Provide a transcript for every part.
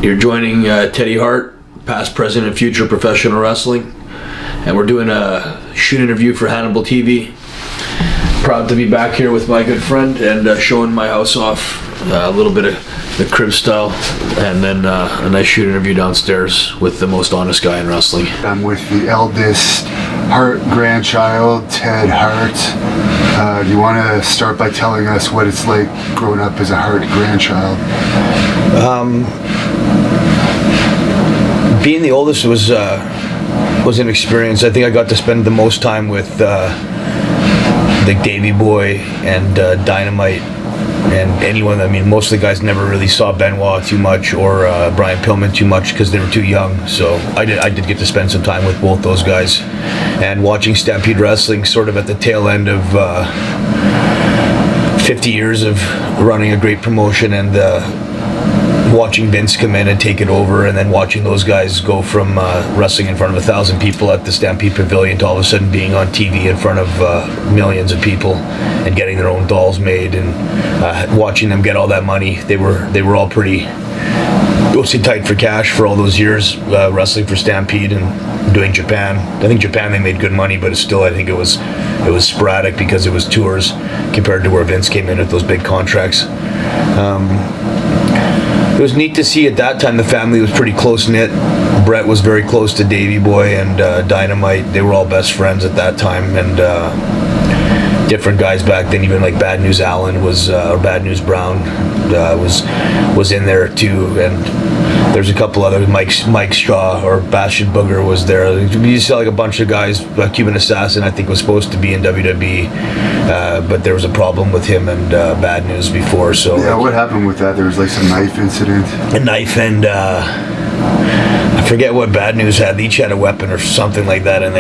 You're joining Teddy Hart, past, present, and future professional wrestling, and we're doing a shoot interview for Hannibal TV. Proud to be back here with my good friend and showing my house off, a little bit of the crib style, and then a nice shoot interview downstairs with the most honest guy in wrestling. I'm with the eldest Hart grandchild, Ted Hart. Do you want to start by telling us what it's like growing up as a Hart grandchild? Being the oldest was an experience. I think I got to spend the most time with like Davey Boy and Dynamite and anyone. I mean, most of the guys never really saw Benoit too much or Brian Pillman too much because they were too young. So I did get to spend some time with both those guys, and watching Stampede Wrestling sort of at the tail end of 50 years of running a great promotion, and watching Vince come in and take it over, and then watching those guys go from wrestling in front of 1,000 people at the Stampede Pavilion to all of a sudden being on TV in front of millions of people and getting their own dolls made, and watching them get all that money. They were all pretty mostly tight for cash for all those years, wrestling for Stampede and doing Japan. I think Japan they made good money, but still I think it was sporadic because it was tours compared to where Vince came in with those big contracts. It was neat to see at that time the family was pretty close-knit. Brett was very close to Davey Boy and Dynamite. They were all best friends at that time, and different guys back then, even like Bad News Allen was, or Bad News Brown was in there too, and there's a couple other, Mike Shaw or Bastion Booger was there. You saw like a bunch of guys. Cuban Assassin I think was supposed to be in WWE, but there was a problem with him and Bad News before. So yeah, what happened with that? There was like some knife incident. A knife, and I forget what Bad News had. They each had a weapon or something like that, and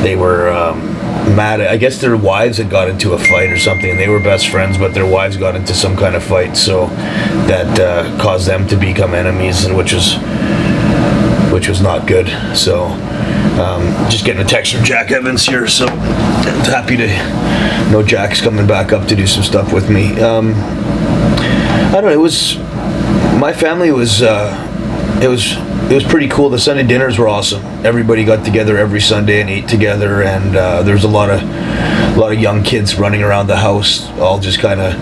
they were mad. I guess their wives had got into a fight or something, and they were best friends, but their wives got into some kind of fight, so that caused them to become enemies, and which was not good. So just getting a text from Jack Evans here, so I'm happy to know Jack's coming back up to do some stuff with me. I don't know, it was, my family was it was pretty cool. The Sunday dinners were awesome. Everybody got together every Sunday and ate together, and there was a lot of young kids running around the house, all just kind of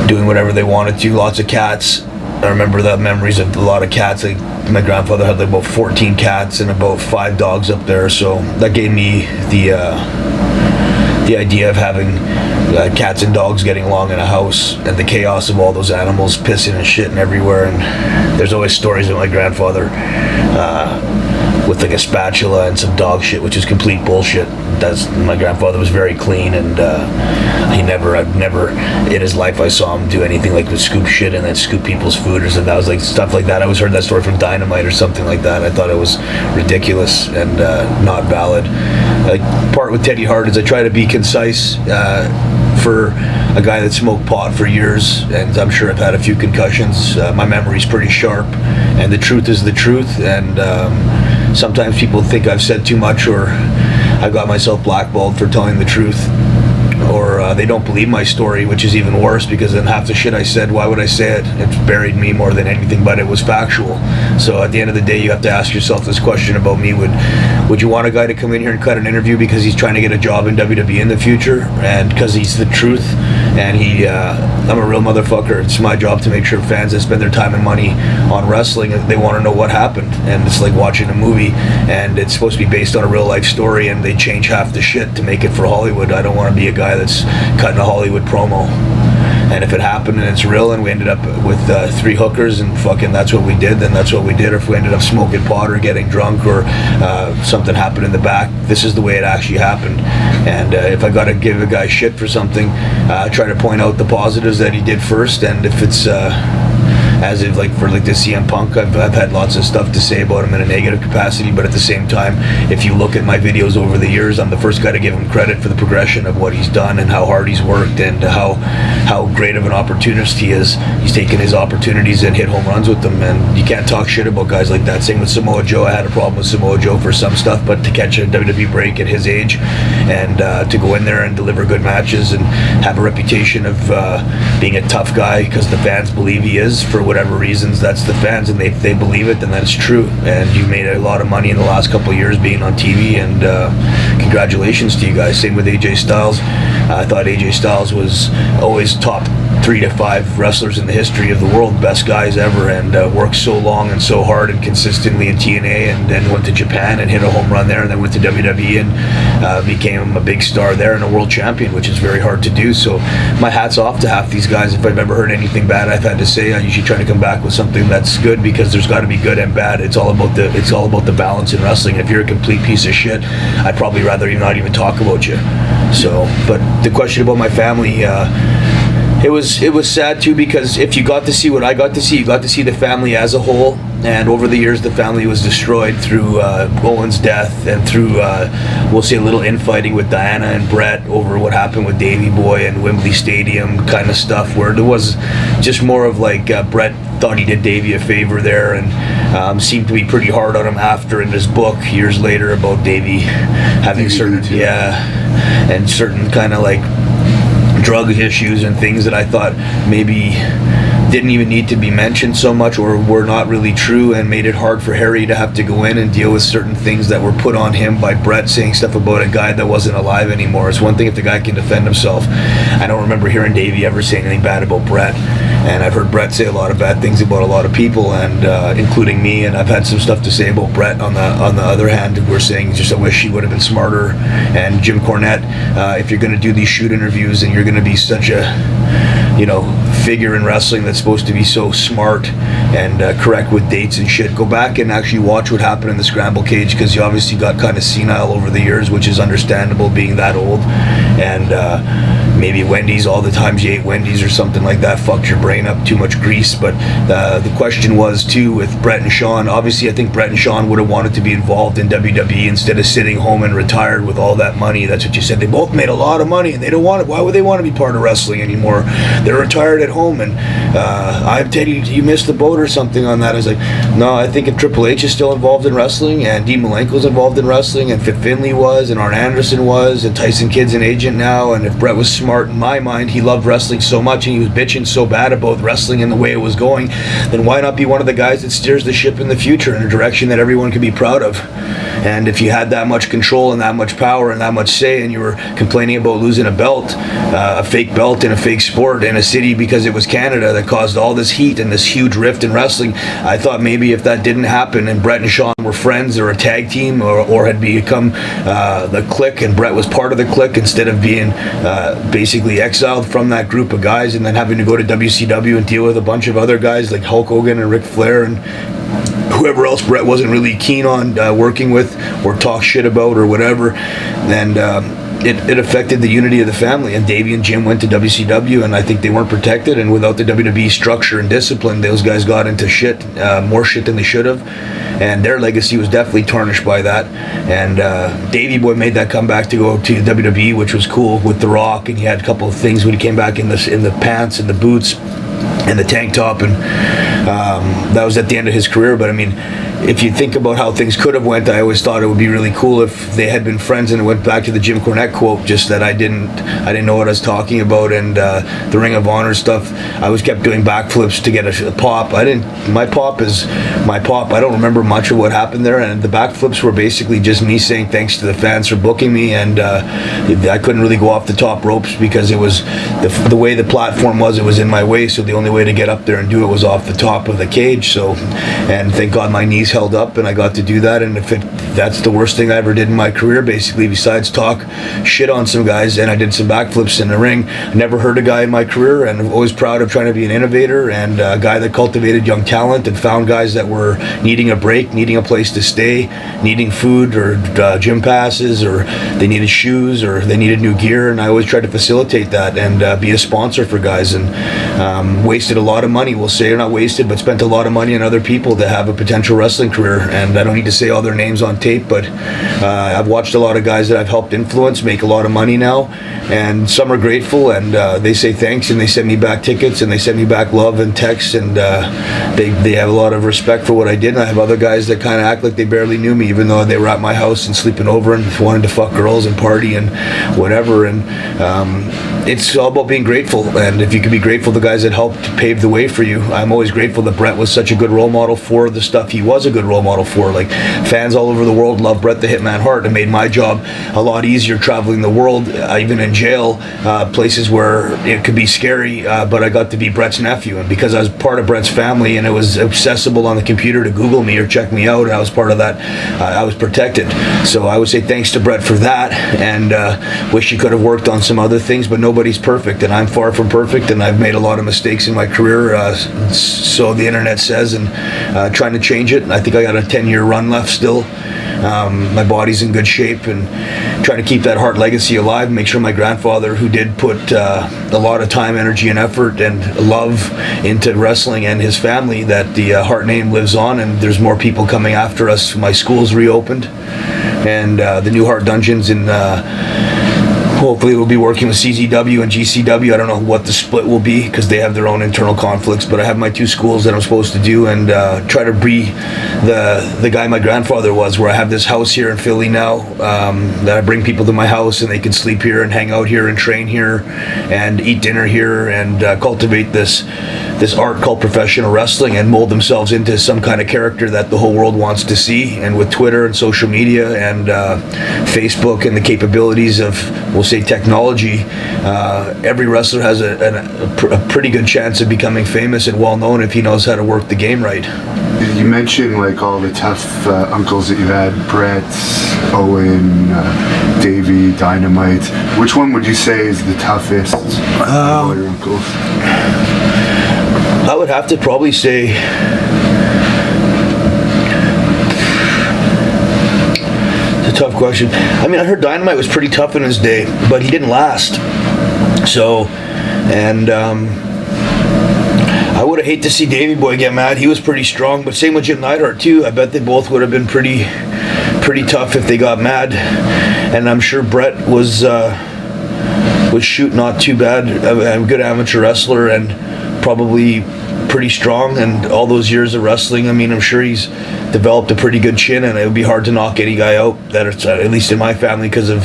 doing whatever they wanted to. Lots of cats. I remember the memories of a lot of cats. Like my grandfather had like about 14 cats and about 5 dogs up there, so that gave me the idea of having cats and dogs getting along in a house, and the chaos of all those animals pissing and shitting everywhere. And there's always stories of my grandfather with like a spatula and some dog shit, which is complete bullshit. My grandfather was very clean, and I've never in his life I saw him do anything like with scoop shit and then scoop people's food or something. That was like stuff like that. I always heard that story from Dynamite or something like that. I thought it was ridiculous and not valid. Part with Teddy Hart is I try to be concise for a guy that smoked pot for years, and I'm sure I've had a few concussions. My memory's pretty sharp, and the truth is the truth, and sometimes people think I've said too much, or I got myself blackballed for telling the truth, or they don't believe my story, which is even worse, because then half the shit I said, why would I say it? It's buried me more than anything, but it was factual. So at the end of the day, you have to ask yourself this question about me. Would you want a guy to come in here and cut an interview because he's trying to get a job in WWE in the future, and because he's the truth, and I'm a real motherfucker. It's my job to make sure fans that spend their time and money on wrestling, they want to know what happened. And it's like watching a movie, and it's supposed to be based on a real life story, and they change half the shit to make it for Hollywood. I don't want to be a guy that's cutting a Hollywood promo. And if it happened and it's real and we ended up with 3 hookers and fucking that's what we did, then that's what we did. Or if we ended up smoking pot or getting drunk or something happened in the back, this is the way it actually happened. And if I gotta give a guy shit for something, try to point out the positives that he did first. And if it's as if like for like the CM Punk, I've had lots of stuff to say about him in a negative capacity, but at the same time, if you look at my videos over the years, I'm the first guy to give him credit for the progression of what he's done and how hard he's worked and how great of an opportunist he is. He's taken his opportunities and hit home runs with them, and you can't talk shit about guys like that. Same with Samoa Joe. I had a problem with Samoa Joe for some stuff, but to catch a WWE break at his age and to go in there and deliver good matches and have a reputation of being a tough guy because the fans believe he is, for whatever reasons, that's the fans, and they believe it, then that's true. And you made a lot of money in the last couple of years being on TV, and congratulations to you guys. Same with AJ Styles. I thought AJ Styles was always top 3 to 5 wrestlers in the history of the world, best guys ever, and worked so long and so hard and consistently in TNA, and then went to Japan and hit a home run there, and then went to WWE and became a big star there and a world champion, which is very hard to do. So my hat's off to half these guys. If I've ever heard anything bad I've had to say, I usually try to come back with something that's good, because there's got to be good and bad. It's all about the balance in wrestling. If you're a complete piece of shit, I'd probably rather not even talk about you. So, but the question about my family, it was sad too, because if you got to see what I got to see, you got to see the family as a whole. And over the years, the family was destroyed through Owen's death, and through, we'll say, a little infighting with Diana and Brett over what happened with Davey Boy and Wembley Stadium kind of stuff, where there was just more of like Brett thought he did Davey a favor there, and seemed to be pretty hard on him after in his book years later about Davey having and certain kind of like drug issues and things that I thought maybe didn't even need to be mentioned so much, or were not really true, and made it hard for Harry to have to go in and deal with certain things that were put on him by Brett, saying stuff about a guy that wasn't alive anymore. It's one thing if the guy can defend himself. I don't remember hearing Davey ever say anything bad about Brett, and I've heard Brett say a lot of bad things about a lot of people, and including me, and I've had some stuff to say about Brett on the other hand. We're saying just I wish he would have been smarter. And Jim Cornette, if you're going to do these shoot interviews and you're going to be such a figure in wrestling that's supposed to be so smart and correct with dates and shit, go back and actually watch what happened in the scramble cage, because you obviously got kind of senile over the years, which is understandable being that old. And maybe Wendy's, all the times you ate Wendy's or something like that, fucked your brain up, too much grease. But the question was too with Brett and Sean, obviously I think Brett and Sean would have wanted to be involved in WWE instead of sitting home and retired with all that money. That's what you said. They both made a lot of money, and they don't want it. Why would they want to be part of wrestling anymore? They're retired at home. And I've taken you missed the boat or something on that. I was like, no, I think if Triple H is still involved in wrestling, and Dean Malenko's involved in wrestling, and Fit Finlay was, and Arn Anderson was, and Tyson Kidd's an agent now, and if Brett was smart, in my mind, he loved wrestling so much and he was bitching so bad about wrestling and the way it was going, then why not be one of the guys that steers the ship in the future in a direction that everyone can be proud of? And if you had that much control and that much power and that much say, and you were complaining about losing a belt, a fake belt in a fake sport in a city because it was Canada that caused all this heat and this huge rift in wrestling, I thought maybe if that didn't happen and Brett and Sean were friends or a tag team or had become the Clique, and Brett was part of the Clique instead of being basically exiled from that group of guys and then having to go to WCW and deal with a bunch of other guys like Hulk Hogan and Ric Flair and whoever else Brett wasn't really keen on working with or talk shit about or whatever. And it affected the unity of the family, and Davey and Jim went to WCW, and I think they weren't protected, and without the WWE structure and discipline, those guys got into shit, more shit than they should have, and their legacy was definitely tarnished by that. And Davey Boy made that comeback to go to WWE, which was cool, with The Rock, and he had a couple of things when he came back in the pants and the boots and the tank top, and that was at the end of his career. But I mean, if you think about how things could have went, I always thought it would be really cool if they had been friends, and it went back to the Jim Cornette quote, just that I didn't know what I was talking about. And the Ring of Honor stuff, I was kept doing backflips to get a pop. My pop is my pop. I don't remember much of what happened there, and the backflips were basically just me saying thanks to the fans for booking me, and I couldn't really go off the top ropes because it was the way the platform was, it was in my way, so the only way to get up there and do it was off the top of the cage. So, and thank God my knees held up and I got to do that. And that's the worst thing I ever did in my career, basically, besides talk shit on some guys, and I did some backflips in the ring. I never hurt a guy in my career, and I'm always proud of trying to be an innovator and a guy that cultivated young talent and found guys that were needing a break, needing a place to stay, needing food or gym passes, or they needed shoes, or they needed new gear, and I always tried to facilitate that and be a sponsor for guys. And wasted a lot of money, we'll say, or not wasted, but spent a lot of money on other people to have a potential wrestler wrestling career, and I don't need to say all their names on tape, but I've watched a lot of guys that I've helped influence make a lot of money now, and some are grateful, and they say thanks, and they send me back tickets, and they send me back love and texts, and they have a lot of respect for what I did. And I have other guys that kind of act like they barely knew me, even though they were at my house and sleeping over and wanted to fuck girls and party and whatever. And it's all about being grateful, and if you can be grateful to the guys that helped pave the way for you. I'm always grateful that Brett was such a good role model for the stuff he was a good role model for. Like, fans all over the world love Bret the Hitman Hart. It made my job a lot easier traveling the world, even in jail, places where it could be scary, but I got to be Bret's nephew, and because I was part of Bret's family and it was accessible on the computer to Google me or check me out, and I was part of that, I was protected. So I would say thanks to Bret for that, and wish he could have worked on some other things, but nobody's perfect, and I'm far from perfect, and I've made a lot of mistakes in my career, so the internet says, and trying to change it. I think I got a 10-year run left still. My body's in good shape, and trying to keep that Hart legacy alive, make sure my grandfather, who did put a lot of time, energy, and effort and love into wrestling, and his family, that the Hart name lives on, and there's more people coming after us. My school's reopened, and the new Hart Dungeons in hopefully we'll be working with CZW and GCW. I don't know what the split will be because they have their own internal conflicts, but I have my 2 schools that I'm supposed to do, and try to be the guy my grandfather was, where I have this house here in Philly now, that I bring people to my house and they can sleep here and hang out here and train here and eat dinner here, and cultivate this art called professional wrestling, and mold themselves into some kind of character that the whole world wants to see. And with Twitter and social media and Facebook and the capabilities of, we'll say, technology, every wrestler has a pretty good chance of becoming famous and well known if he knows how to work the game right. You mentioned like all the tough uncles that you had, Brett, Owen, Davey, Dynamite. Which one would you say is the toughest of all your uncles? I would have to probably say it's a tough question. I mean, I heard Dynamite was pretty tough in his day, but he didn't last. So, and I would have hated to see Davey Boy get mad. He was pretty strong, but same with Jim Neidhart too. I bet they both would have been pretty tough if they got mad. And I'm sure Brett was shoot not too bad, a good amateur wrestler, and probably pretty strong, and all those years of wrestling, I mean, I'm sure he's developed a pretty good chin, and it would be hard to knock any guy out that it's, at least in my family, because of,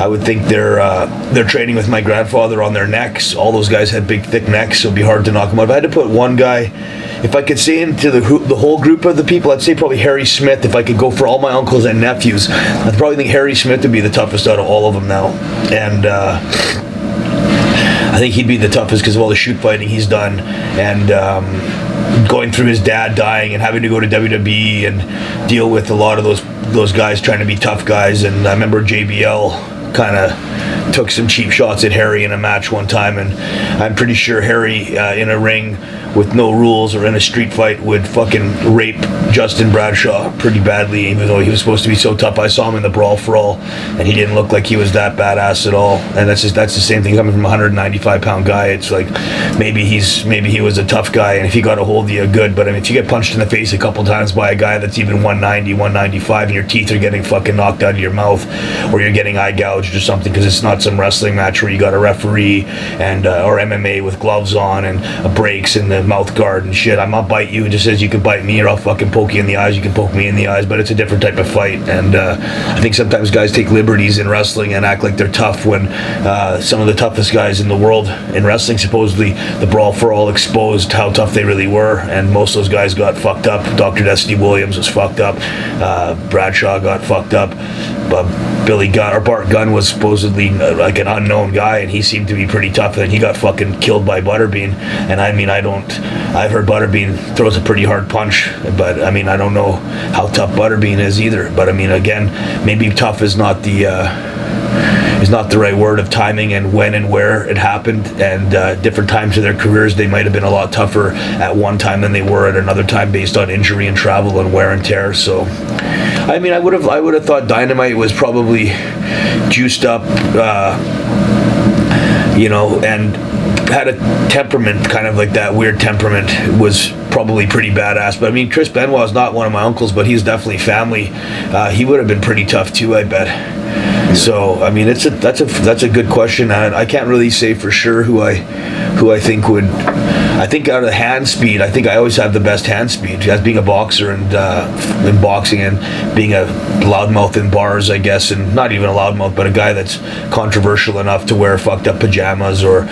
I would think they're training with my grandfather on their necks. All those guys had big thick necks, so it'd be hard to knock them out. If I had to put one guy, if I could say into the whole group of the people, I'd say probably Harry Smith. If I could go for all my uncles and nephews, I'd probably think Harry Smith would be the toughest out of all of them now, and I think he'd be the toughest because of all the shoot fighting he's done, and going through his dad dying and having to go to WWE and deal with a lot of those guys trying to be tough guys. And I remember JBL kind of took some cheap shots at Harry in a match one time, and I'm pretty sure Harry in a ring with no rules or in a street fight would fucking rape Justin Bradshaw pretty badly, even though he was supposed to be so tough. I saw him in the Brawl for All, and he didn't look like he was that badass at all. And that's the same thing coming from a 195-pound guy. It's like maybe he was a tough guy, and if he got a hold of you, good. But I mean, if you get punched in the face a couple times by a guy that's even 190, 195, and your teeth are getting fucking knocked out of your mouth, or you're getting eye gouged or something, because it's not some wrestling match where you got a referee and or MMA with gloves on and brakes and the mouth guard and shit. I'm not bite you. It just says you can bite me or I'll fucking poke you in the eyes. You can poke me in the eyes, but it's a different type of fight. And I think sometimes guys take liberties in wrestling and act like they're tough when some of the toughest guys in the world in wrestling, supposedly the Brawl for All exposed how tough they really were, and most of those guys got fucked up. Dr. Destiny Williams was fucked up. Bradshaw got fucked up. Billy Gunn or Bart Gunn was supposedly like an unknown guy, and he seemed to be pretty tough, and he got fucking killed by Butterbean. And I mean, I've heard Butterbean throws a pretty hard punch, but I mean, I don't know how tough Butterbean is either. But I mean, again, maybe tough is not the right word of timing and when and where it happened, and different times of their careers they might have been a lot tougher at one time than they were at another time, based on injury and travel and wear and tear. So I mean, I would have thought Dynamite was probably juiced up, and had a temperament, kind of like that weird temperament, was probably pretty badass. But I mean, Chris Benoit is not one of my uncles, but he's definitely family. He would have been pretty tough too, I bet. So I mean, that's a good question. I can't really say for sure who I think would. I think out of the hand speed, I think I always have the best hand speed as being a boxer and in boxing and being a loudmouth in bars, I guess, and not even a loudmouth, but a guy that's controversial enough to wear fucked up pajamas or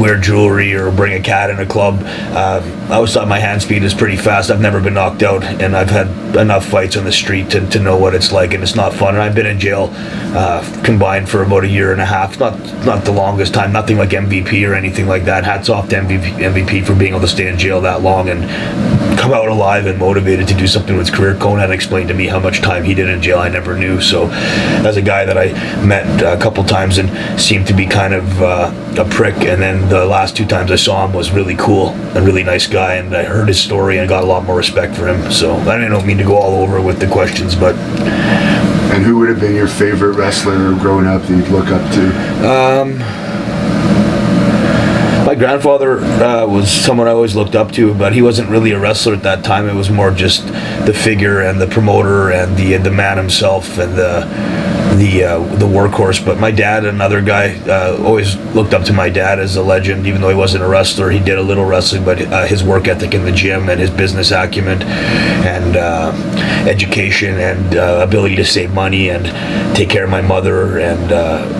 wear jewelry or bring a cat in a club. I always thought my hand speed is pretty fast. I've never been knocked out, and I've had enough fights on the street to know what it's like, and it's not fun. And I've been in jail combined for about a year and a half. Not the longest time, nothing like MVP or anything like that. Hats off to MVP for being able to stay in jail that long and come out alive and motivated to do something with his career. Conan explained to me how much time he did in jail. I never knew. So as a guy that I met a couple times and seemed to be kind of a prick, and then the last 2 times I saw him was really cool, a really nice guy, and I heard his story and got a lot more respect for him. So I don't mean to go all over with the questions, but... And who would have been your favorite wrestler growing up that you'd look up to? My grandfather was someone I always looked up to, but he wasn't really a wrestler at that time. It was more just the figure and the promoter and the man himself and the workhorse. But my dad, another guy, always looked up to my dad as a legend, even though he wasn't a wrestler. He did a little wrestling, but his work ethic in the gym and his business acumen and education and ability to save money and take care of my mother and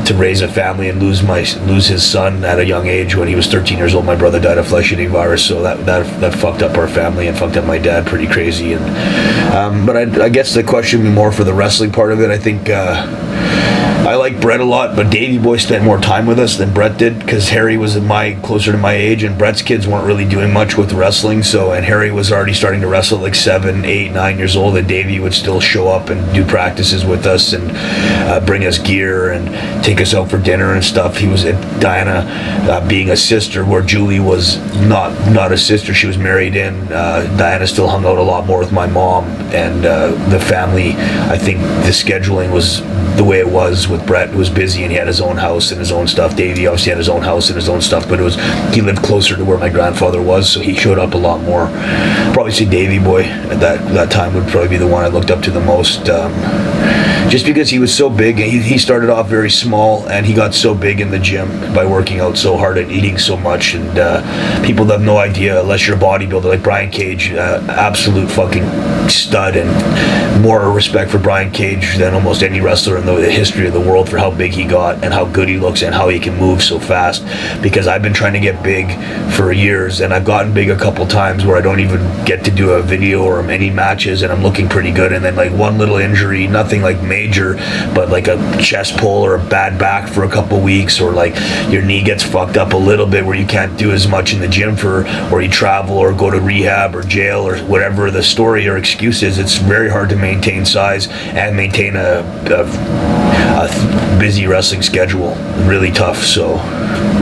to raise a family and lose his son at a young age. When he was 13 years old, my brother died of flesh-eating virus, so that fucked up our family and fucked up my dad pretty crazy. And but I guess the question would be more for the wrestling part of it. I think I like Brett a lot, but Davey Boy spent more time with us than Brett did, because Harry was closer to my age, and Brett's kids weren't really doing much with wrestling. And Harry was already starting to wrestle like 7, 8, 9 years old, and Davey would still show up and do practices with us and bring us gear and take us out for dinner and stuff. He was at Diana being a sister, where Julie was not a sister. She was married in. Diana still hung out a lot more with my mom and the family. I think the scheduling was the way it was with Brett, who was busy and he had his own house and his own stuff. Davey obviously had his own house and his own stuff, but he lived closer to where my grandfather was, so he showed up a lot more. Probably say Davey Boy at that time would probably be the one I looked up to the most, just because he was so big. He started off very small, and he got so big in the gym by working out so hard and eating so much, and people have no idea unless you're a bodybuilder like Brian Cage, absolute fucking stud, and more respect for Brian Cage than almost any wrestler in the history of the world for how big he got and how good he looks and how he can move so fast. Because I've been trying to get big for years, and I've gotten big a couple times where I don't even get to do a video or any matches, and I'm looking pretty good, and then like one little injury, nothing like major, but like a chest pull or a bad back for a couple weeks, or like your knee gets fucked up a little bit where you can't do as much in the gym or you travel or go to rehab or jail or whatever the story or excuse is. It's very hard to maintain size and maintain a busy wrestling schedule. Really tough. So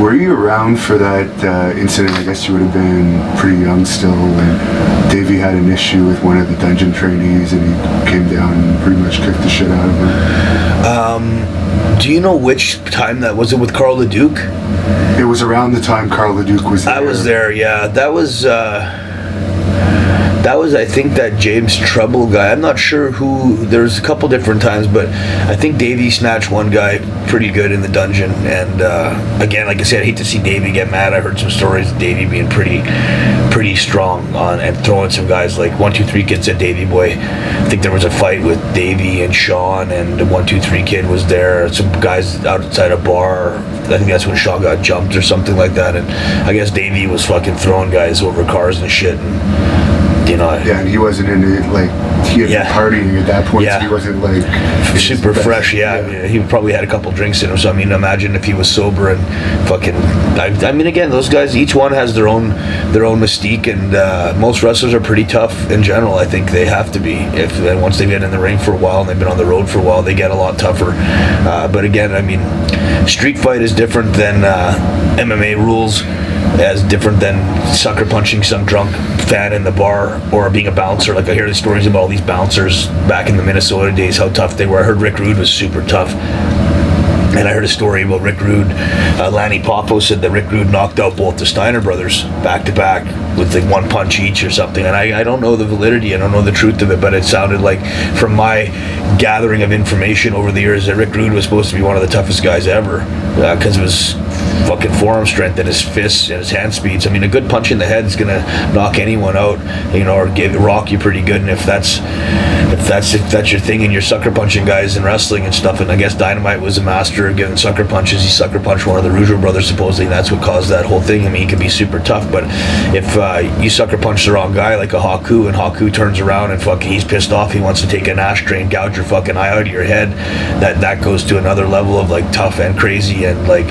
were you around for that incident? I guess you would have been pretty young still, when Davey had an issue with one of the dungeon trainees and he came down and pretty much kicked the shit out of him. Do you know which time that was? It with Carl LeDuc? It was around the time Carl LeDuc was there. I was there, yeah. That was I think that James Trouble guy. I'm not sure who. There's a couple different times, but I think Davey snatched one guy pretty good in the dungeon. And again, like I said, I hate to see Davey get mad. I heard some stories of Davey being pretty strong on and throwing some guys like 1-2-3 Kid said Davey Boy. I think there was a fight with Davey and Sean, and the 1-2-3 Kid was there. Some guys outside a bar. I think that's when Sean got jumped or something like that. And I guess Davey was fucking throwing guys over cars and shit. And, yeah, and he wasn't in it, like, he had been partying at that point, so he wasn't, like... super fresh, yeah. He probably had a couple drinks in him, so, I mean, imagine if he was sober and fucking... I mean, again, those guys, each one has their own mystique, and most wrestlers are pretty tough in general. I think they have to be. Once they've been in the ring for a while and they've been on the road for a while, they get a lot tougher. But again, I mean, street fight is different than MMA rules, as different than sucker punching some drunk fan in the bar or being a bouncer. Like, I hear the stories about all these bouncers back in the Minnesota days, how tough they were. I heard Rick Rude was super tough, And I heard a story about Rick Rude. Lanny Poffo said that Rick Rude knocked out both the Steiner brothers back to back with like one punch each or something. And I don't know the validity, I don't know the truth of it, but it sounded like, from my gathering of information over the years, that Rick Rude was supposed to be one of the toughest guys ever, because of his fucking forearm strength and his fists and his hand speeds. I mean, a good punch in the head is gonna knock anyone out, you know, or rock you pretty good. And if that's your thing, and you're sucker punching guys in wrestling and stuff, and I guess Dynamite was a master of giving sucker punches. He sucker punched one of the Rougeau brothers, supposedly, and that's what caused that whole thing. I mean, he can be super tough, but if you sucker punch the wrong guy, like a Haku, and Haku turns around and fucking, he's pissed off, he wants to take an ashtray and gouge your fucking eye out of your head, that goes to another level of like tough and crazy. And like,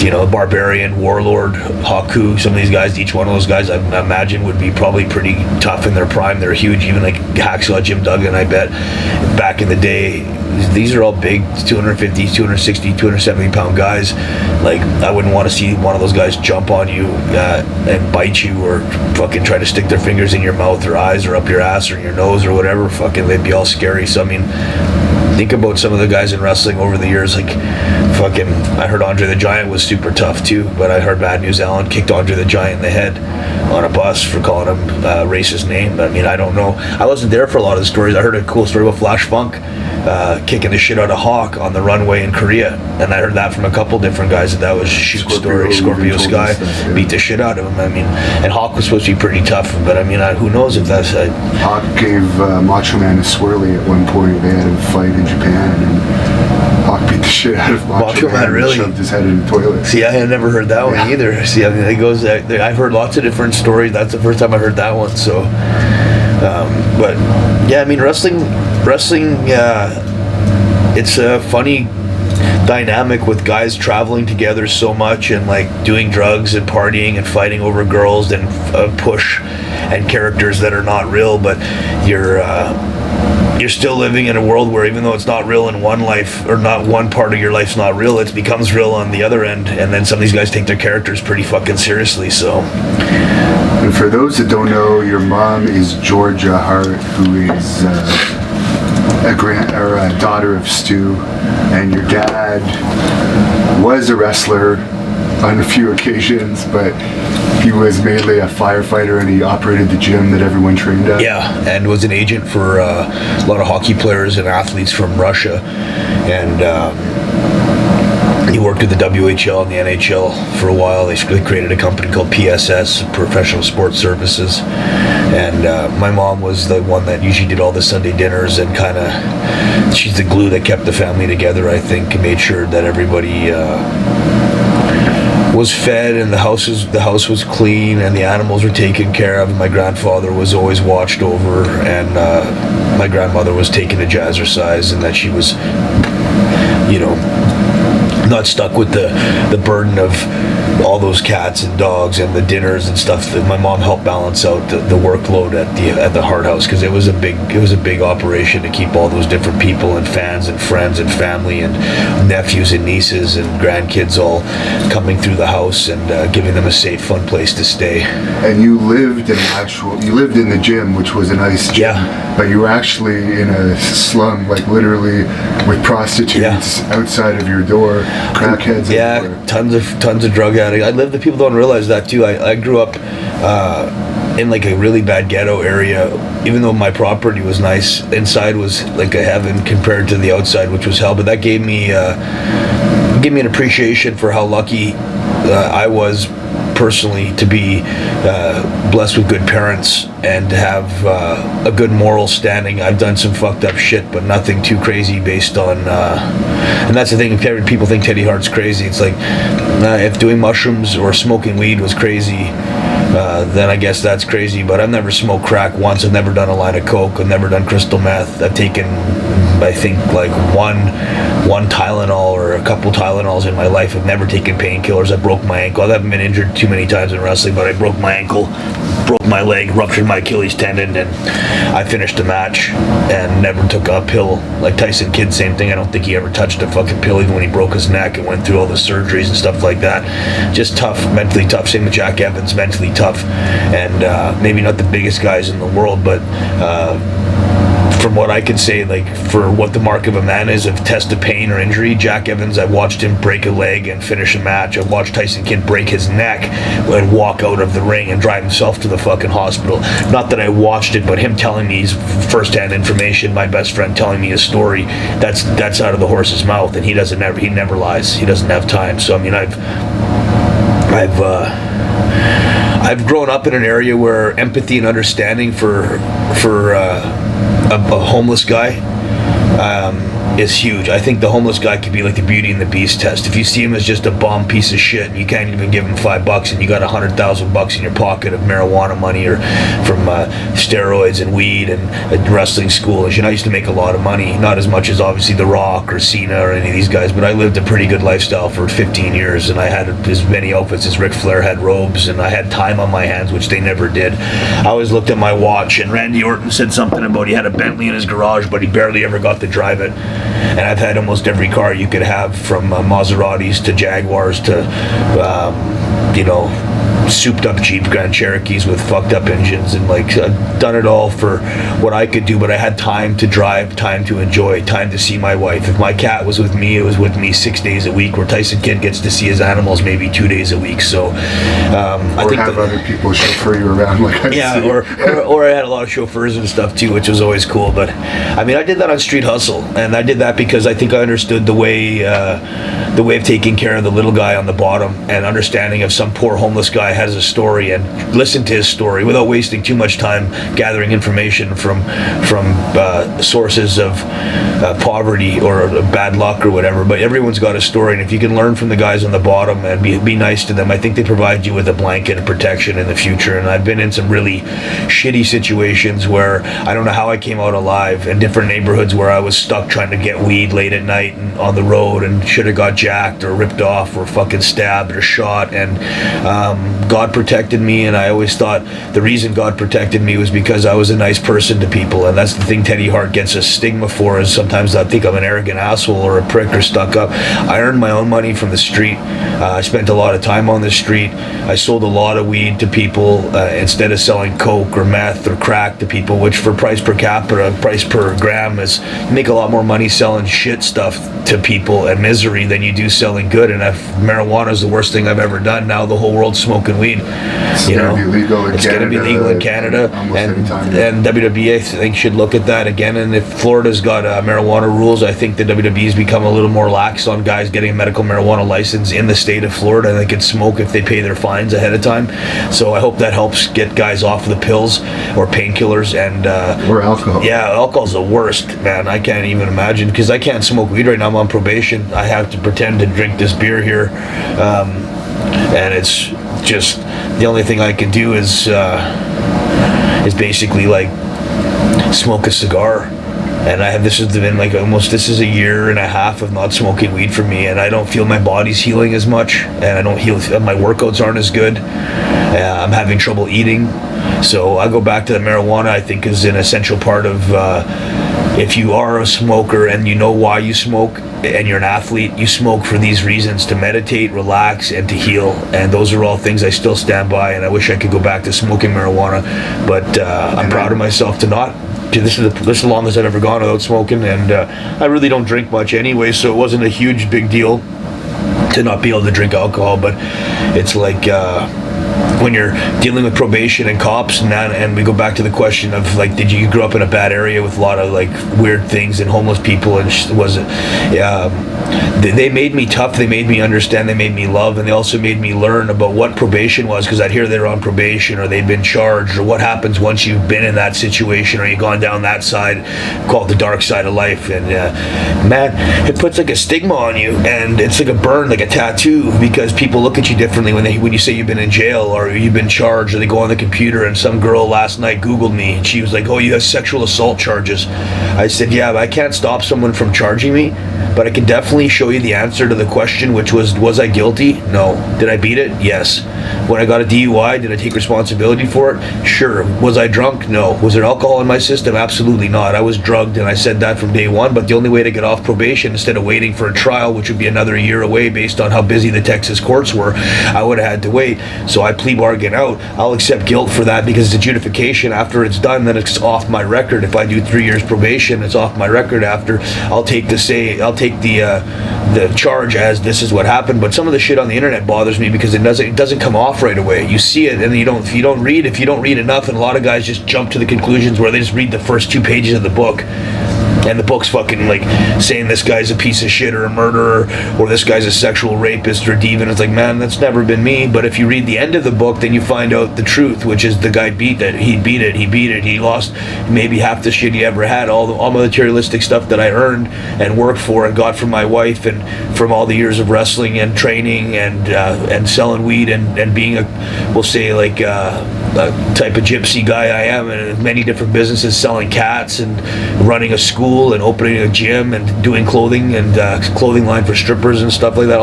you know, Barbarian, Warlord, Haku, some of these guys, each one of those guys I imagine would be probably pretty tough in their prime. They're huge. Even like Hacksaw Jim Duggan, I bet, back in the day, these are all big 250, 260, 270 pound guys. Like, I wouldn't want to see one of those guys jump on you and bite you, or fucking try to stick their fingers in your mouth or eyes or up your ass or your nose or whatever. Fucking, they'd be all scary. So I mean, think about some of the guys in wrestling over the years. Like, fucking, I heard Andre the Giant was super tough too, but I heard Bad News Allen kicked Andre the Giant in the head on a bus for calling him a racist name. I mean, I don't know. I wasn't there for a lot of the stories. I heard a cool story about Flash Funk kicking the shit out of Hawk on the runway in Korea, and I heard that from a couple different guys, that was shoot story. Scorpio Sky beat the shit out of him. I mean, and Hawk was supposed to be pretty tough, but I mean, who knows if that's Hawk gave Macho Man a swirly at one point. They had a fight in Japan, and Hawk beat the shit out of Macho Man. Really? Shoved his head in the toilet. See, I had never heard that one either. See, I mean, it goes. I've heard lots of different stories. That's the first time I heard that one. So, but yeah, I mean, wrestling. It's a funny dynamic with guys traveling together so much, and like doing drugs and partying and fighting over girls and push and characters that are not real, but you're still living in a world where, even though it's not real in one life, or not one part of your life's not real, it becomes real on the other end. And then some of these guys take their characters pretty fucking seriously. So, and for those that don't know, your mom is Georgia Hart, who is a daughter of Stu, and your dad was a wrestler on a few occasions, but he was mainly a firefighter, and he operated the gym that everyone trained at. Yeah, and was an agent for a lot of hockey players and athletes from Russia, and he worked with the WHL and the NHL for a while. They created a company called PSS, Professional Sports Services, and my mom was the one that usually did all the Sunday dinners, and kind of, she's the glue that kept the family together, I think, and made sure that everybody was fed, and the house was clean, and the animals were taken care of. My grandfather was always watched over, and my grandmother was taken to jazzercise, and that she was, you know, not stuck with the burden of all those cats and dogs and the dinners and stuff. That my mom helped balance out the workload at the Hart House, because it was a big operation to keep all those different people and fans and friends and family and nephews and nieces and grandkids all coming through the house, and giving them a safe, fun place to stay. And you lived in the gym, which was a nice gym, but you were actually in a slum, like literally with prostitutes outside of your door, crackheads. Tons of drug addicts. People don't realize that too. I grew up in like a really bad ghetto area. Even though my property was nice, inside was like a heaven compared to the outside, which was hell. But that gave me an appreciation for how lucky I was personally to be blessed with good parents and to have a good moral standing. I've done some fucked up shit, but nothing too crazy based on and that's the thing, if people think Teddy Hart's crazy, it's like, if doing mushrooms or smoking weed was crazy, then I guess that's crazy. But I've never smoked crack once. I've never done a line of coke. I've never done crystal meth. I've taken, I think, like one Tylenol or a couple Tylenols in my life. I've never taken painkillers. I broke my ankle. I haven't been injured too many times in wrestling, but I broke my ankle, broke my leg, ruptured my Achilles tendon, and I finished the match and never took a pill. Like Tyson Kidd, same thing. I don't think he ever touched a fucking pill, even when he broke his neck and went through all the surgeries and stuff like that. Just tough, mentally tough. Same with Jack Evans, mentally tough, and maybe not the biggest guys in the world, but from what I can say, like for what the mark of a man is of test of pain or injury, Jack Evans, I've watched him break a leg and finish a match. I've watched Tyson Kidd break his neck and walk out of the ring and drive himself to the fucking hospital. Not that I watched it, but him telling me his first-hand information, my best friend telling me his story, that's out of the horse's mouth, and he never lies. He doesn't have time. So I mean, I've grown up in an area where empathy and understanding for a homeless guy is huge. I think the homeless guy could be like the Beauty and the Beast test. If you see him as just a bum piece of shit and you can't even give him $5 and you got $100,000 in your pocket of marijuana money or from steroids and weed and wrestling school, as you know, I used to make a lot of money, not as much as obviously The Rock or Cena or any of these guys, but I lived a pretty good lifestyle for 15 years, and I had as many outfits as Ric Flair had robes, and I had time on my hands, which they never did. I always looked at my watch, and Randy Orton said something about he had a Bentley in his garage, but he barely ever got to drive it. And I've had almost every car you could have, from Maseratis to Jaguars to, souped up Jeep Grand Cherokees with fucked up engines, and like I've done it all for what I could do, but I had time to drive, time to enjoy, time to see my wife. If my cat was with me, it was with me 6 days a week, where Tyson Kidd gets to see his animals maybe 2 days a week. So I think have other people chauffeur you around like I see. or I had a lot of chauffeurs and stuff too, which was always cool. But I mean, I did that on Street Hustle, and I did that because I think I understood the way of taking care of the little guy on the bottom, and understanding if some poor homeless guy has a story, and listen to his story without wasting too much time gathering information from sources of poverty or bad luck or whatever. But everyone's got a story, and if you can learn from the guys on the bottom and be nice to them, I think they provide you with a blanket of protection in the future. And I've been in some really shitty situations where I don't know how I came out alive, in different neighborhoods where I was stuck trying to get weed late at night and on the road, and should have got jacked or ripped off or fucking stabbed or shot, and God protected me. And I always thought the reason God protected me was because I was a nice person to people, and that's the thing Teddy Hart gets a stigma for, is sometimes I think I'm an arrogant asshole or a prick or stuck up. I earned my own money from the street. I spent a lot of time on the street. I sold a lot of weed to people instead of selling coke or meth or crack to people, which for price per capita, price per gram, is you make a lot more money selling shit stuff to people and misery than you do selling good. And if marijuana is the worst thing I've ever done, now the whole world's smoking weed. It's going to be legal in it's Canada. Going to be legal in Canada, and WWE I think should look at that again. And if Florida's got marijuana rules, I think the WWE's become a little more lax on guys getting a medical marijuana license in the state of Florida, and they can smoke if they pay their fines ahead of time. So I hope that helps get guys off the pills or painkillers and or alcohol. Yeah, alcohol's the worst, man. I can't even imagine, because I can't smoke weed right now. I'm on probation. I have to pretend to drink this beer here, and it's just the only thing I can do is basically like smoke a cigar. And this has been like this is a year and a half of not smoking weed for me, and I don't feel my body's healing as much, and I don't my workouts aren't as good. I'm having trouble eating, so I go back to the marijuana. I think is an essential part of if you are a smoker and you know why you smoke, and you're an athlete, you smoke for these reasons: to meditate, relax, and to heal. And those are all things I still stand by, and I wish I could go back to smoking marijuana, but I'm proud of myself to not. This is the longest I've ever gone without smoking, and I really don't drink much anyway, so it wasn't a huge big deal to not be able to drink alcohol. But it's like when you're dealing with probation and cops, and we go back to the question of like, did you grow up in a bad area with a lot of like weird things and homeless people, and was it they made me tough, they made me understand, they made me love, and they also made me learn about what probation was, because I'd hear they were on probation or they'd been charged, or what happens once you've been in that situation or you've gone down that side, called the dark side of life. And man, it puts like a stigma on you, and it's like a burn, like a tattoo, because people look at you differently when you say you've been in jail or you've been charged, or they go on the computer. And some girl last night Googled me, and she was like, "Oh, you have sexual assault charges." I said, "Yeah, but I can't stop someone from charging me, but I can definitely show you the answer to the question, which was I guilty? No. Did I beat it? Yes. When I got a DUI, did I take responsibility for it? Sure. Was I drunk? No. Was there alcohol in my system? Absolutely not. I was drugged, and I said that from day one. But the only way to get off probation, instead of waiting for a trial, which would be another year away based on how busy the Texas courts were, I would have had to wait. So I plead plea bargain out, I'll accept guilt for that because it's adjudication. After it's done, then it's off my record. If I do 3 years probation, it's off my record after. I'll take the charge as this is what happened. But some of the shit on the internet bothers me because it doesn't come off right away. You see it, and if you don't read enough, and a lot of guys just jump to the conclusions where they just read the first 2 pages of the book. And the book's fucking like saying this guy's a piece of shit or a murderer or this guy's a sexual rapist or deviant. It's like, man, that's never been me. But if you read the end of the book, then you find out the truth, which is the guy beat it. He lost maybe half the shit he ever had. All my materialistic stuff that I earned and worked for and got from my wife and from all the years of wrestling and training and selling weed and being a type of gypsy guy I am, and many different businesses, selling cats and running a school and opening a gym and doing clothing and clothing line for strippers and stuff like that.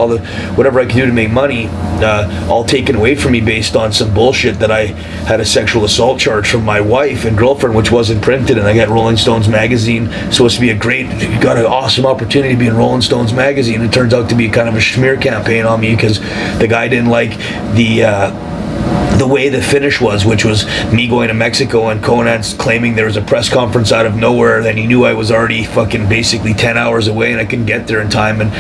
Whatever I can do to make money, all taken away from me based on some bullshit that I had a sexual assault charge from my wife and girlfriend, which wasn't printed, and I got Rolling Stones magazine. Supposed to be got an awesome opportunity to be in Rolling Stones magazine. It turns out to be kind of a smear campaign on me because the guy didn't like the way the finish was, which was me going to Mexico and Conan's claiming there was a press conference out of nowhere. Then he knew I was already fucking basically 10 hours away and I couldn't get there in time. And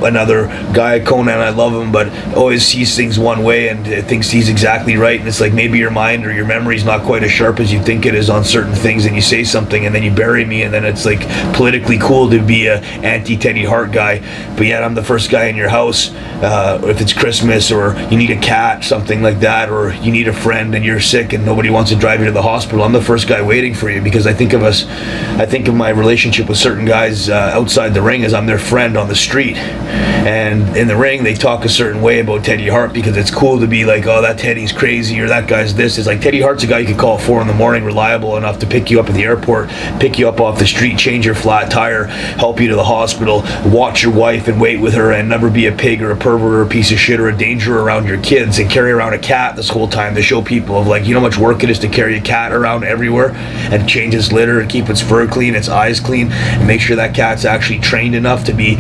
another guy, Conan, I love him, but always sees things one way and thinks he's exactly right. And it's like maybe your mind or your memory's not quite as sharp as you think it is on certain things, and you say something and then you bury me, and then it's like politically cool to be a anti-Teddy Hart guy, but yet I'm the first guy in your house if it's Christmas or you need a cat, something like that, or you need a friend and you're sick and nobody wants to drive you to the hospital. I'm the first guy waiting for you because I think of my relationship with certain guys outside the ring as I'm their friend on the street, and in the ring they talk a certain way about Teddy Hart because it's cool to be like, oh, that Teddy's crazy or that guy's this. It's like Teddy Hart's a guy you could call at 4 a.m, reliable enough to pick you up at the airport, pick you up off the street, change your flat tire, help you to the hospital, watch your wife and wait with her, and never be a pig or a pervert or a piece of shit or a danger around your kids, and carry around a cat this whole time to show people of like, you know how much work it is to carry a cat around everywhere and change its litter and keep its fur clean, its eyes clean, and make sure that cat's actually trained enough to be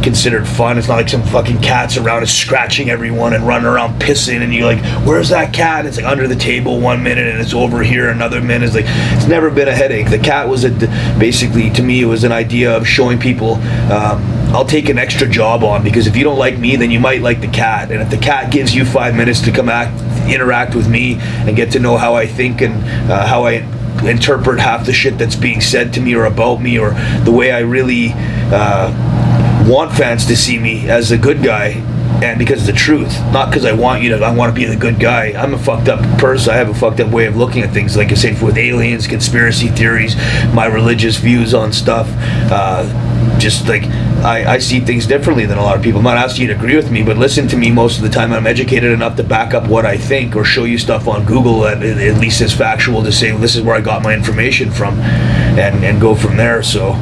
considered fun. It's not like some fucking cats around is scratching everyone and running around pissing and you're like, where's that cat? It's like under the table 1 minute and it's over here another minute. It's like, it's never been a headache. The cat was basically, to me, it was an idea of showing people I'll take an extra job on, because if you don't like me, then you might like the cat. And if the cat gives you 5 minutes to come interact with me and get to know how I think and how I interpret half the shit that's being said to me or about me, or the way I really want fans to see me as a good guy, and because of the truth, not because I want to be the good guy. I'm a fucked up person. I have a fucked up way of looking at things, like I say, with aliens, conspiracy theories, my religious views on stuff. Just like I see things differently than a lot of people. I'm not asking you to agree with me, but listen to me most of the time. I'm educated enough to back up what I think, or show you stuff on Google that at least is factual, to say, well, this is where I got my information from, and go from there. So,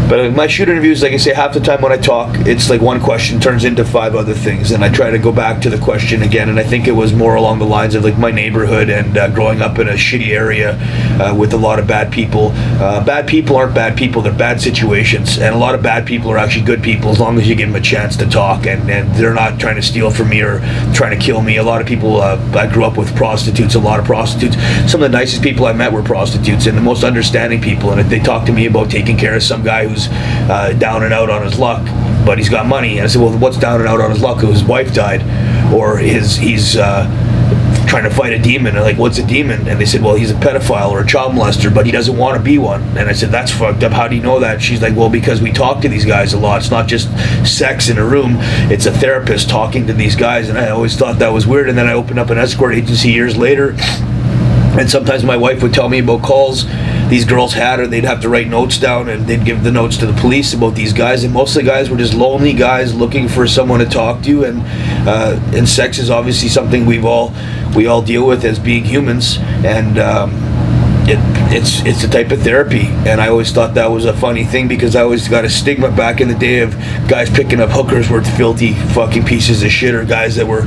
but my shoot interviews, like I say, half the time when I talk, it's like one question turns into 5 other things, and I try to go back to the question again. And I think it was more along the lines of like my neighborhood and growing up in a shitty area with a lot of bad people. Bad people aren't bad people; they're bad situations. And a lot of bad people are actually good people, as long as you give them a chance to talk, and they're not trying to steal from me or trying to kill me. A lot of people, I grew up with prostitutes, a lot of prostitutes. Some of the nicest people I met were prostitutes, and the most understanding people. And if they talk to me about taking care of some guy who's down and out on his luck, but he's got money, and I said, well, what's down and out on his luck? His wife died, or he's trying to fight a demon. And like, what's a demon? And they said, well, he's a pedophile or a child molester, but he doesn't want to be one. And I said, that's fucked up. How do you know that? She's like, well, because we talk to these guys a lot. It's not just sex in a room, it's a therapist talking to these guys. And I always thought that was weird. And then I opened up an escort agency years later, and sometimes my wife would tell me about calls these girls had, or they'd have to write notes down, and they'd give the notes to the police about these guys. And most of the guys were just lonely guys looking for someone to talk to. And sex is obviously something we all deal with as being humans. And it's a type of therapy. And I always thought that was a funny thing, because I always got a stigma back in the day of guys picking up hookers were filthy fucking pieces of shit, or guys that were,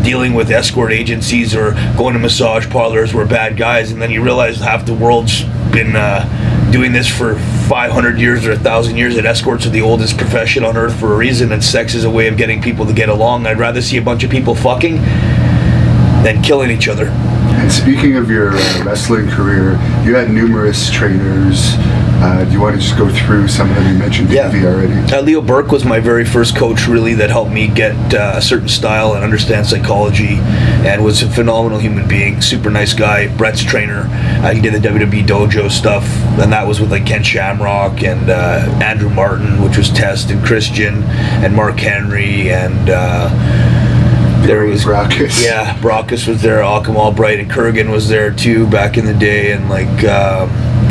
dealing with escort agencies or going to massage parlors were bad guys. And then you realize half the world's been doing this for 500 years or 1,000 years, that escorts are the oldest profession on earth for a reason, and sex is a way of getting people to get along. I'd rather see a bunch of people fucking than killing each other. And speaking of your wrestling career, you had numerous trainers. Do you want to just go through some of them? You mentioned Davey already. Leo Burke was my very first coach, really, that helped me get a certain style and understand psychology, and was a phenomenal human being, super nice guy. Brett's trainer, he did the WWE dojo stuff, and that was with like Ken Shamrock and Andrew Martin, which was Test, and Christian and Mark Henry, and there was Brockus. Yeah, Brockus was there. Occam Albright and Kurgan was there too back in the day, and like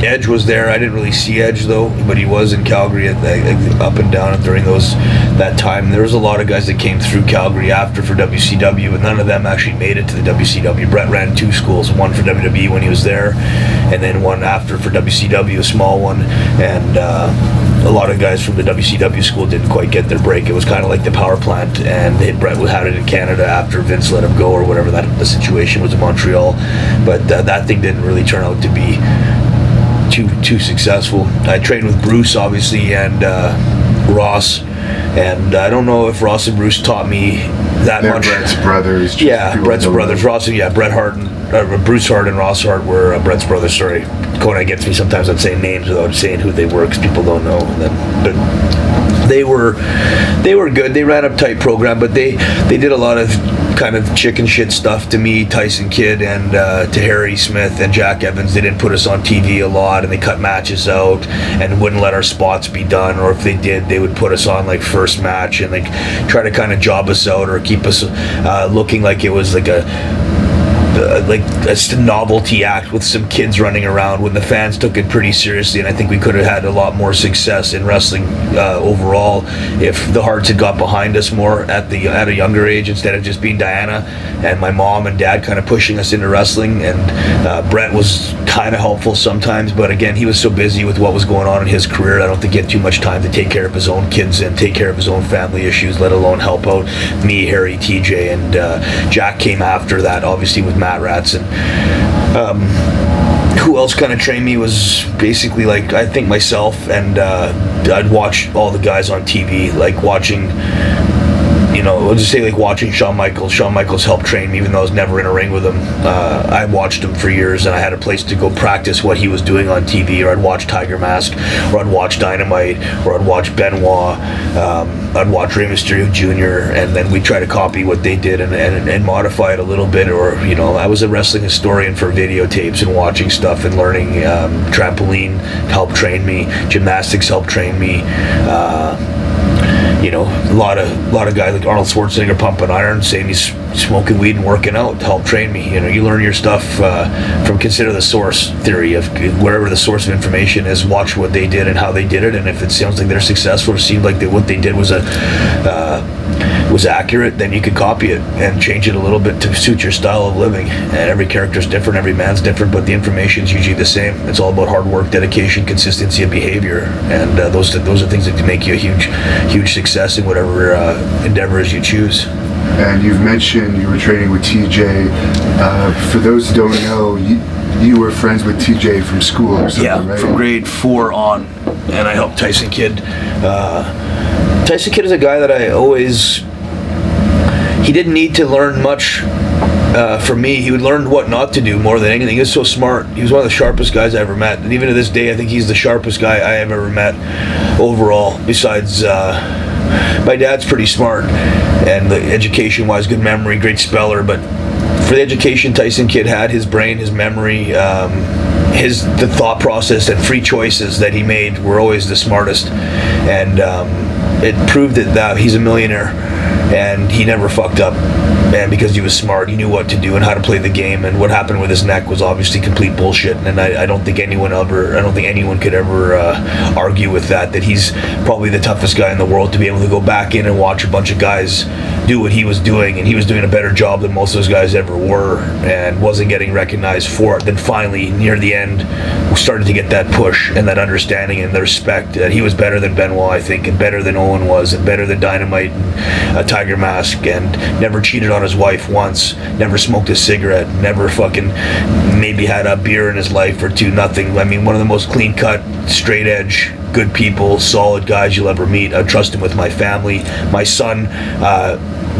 Edge was there. I didn't really see Edge though, but he was in Calgary up and down during that time. There was a lot of guys that came through Calgary after for WCW, and none of them actually made it to the WCW. Brett ran 2 schools, one for WWE when he was there, and then one after for WCW, a small one, and a lot of guys from the WCW school didn't quite get their break. It was kind of like the power plant, and Brett had it in Canada after Vince let him go, or whatever the situation was in Montreal. But that thing didn't really turn out to be too successful. I trained with Bruce, obviously, and Ross, and I don't know if Ross and Bruce taught me that They're much. Brett's brothers. Yeah, Brett's brothers. Ross and Bret Hart and Bruce Hart and Ross Hart were Brett's brothers. Sorry, Conan gets me sometimes on saying names without saying who they were because people don't know them. But they were good. They ran a tight program, but they did a lot of kind of chicken shit stuff to me, Tyson Kidd, and to Harry Smith and Jack Evans. They didn't put us on TV a lot, and they cut matches out and wouldn't let our spots be done, or if they did, they would put us on like first match and like try to kind of job us out or keep us looking like it was like a novelty act with some kids running around, when the fans took it pretty seriously. And I think we could have had a lot more success in wrestling overall if the Harts had got behind us more at a younger age, instead of just being Diana and my mom and dad kind of pushing us into wrestling. And Brett was kind of helpful sometimes, but again, he was so busy with what was going on in his career, I don't think he had too much time to take care of his own kids and take care of his own family issues, let alone help out me, Harry, TJ, and Jack came after that, obviously, with Matt Rats. And who else kind of trained me was basically, like, I think myself, and I'd watch all the guys on TV, like watching, I'll just say, like, watching Shawn Michaels. Shawn Michaels helped train me, even though I was never in a ring with him. I watched him for years, and I had a place to go practice what he was doing on TV, or I'd watch Tiger Mask, or I'd watch Dynamite, or I'd watch Benoit, I'd watch Rey Mysterio Jr., and then we'd try to copy what they did and modify it a little bit. Or, I was a wrestling historian for videotapes and watching stuff and learning. Trampoline helped train me. Gymnastics helped train me. A lot of guys like Arnold Schwarzenegger pumping iron, saying he's smoking weed and working out to help train me. You learn your stuff from consider the source theory of wherever the source of information is. Watch what they did and how they did it, and if it sounds like they're successful or seemed like what they did was accurate, then you could copy it and change it a little bit to suit your style of living. And every character's different, every man's different, but the information's usually the same. It's all about hard work, dedication, consistency, and behavior, and those are things that can make you a huge success in whatever endeavors you choose. And you've mentioned you were training with TJ. For those who don't know, you were friends with TJ from school or something, right? From grade 4 on, and I helped Tyson Kidd. Tyson Kidd is a guy that I always... He didn't need to learn much from me. He would learn what not to do more than anything. He was so smart. He was one of the sharpest guys I ever met. And even to this day, I think he's the sharpest guy I have ever met overall. Besides, my dad's pretty smart. And education-wise, good memory, great speller. But for the education Tyson Kidd had, his brain, his memory, the thought process and free choices that he made were always the smartest. And it proved that he's a millionaire. And he never fucked up, and because he was smart, he knew what to do and how to play the game. And what happened with his neck was obviously complete bullshit. And I don't think anyone could ever argue with that he's probably the toughest guy in the world, to be able to go back in and watch a bunch of guys do what he was doing, and he was doing a better job than most of those guys ever were, and wasn't getting recognized for it. Then finally, near the end, we started to get that push and that understanding and the respect that he was better than Benoit, I think, and better than Owen was, and better than Dynamite and Tiger Mask, and never cheated on his wife once, never smoked a cigarette, never fucking maybe had a beer in his life or two, nothing. I mean, one of the most clean-cut, straight-edge, good people, solid guys you'll ever meet. I trust him with my family. My son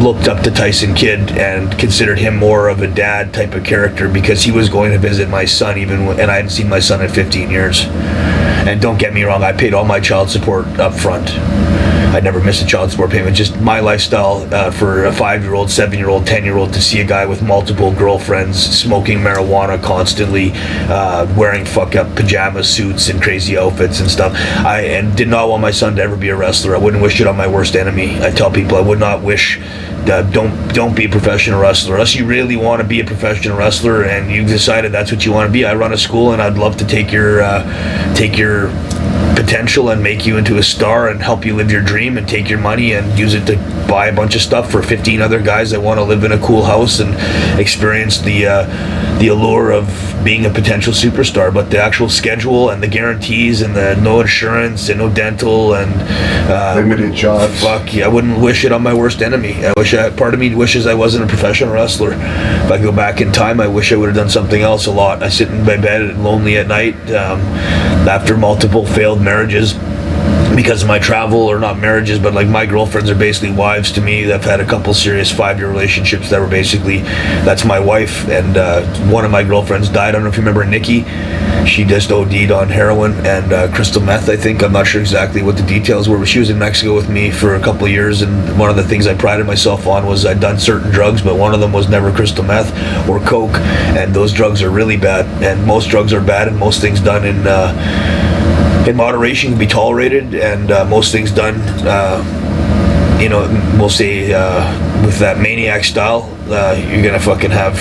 looked up to Tyson Kidd and considered him more of a dad type of character because he was going to visit my son and I hadn't seen my son in 15 years. And don't get me wrong, I paid all my child support up front. I never missed a child support payment. Just my lifestyle for a 5-year-old, 7-year-old, 10-year-old to see a guy with multiple girlfriends, smoking marijuana constantly, wearing fuck up pajama suits and crazy outfits and stuff. And did not want my son to ever be a wrestler. I wouldn't wish it on my worst enemy. I tell people I would not wish. Don't be a professional wrestler unless you really want to be a professional wrestler and you've decided that's what you want to be. I run a school and I'd love to take your potential and make you into a star and help you live your dream and take your money and use it to buy a bunch of stuff for 15 other guys that want to live in a cool house and experience the allure of being a potential superstar. But the actual schedule and the guarantees and the no insurance and no dental and limited jobs. Fuck yeah, I wouldn't wish it on my worst enemy. Part of me wishes I wasn't a professional wrestler. If I go back in time, I wish I would have done something else a lot. I sit in my bed lonely at night after multiple failed marriages because of my travel, or not marriages, but like my girlfriends are basically wives to me. I've had a couple serious 5-year relationships that were basically, that's my wife. And one of my girlfriends died. I don't know if you remember Nikki. She just OD'd on heroin and crystal meth, I think. I'm not sure exactly what the details were, but she was in Mexico with me for a couple of years, and one of the things I prided myself on was I'd done certain drugs, but one of them was never crystal meth or coke, and those drugs are really bad, and most drugs are bad, and most things done in moderation can be tolerated, and most things done, we'll say with that maniac style, you're gonna fucking have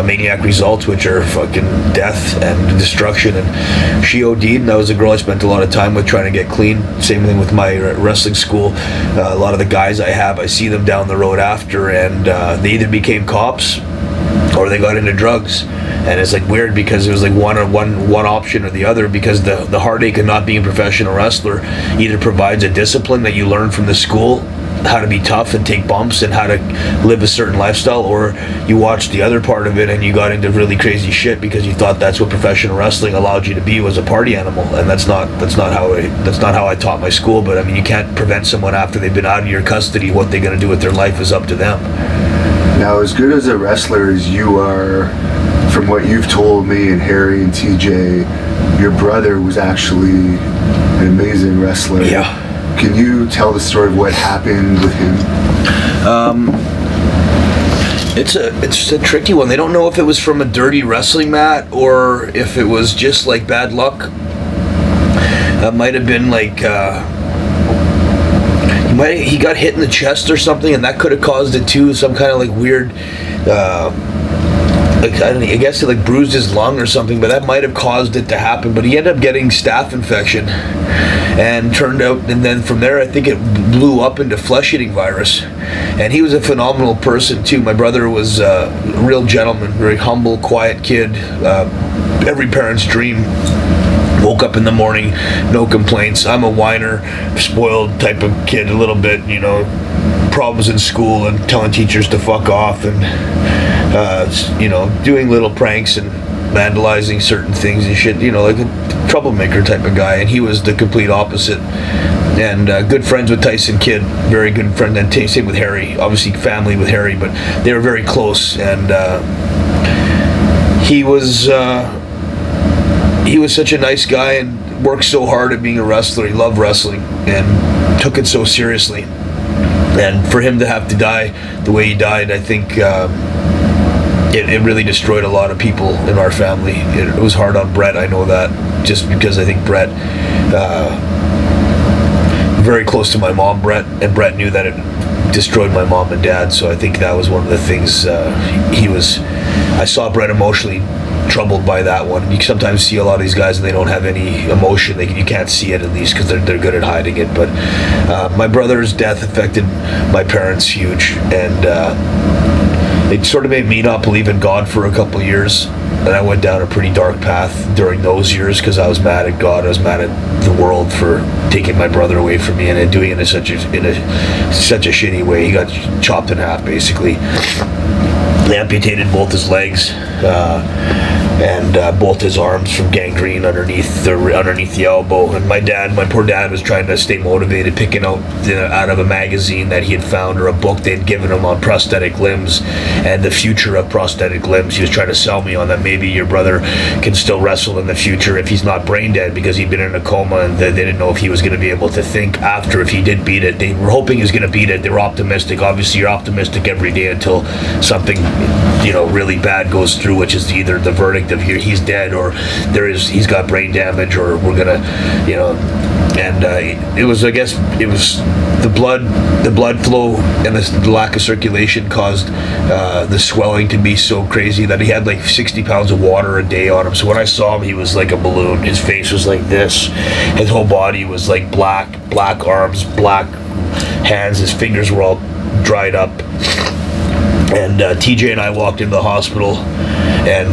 maniac results, which are fucking death and destruction. And she OD'd, and that was a girl I spent a lot of time with trying to get clean. Same thing with my wrestling school. A lot of the guys I see them down the road after, and they either became cops or they got into drugs. And it's like weird because it was like one option or the other, because the heartache of not being a professional wrestler either provides a discipline that you learn from the school, how to be tough and take bumps and how to live a certain lifestyle, or you watch the other part of it and you got into really crazy shit because you thought that's what professional wrestling allowed you to be, was a party animal. And that's not how I taught my school. But I mean, you can't prevent someone after they've been out of your custody. What they're going to do with their life is up to them. Now, as good as a wrestler as you are, from what you've told me and Harry and TJ, your brother was actually an amazing wrestler. Yeah. Can you tell the story of what happened with him? It's a tricky one. They don't know if it was from a dirty wrestling mat or if it was just like bad luck. It might have been like he got hit in the chest or something, and that could have caused it too. Some kind of like weird. I guess it like bruised his lung or something, but that might have caused it to happen. But he ended up getting staph infection, and then from there I think it blew up into flesh-eating virus. And he was a phenomenal person too. My brother was a real gentleman, very humble, quiet kid, every parent's dream. Woke up in the morning, no complaints. I'm a whiner, spoiled type of kid a little bit, problems in school and telling teachers to fuck off, and doing little pranks and vandalizing certain things and shit, like a troublemaker type of guy. And he was the complete opposite. And good friends with Tyson Kidd, very good friend, and same with Harry, obviously family with Harry, but they were very close. And he was such a nice guy and worked so hard at being a wrestler. He loved wrestling and took it so seriously. And for him to have to die the way he died, I think it really destroyed a lot of people in our family. It was hard on Brett, I know that, just because I think Brett, very close to my mom, Brett, and Brett knew that it destroyed my mom and dad. So I think that was one of the things I saw Brett emotionally troubled by that one. You sometimes see a lot of these guys and they don't have any emotion. You can't see it, at least, because they're good at hiding it. But my brother's death affected my parents huge, and it sort of made me not believe in God for a couple of years. and I went down a pretty dark path during those years because I was mad at God. I was mad at the world for taking my brother away from me and doing it in such a shitty way. He got chopped in half, basically. They amputated both his legs and both his arms from gangrene underneath the elbow. And my poor dad was trying to stay motivated, picking out of a magazine that he had found or a book they'd given him on prosthetic limbs and the future of prosthetic limbs. He was trying to sell me on that maybe your brother can still wrestle in the future if he's not brain dead, because he'd been in a coma and they didn't know if he was going to be able to think after if he did beat it. They were hoping he was going to beat it. They were optimistic. Obviously, you're optimistic every day until something really bad goes through, which is either the verdict of he's dead or he's got brain damage or we're gonna and it was the blood flow and the lack of circulation caused the swelling to be so crazy that he had like 60 pounds of water a day on him. So when I saw him, he was like a balloon. His face was like this, his whole body was like black arms, black hands, his fingers were all dried up. And TJ and I walked into the hospital, and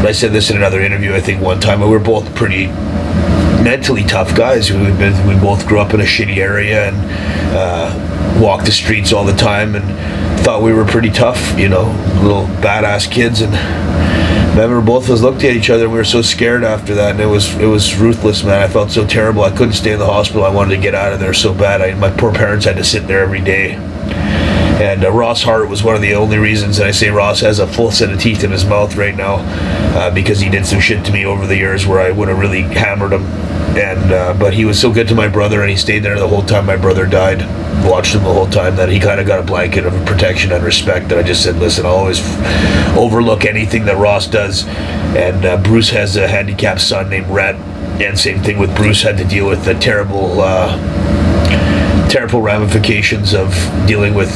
I said this in another interview, I think one time, but we were both pretty mentally tough guys. We both grew up in a shitty area and walked the streets all the time and thought we were pretty tough, little badass kids. And I remember both of us looked at each other and we were so scared after that, and it was ruthless, man. I felt so terrible. I couldn't stay in the hospital. I wanted to get out of there so bad. My poor parents had to sit there every day. And Ross Hart was one of the only reasons, and I say Ross has a full set of teeth in his mouth right now because he did some shit to me over the years where I would have really hammered him. And but he was so good to my brother, and he stayed there the whole time my brother died. Watched him the whole time, that he kind of got a blanket of protection and respect that I just said, listen, I'll always overlook anything that Ross does. And Bruce has a handicapped son named Rhett, and same thing with Bruce, had to deal with the terrible ramifications of dealing with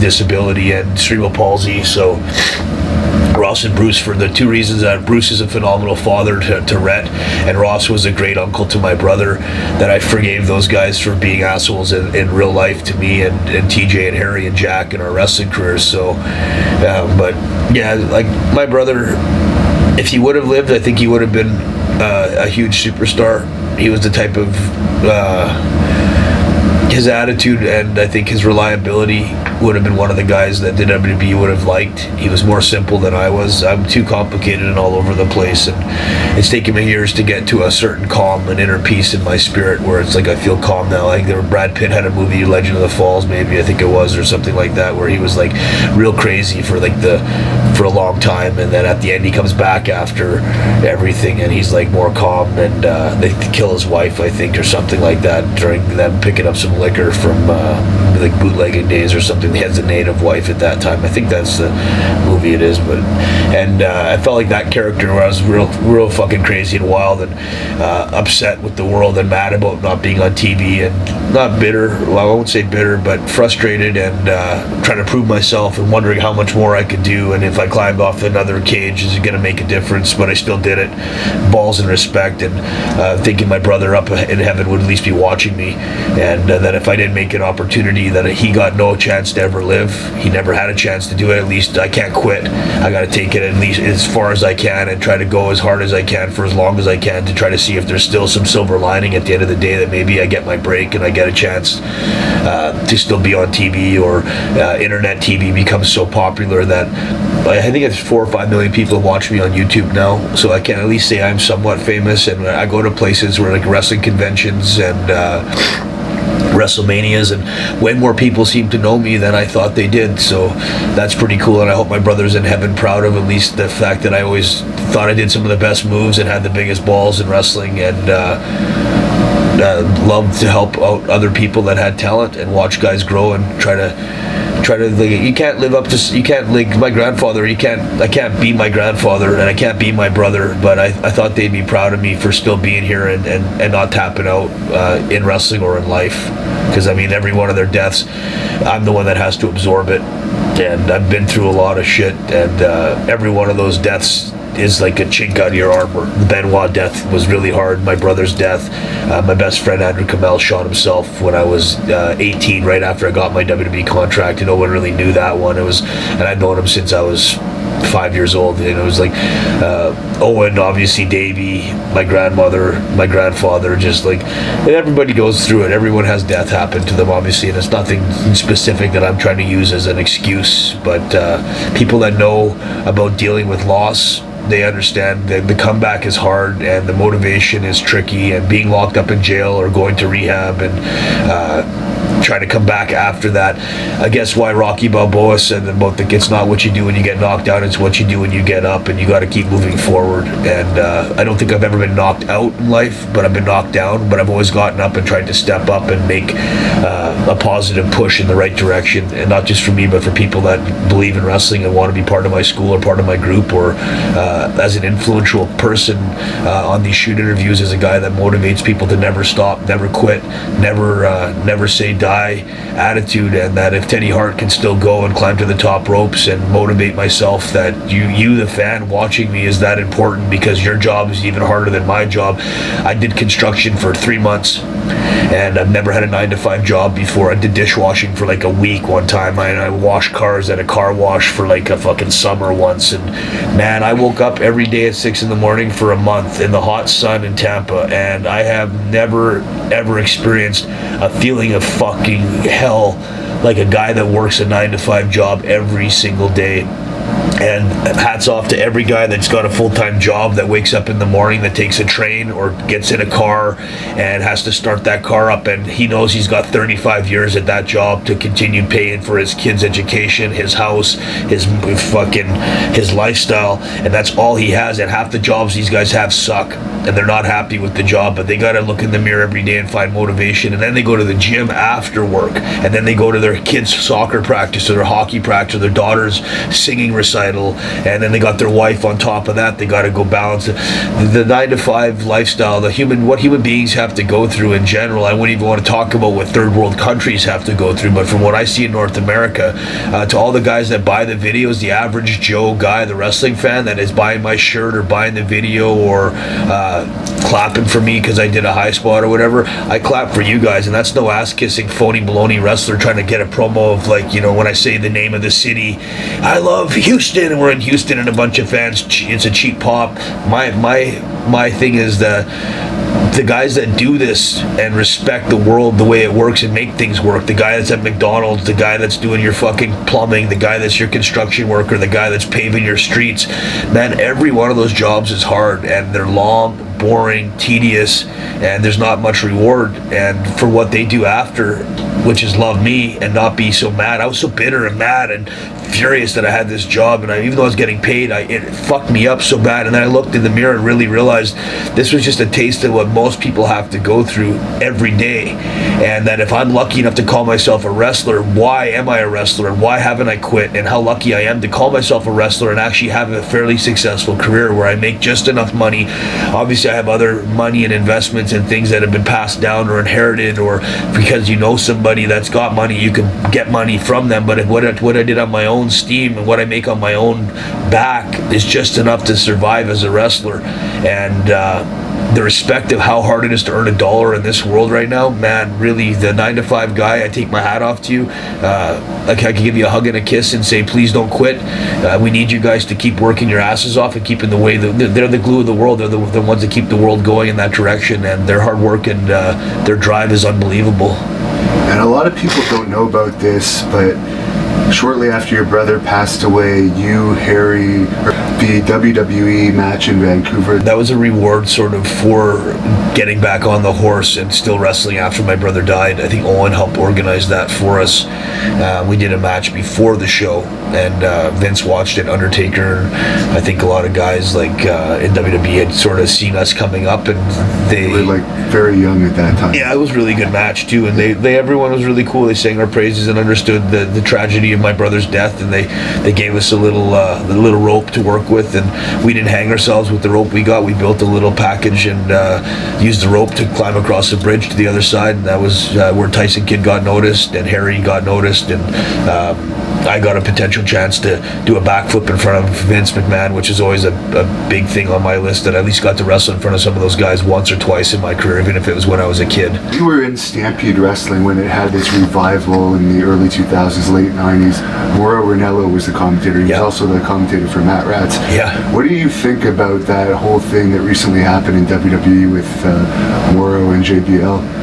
disability and cerebral palsy. So Ross and Bruce, for the two reasons that Bruce is a phenomenal father to Rhett, and Ross was a great uncle to my brother, that I forgave those guys for being assholes in real life to me and TJ and Harry and Jack in our wrestling careers. So but yeah, like my brother, if he would have lived, I think he would have been a huge superstar. He was the type of his attitude and I think his reliability would have been one of the guys that the WWE would have liked. He was more simple than I was. I'm too complicated and all over the place, and it's taken me years to get to a certain calm and inner peace in my spirit where it's like I feel calm now. Like Brad Pitt had a movie, Legend of the Falls, maybe I think it was, or something like that, where he was like real crazy for a long time, and then at the end he comes back after everything and he's like more calm, and they kill his wife, I think, or something like that during them picking up some liquor from like bootlegging days or something. He has a native wife at that time. I think that's the movie it is. But I felt like that character where I was real fucking crazy and wild and upset with the world and mad about not being on TV, and not bitter, well, I won't say bitter, but frustrated and trying to prove myself and wondering how much more I could do, and if I climbed off another cage, is it going to make a difference? But I still did it. Balls and respect, and thinking my brother up in heaven would at least be watching me, and that if I didn't make an opportunity, that he got no chance to ever live. He never had a chance to do it. At least I can't quit. I got to take it at least as far as I can and try to go as hard as I can for as long as I can to try to see if there's still some silver lining at the end of the day, that maybe I get my break and I get a chance to still be on TV, or internet TV becomes so popular that I think it's 4 or 5 million people watch me on YouTube now, so I can at least say I'm somewhat famous, and I go to places where like wrestling conventions and WrestleManias, and way more people seem to know me than I thought they did. So that's pretty cool, and I hope my brother's in heaven proud of at least the fact that I always thought I did some of the best moves and had the biggest balls in wrestling, and loved to help out other people that had talent and watch guys grow and try to like, you can't live up to, you can't like my grandfather, I can't be my grandfather and I can't be my brother, but I thought they'd be proud of me for still being here and not tapping out in wrestling or in life, because I mean every one of their deaths I'm the one that has to absorb it, and I've been through a lot of shit, and every one of those deaths is like a chink out of your armor. The Benoit death was really hard. My brother's death, my best friend Andrew Kamel shot himself when I was 18, right after I got my WWE contract, and no one really knew that one. And I'd known him since I was 5 years old. It was like Owen, obviously Davey, my grandmother, my grandfather, just like everybody goes through it. Everyone has death happen to them, obviously, and it's nothing specific that I'm trying to use as an excuse, but people that know about dealing with loss, they understand that the comeback is hard and the motivation is tricky, and being locked up in jail or going to rehab and trying to come back after that. I guess why Rocky Balboa said about it's not what you do when you get knocked out, it's what you do when you get up, and you got to keep moving forward. And I don't think I've ever been knocked out in life, but I've been knocked down, but I've always gotten up and tried to step up and make a positive push in the right direction, and not just for me, but for people that believe in wrestling and want to be part of my school or part of my group, or as an influential person on these shoot interviews, as a guy that motivates people to never stop, never quit, never say die attitude, and that if Teddy Hart can still go and climb to the top ropes and motivate myself, that you the fan watching me, is that important, because your job is even harder than my job. I did construction for 3 months, and I've never had a 9-to-5 job before. I did dishwashing for like a week one time. I washed cars at a car wash for like a fucking summer once, and man, I woke up every day at 6 in the morning for a month in the hot sun in Tampa, and I have never ever experienced a feeling of fucking hell like a guy that works a 9-to-5 job every single day. And hats off to every guy that's got a full-time job, that wakes up in the morning, that takes a train or gets in a car and has to start that car up, and he knows he's got 35 years at that job to continue paying for his kids' education, his house, his lifestyle, and that's all he has. And half the jobs these guys have suck, and they're not happy with the job, but they got to look in the mirror every day and find motivation. And then they go to the gym after work, and then they go to their kids' soccer practice or their hockey practice or their daughter's singing recital, and then they got their wife on top of that. They got to go balance it. The 9-to-5 lifestyle, what human beings have to go through in general. I wouldn't even want to talk about what third world countries have to go through, but from what I see in North America, to all the guys that buy the videos, the average Joe guy, the wrestling fan that is buying my shirt or buying the video or clapping for me because I did a high spot or whatever, I clap for you guys, and that's no ass-kissing phony baloney wrestler trying to get a promo of, like, you know, when I say the name of the city, I love Houston, and we're in Houston and a bunch of fans, it's a cheap pop. My thing is the guys that do this and respect the world the way it works and make things work, the guy that's at McDonald's, the guy that's doing your fucking plumbing, the guy that's your construction worker, the guy that's paving your streets, man, every one of those jobs is hard, and they're long, boring, tedious, and there's not much reward. And for what they do after, which is love me and not be so mad. I was so bitter and mad and furious that I had this job, and even though I was getting paid, it fucked me up so bad. And then I looked in the mirror and really realized this was just a taste of what most people have to go through every day, and that if I'm lucky enough to call myself a wrestler, why am I a wrestler, and why haven't I quit, and how lucky I am to call myself a wrestler and actually have a fairly successful career where I make just enough money. Obviously I have other money and investments and things that have been passed down or inherited, or because you know somebody that's got money, you can get money from them. But what I did on my own steam and what I make on my own back is just enough to survive as a wrestler. And the respect of how hard it is to earn $1 in this world right now, man, really, the 9-to-5 guy, I take my hat off to you. I can give you a hug and a kiss and say, please don't quit. We need you guys to keep working your asses off and keeping the way. They're the glue of the world. They're the ones that keep the world going in that direction, and their hard work and their drive is unbelievable. And a lot of people don't know about this, but shortly after your brother passed away, you, Harry, the WWE match in Vancouver. That was a reward sort of for getting back on the horse and still wrestling after my brother died. I think Owen helped organize that for us. We did a match before the show, and Vince watched it, Undertaker. I think a lot of guys like in WWE had sort of seen us coming up, and they were like very young at that time. Yeah, it was a really good match too, and everyone was really cool. They sang our praises and understood the tragedy of my brother's death, and they gave us a little rope to work with, and we didn't hang ourselves with the rope we got. We built a little package and used the rope to climb across the bridge to the other side, and that was where Tyson Kidd got noticed and Harry got noticed, and I got a potential chance to do a backflip in front of Vince McMahon, which is always a big thing on my list, that I at least got to wrestle in front of some of those guys once or twice in my career, even if it was when I was a kid. You were in Stampede Wrestling when it had this revival in the early 2000s, late 90s. Mauro Ranallo was the commentator. He was also the commentator for Matt Rats. Yeah. What do you think about that whole thing that recently happened in WWE with Mauro and JBL?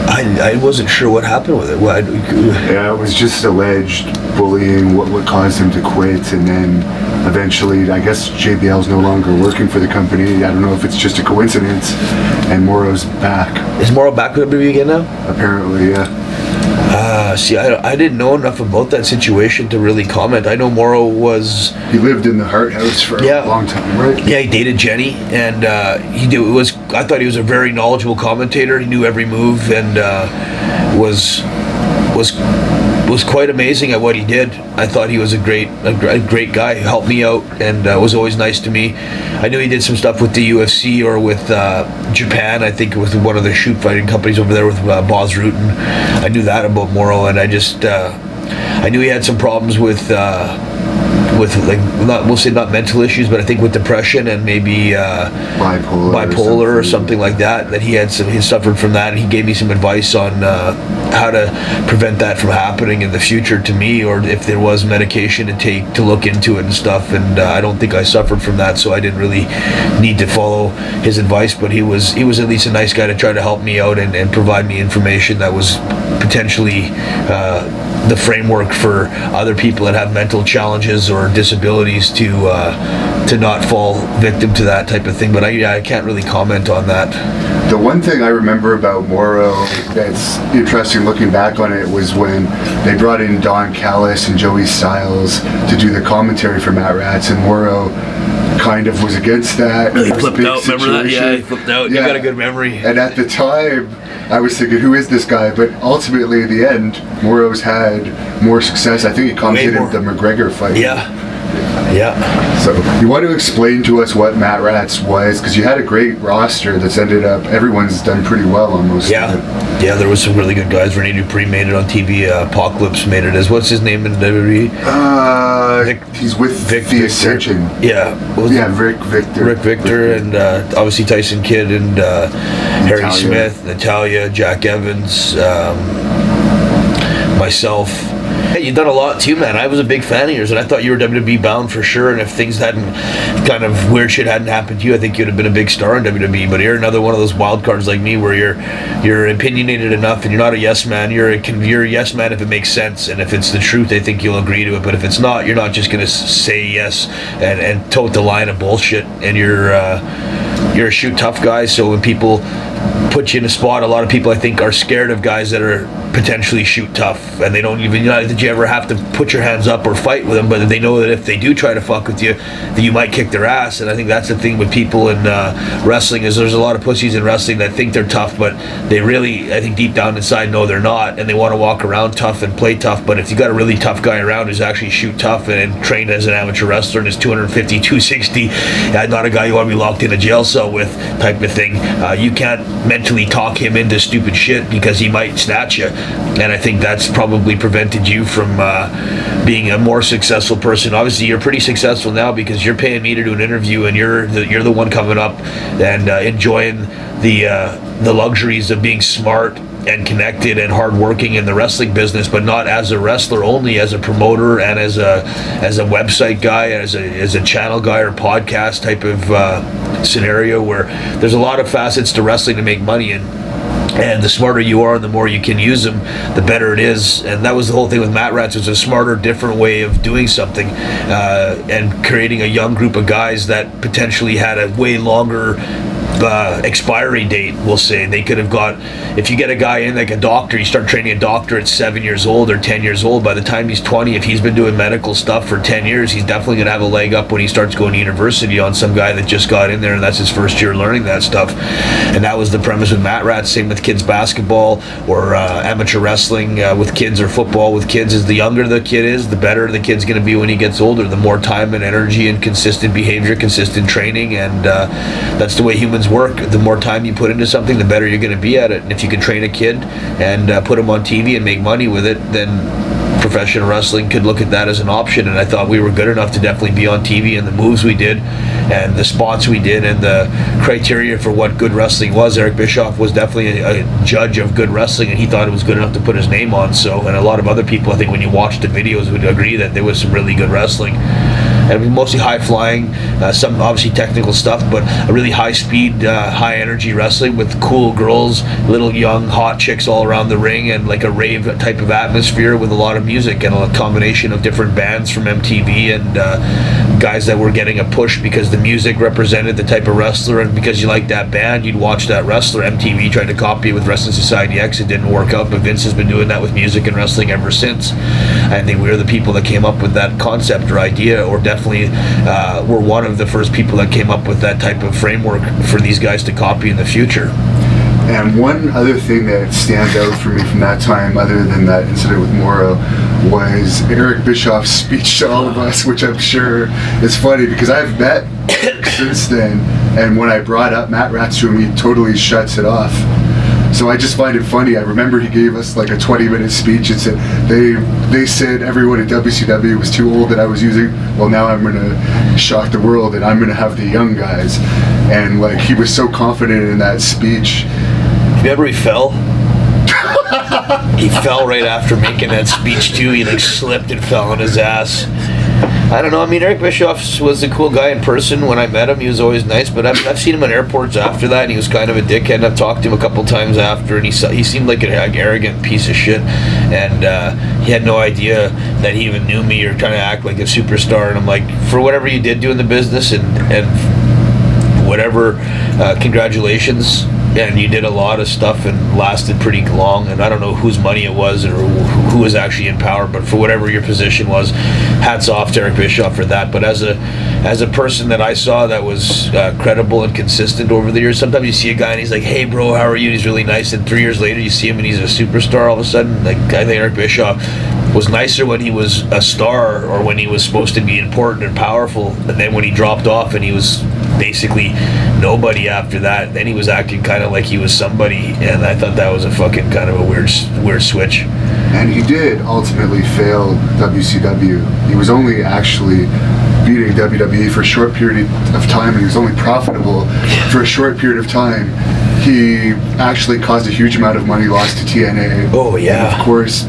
I wasn't sure what happened with it. Yeah, it was just alleged bullying, what caused him to quit, and then eventually, I guess JBL's no longer working for the company. I don't know if it's just a coincidence, and Mauro's back. Is Mauro back with WWE again now? Apparently, yeah. See, I didn't know enough about that situation to really comment. I know Mauro was... He lived in the Hart house for a long time, right? Yeah, he dated Jenny, and I thought he was a very knowledgeable commentator. He knew every move, and was quite amazing at what he did. I thought he was a great guy. He helped me out, and was always nice to me. I knew he did some stuff with the UFC or with Japan, I think with one of the shoot fighting companies over there with Boz Rutan. I knew that about Mauro, and I knew he had some problems with like, we'll say not mental issues, but I think with depression and maybe bipolar or something like that. That he suffered from that, and he gave me some advice on how to prevent that from happening in the future to me, or if there was medication to take to look into it and stuff. And I don't think I suffered from that, so I didn't really need to follow his advice. But he was at least a nice guy to try to help me out and provide me information that was potentially the framework for other people that have mental challenges or disabilities to not fall victim to that type of thing. But I can't really comment on that. The one thing I remember about Mauro that's interesting looking back on it was when they brought in Don Callis and Joey Styles to do the commentary for Matt Rats, and Mauro kind of was against that. He flipped out, remember that? Yeah, he flipped out. Yeah. You got a good memory. And at the time, I was thinking, who is this guy? But ultimately, at the end, Mauro's had more success. I think he commentated the McGregor fight. Yeah. So, you want to explain to us what Matt Rats was? Because you had a great roster that's ended up, everyone's done pretty well on most of it. Yeah, there was some really good guys. Rene Dupree made it on TV. Apocalypse made it as, what's his name in WWE? He's with the Ascension. Yeah. Rick Victor. Rick Victor, and obviously Tyson Kidd, and Harry Smith, Natalia, Jack Evans, myself. Hey, you've done a lot too, man. I was a big fan of yours, and I thought you were WWE bound for sure. And if things hadn't, kind of weird shit hadn't happened to you, I think you'd have been a big star in WWE. But you're another one of those wild cards like me, where you're opinionated enough, and you're not a yes man. You're a yes man if it makes sense, and if it's the truth, I think you'll agree to it. But if it's not, you're not just gonna say yes and tote the line of bullshit. And you're a shoot tough guy. So when people put you in a spot, a lot of people I think are scared of guys that are potentially shoot tough, and they don't even, did you ever have to put your hands up or fight with them, but they know that if they do try to fuck with you, that you might kick their ass. And I think that's the thing with people in wrestling, is there's a lot of pussies in wrestling that think they're tough, but they really, I think deep down inside, know they're not, and they want to walk around tough and play tough. But if you got a really tough guy around who's actually shoot tough and trained as an amateur wrestler and is 250, 260, not a guy you want to be locked in a jail cell with type of thing, you can't mentally talk him into stupid shit, because he might snatch you. And I think that's probably prevented you from being a more successful person. Obviously, you're pretty successful now because you're paying me to do an interview, and you're the one coming up and enjoying the luxuries of being smart and connected and hardworking in the wrestling business, but not as a wrestler only, as a promoter and as a website guy, as a channel guy or podcast type of scenario, where there's a lot of facets to wrestling to make money in. And the smarter you are and the more you can use them, the better it is. And that was the whole thing with Matt Rats. It was a smarter, different way of doing something, and creating a young group of guys that potentially had a way longer expiry date, we'll say. They could have got, if you get a guy in like a doctor, you start training a doctor at 7 years old or 10 years old, by the time he's 20, if he's been doing medical stuff for 10 years, he's definitely going to have a leg up when he starts going to university on some guy that just got in there and that's his first year learning that stuff. And that was the premise with Matt Rats. Same with kids basketball or amateur wrestling with kids, or football with kids. Is the younger the kid is, the better the kid's going to be when he gets older. The more time and energy and consistent behavior, consistent training, and that's the way humans work. The more time you put into something, the better you're going to be at it. And if you can train a kid and put him on TV and make money with it, then professional wrestling could look at that as an option, and I thought we were good enough to definitely be on TV, and the moves we did and the spots we did and the criteria for what good wrestling was. Eric Bischoff was definitely a judge of good wrestling, and he thought it was good enough to put his name on. So, and a lot of other people, I think, when you watch the videos, would agree that there was some really good wrestling. And mostly high flying, some obviously technical stuff, but a really high speed, high energy wrestling with cool girls, little young hot chicks all around the ring, and like a rave type of atmosphere with a lot of music and a combination of different bands from MTV and guys that were getting a push because the music represented the type of wrestler, and because you liked that band, you'd watch that wrestler. MTV tried to copy it with Wrestling Society X. It didn't work out, but Vince has been doing that with music and wrestling ever since. I think we were the people that came up with that concept or idea, or definitely were one of the first people that came up with that type of framework for these guys to copy in the future. And one other thing that stands out for me from that time, other than that incident with Morrow, was Eric Bischoff's speech to all of us, which I'm sure is funny because I've met since then, and when I brought up Matt Rats to him, he totally shuts it off. So I just find it funny. I remember he gave us like a 20-minute speech and said they said everyone at WCW was too old that I was using. Well, now I'm gonna shock the world and I'm gonna have the young guys. And like he was so confident in that speech. Remember he fell? He fell right after making that speech too. He like slipped and fell on his ass. I don't know. I mean, Eric Bischoff was a cool guy in person. When I met him, he was always nice. But I've seen him in airports after that, and he was kind of a dickhead. I've talked to him a couple times after, and he seemed like an arrogant piece of shit. And he had no idea that he even knew me or trying to act like a superstar. And I'm like, for whatever you did do in the business, and whatever, congratulations. And you did a lot of stuff and lasted pretty long, and I don't know whose money it was or who was actually in power, but for whatever your position was, hats off to Eric Bischoff for that. But as a person that I saw that was credible and consistent over the years, sometimes you see a guy and he's like, hey bro, how are you? And he's really nice, and 3 years later you see him and he's a superstar all of a sudden. Like, I think Eric Bischoff was nicer when he was a star or when he was supposed to be important and powerful, and then when he dropped off and he was basically nobody after that, then he was acting kind of like he was somebody, and I thought that was a fucking kind of a weird switch. And he did ultimately fail WCW. He was only actually beating WWE for a short period of time, and he was only profitable for a short period of time. He actually caused a huge amount of money lost to TNA. Oh yeah. And of course,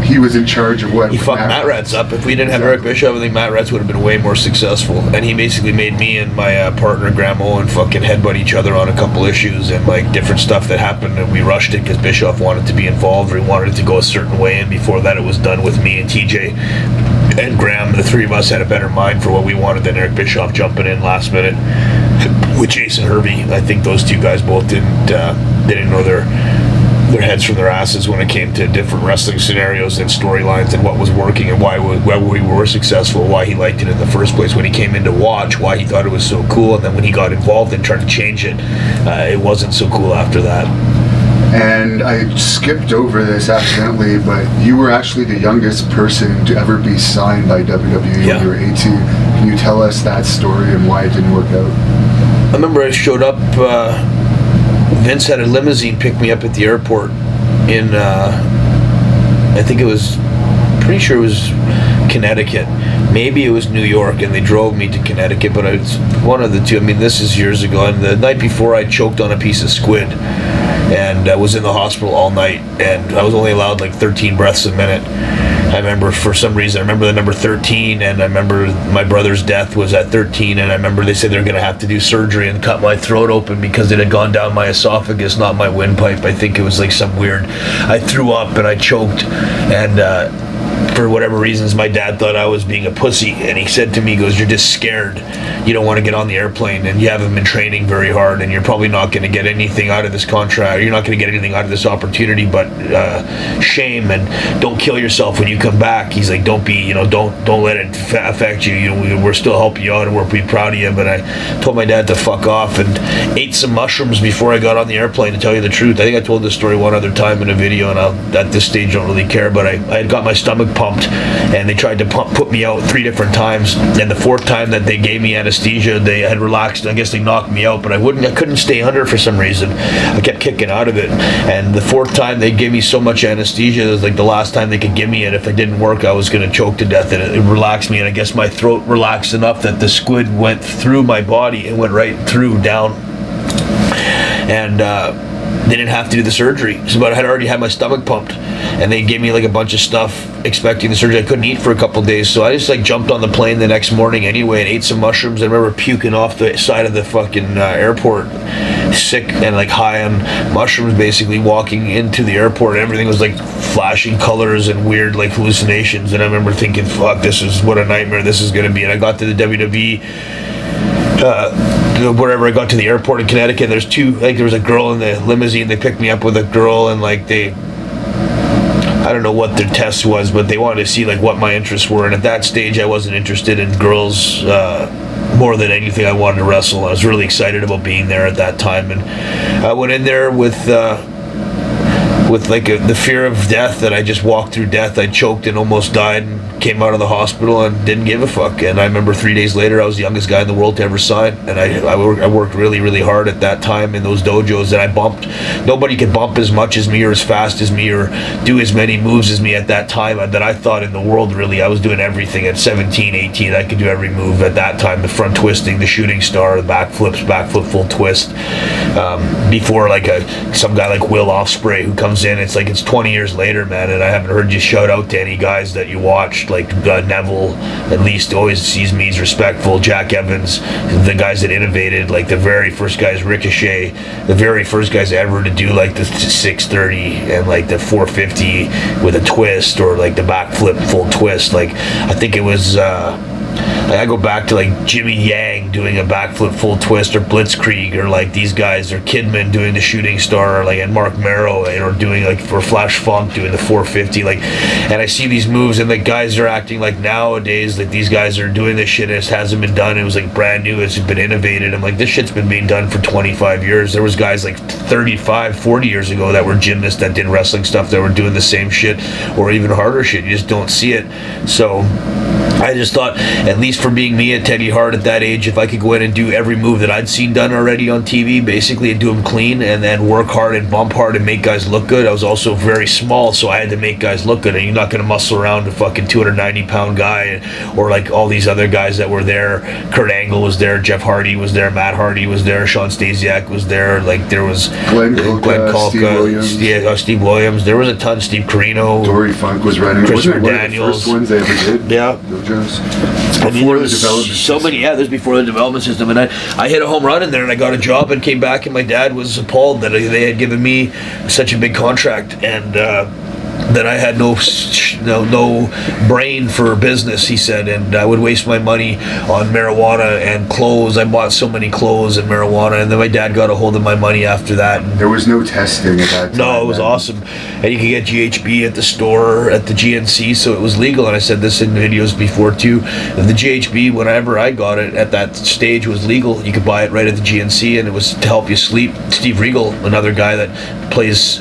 he was in charge of what? He fucked Matt Rats up. If we didn't have Eric Bischoff, I think Matt Rats would have been way more successful. And he basically made me and my partner Graham Owen fucking headbutt each other on a couple issues and like different stuff that happened, and we rushed it because Bischoff wanted to be involved, or he wanted it to go a certain way, and before that it was done with me and TJ and Graham. The three of us had a better mind for what we wanted than Eric Bischoff jumping in last minute with Jason Hervey. I think those two guys both didn't know their heads from their asses when it came to different wrestling scenarios and storylines and what was working and why we were successful, why he liked it in the first place when he came in to watch, why he thought it was so cool, and then when he got involved and tried to change it, it wasn't so cool after that. And I skipped over this accidentally, but you were actually the youngest person to ever be signed by WWE when you were 18. Can you tell us that story and why it didn't work out? I remember I showed up, Vince had a limousine pick me up at the airport in, I think it was, pretty sure it was Connecticut. Maybe it was New York, and they drove me to Connecticut, but it's one of the two. I mean, this is years ago, and the night before I choked on a piece of squid, and I was in the hospital all night, and I was only allowed like 13 breaths a minute. I remember for some reason, I remember the number 13, and I remember my brother's death was at 13, and I remember they said they were going to have to do surgery and cut my throat open because it had gone down my esophagus, not my windpipe. I think it was like some weird, I threw up and I choked, and for whatever reasons, my dad thought I was being a pussy, and he said to me, he goes, you're just scared. You don't want to get on the airplane, and you haven't been training very hard, and you're probably not going to get anything out of this contract. You're not going to get anything out of this opportunity but shame, and don't kill yourself when you come back. He's like, don't let it affect you. You know, we're still helping you out, and we're pretty proud of you. But I told my dad to fuck off and ate some mushrooms before I got on the airplane, to tell you the truth. I think I told this story one other time in a video, and at this stage don't really care, but I had got my stomach pumped pumped, and they tried to put me out 3 different times, and the 4th time that they gave me anesthesia, they had relaxed. I guess they knocked me out, but I couldn't stay under for some reason. I kept kicking out of it, and the 4th time they gave me so much anesthesia, it was like the last time they could give me it. If it didn't work, I was going to choke to death, and it relaxed me, and I guess my throat relaxed enough that the squid went through my body and went right through down, and they didn't have to do the surgery. So, but I had already had my stomach pumped, and they gave me like a bunch of stuff expecting the surgery. I couldn't eat for a couple of days, so I just like jumped on the plane the next morning anyway and ate some mushrooms. I remember puking off the side of the fucking airport, sick and like high on mushrooms, basically walking into the airport, and everything was like flashing colors and weird like hallucinations. And I remember thinking, fuck, this is what a nightmare this is going to be. And I got to the WWE, wherever I got to the airport in Connecticut, there was a girl in the limousine. They picked me up with a girl, and like I don't know what their test was, but they wanted to see like what my interests were. And at that stage, I wasn't interested in girls more than anything. I wanted to wrestle. I was really excited about being there at that time, and I went in there with like the fear of death, that I just walked through death. I choked and almost died, and came out of the hospital and didn't give a fuck. And I remember 3 days later, I was the youngest guy in the world to ever sign, and I worked really, really hard at that time in those dojos, and I bumped. Nobody could bump as much as me or as fast as me or do as many moves as me at that time that I thought in the world. Really, I was doing everything at 17, 18. I could do every move at that time: the front twisting, the shooting star, the backflips, backflip full twist. Before like some guy like Will Ospreay who comes in, it's like it's 20 years later, man, and I haven't heard you shout out to any guys that you watched. Like Neville, at least, always sees me as respectful. Jack Evans, the guys that innovated, like the very first guys, Ricochet, the very first guys ever to do like the 630 and like the 450 with a twist, or like the backflip full twist. Like I think it was I go back to like Jimmy Yang doing a backflip full twist, or Blitzkrieg, or like these guys, or Kidman doing the shooting star, or like, and Mark Merrow, or doing like for Flash Funk doing the 450. Like, and I see these moves, and the guys are acting like nowadays like these guys are doing this shit and it hasn't been done. It was like brand new, it's been innovated. I'm like, this shit's been being done for 25 years. There was guys like 35, 40 years ago that were gymnasts that did wrestling stuff that were doing the same shit or even harder shit. You just don't see it. So I just thought, at least for being me at Teddy Hart at that age, if I could go in and do every move that I'd seen done already on TV, basically, and do them clean, and then work hard and bump hard and make guys look good. I was also very small, so I had to make guys look good, and you're not going to muscle around a fucking 290-pound guy, or like all these other guys that were there. Kurt Angle was there, Jeff Hardy was there, Matt Hardy was there, Sean Stasiak was there, like there was Glenn Kolka, Steve Williams. Yeah, Steve Williams. There was a ton. Steve Carino. Dory Funk was running. Christopher Wasn't it Daniels. one of the first ones they ever did? Yeah. I mean, there was so many. Yeah, this before the development system, and I hit a home run in there, and I got a job and came back, and my dad was appalled that they had given me such a big contract, and that I had no brain for business, he said, and I would waste my money on marijuana and clothes. I bought so many clothes and marijuana, and then my dad got a hold of my money after that. And there was no testing at that time. No, it was awesome. And you could get GHB at the store, at the GNC, so it was legal. And I said this in videos before too. The GHB, whenever I got it at that stage, was legal. You could buy it right at the GNC, and it was to help you sleep. Steve Regal, another guy that plays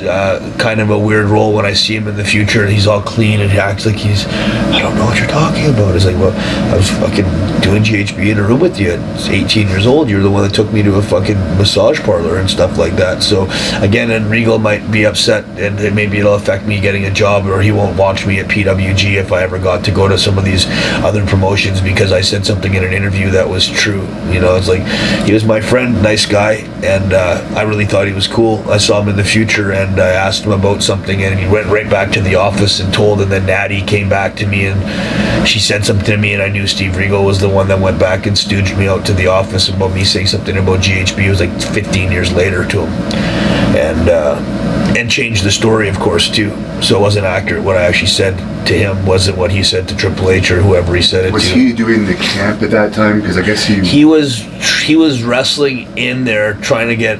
kind of a weird role when I see him in the future, and he's all clean and he acts like I don't know what you're talking about. It's like, well, I was fucking doing GHB in a room with you at 18 years old. You're the one that took me to a fucking massage parlor and stuff like that. So again, and Regal might be upset, and maybe it'll affect me getting a job, or he won't watch me at PWG if I ever got to go to some of these other promotions, because I said something in an interview that was true. You know, it's like, he was my friend, nice guy, and I really thought he was cool. I saw him in the future, and I asked him about something, and he went right back to the office and told, and then Natty came back to me, and she said something to me, and I knew Steve Regal was the one that went back and stooged me out to the office about me saying something about GHB. It was like 15 years later to him, and changed the story, of course, too. So it wasn't accurate. What I actually said to him wasn't what he said to Triple H or whoever he said it to. Was he doing the camp at that time? Because I guess he was wrestling in there, trying to get,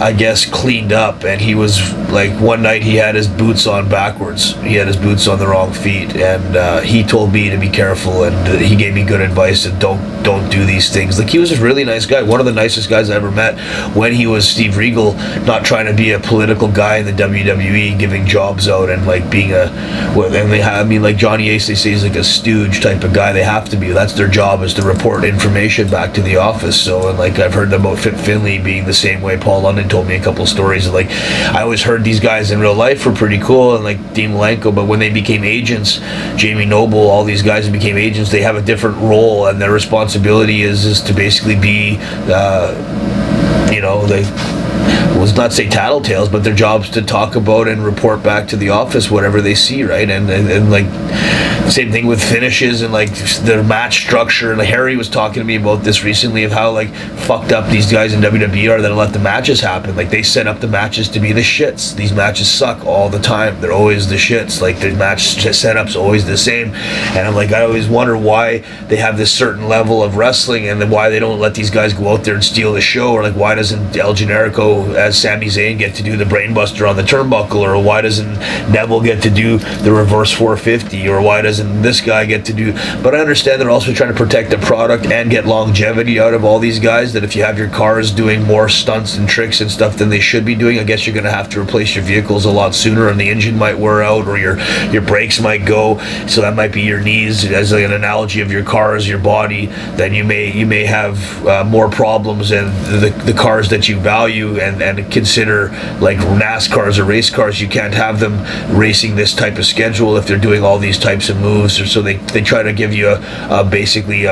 I guess, cleaned up, and he was like one night he had his boots on backwards. He had his boots on the wrong feet, and he told me to be careful, and he gave me good advice and don't do these things. Like, he was a really nice guy, one of the nicest guys I ever met when he was Steve Regal, not trying to be a political guy in the WWE, giving jobs out and like being like Johnny Ace, they say, he's like a stooge type of guy. They have to be. That's their job, is to report information back to the office. So, and like I've heard about Fit Finley being the same way. Paul London told me a couple stories. Like, I always heard these guys in real life were pretty cool, and like Dean Malenko, but when they became agents, Jamie Noble, all these guys who became agents, they have a different role, and their responsibility is to basically be, they was not say tattletales, but their job's to talk about and report back to the office whatever they see, right? And like, same thing with finishes and like their match structure. And like, Harry was talking to me about this recently, of how like fucked up these guys in WWE are that let the matches happen. Like, they set up the matches to be the shits. These matches suck all the time. They're always the shits. Like, the match setup's always the same. And I'm like, I always wonder why they have this certain level of wrestling, and then why they don't let these guys go out there and steal the show. Or like, why doesn't El Generico as Sami Zayn get to do the brainbuster on the turnbuckle? Or why doesn't Neville get to do the reverse 450? Or why doesn't this guy get to do? But I understand they're also trying to protect the product and get longevity out of all these guys, that if you have your cars doing more stunts and tricks and stuff than they should be doing, I guess you're going to have to replace your vehicles a lot sooner, and the engine might wear out, or your brakes might go. So that might be your knees, as like an analogy of your car is your body. Then you may have more problems, and the cars that you value and consider like NASCARs or race cars, you can't have them racing this type of schedule if they're doing all these types of moves. Or so they try to give you basically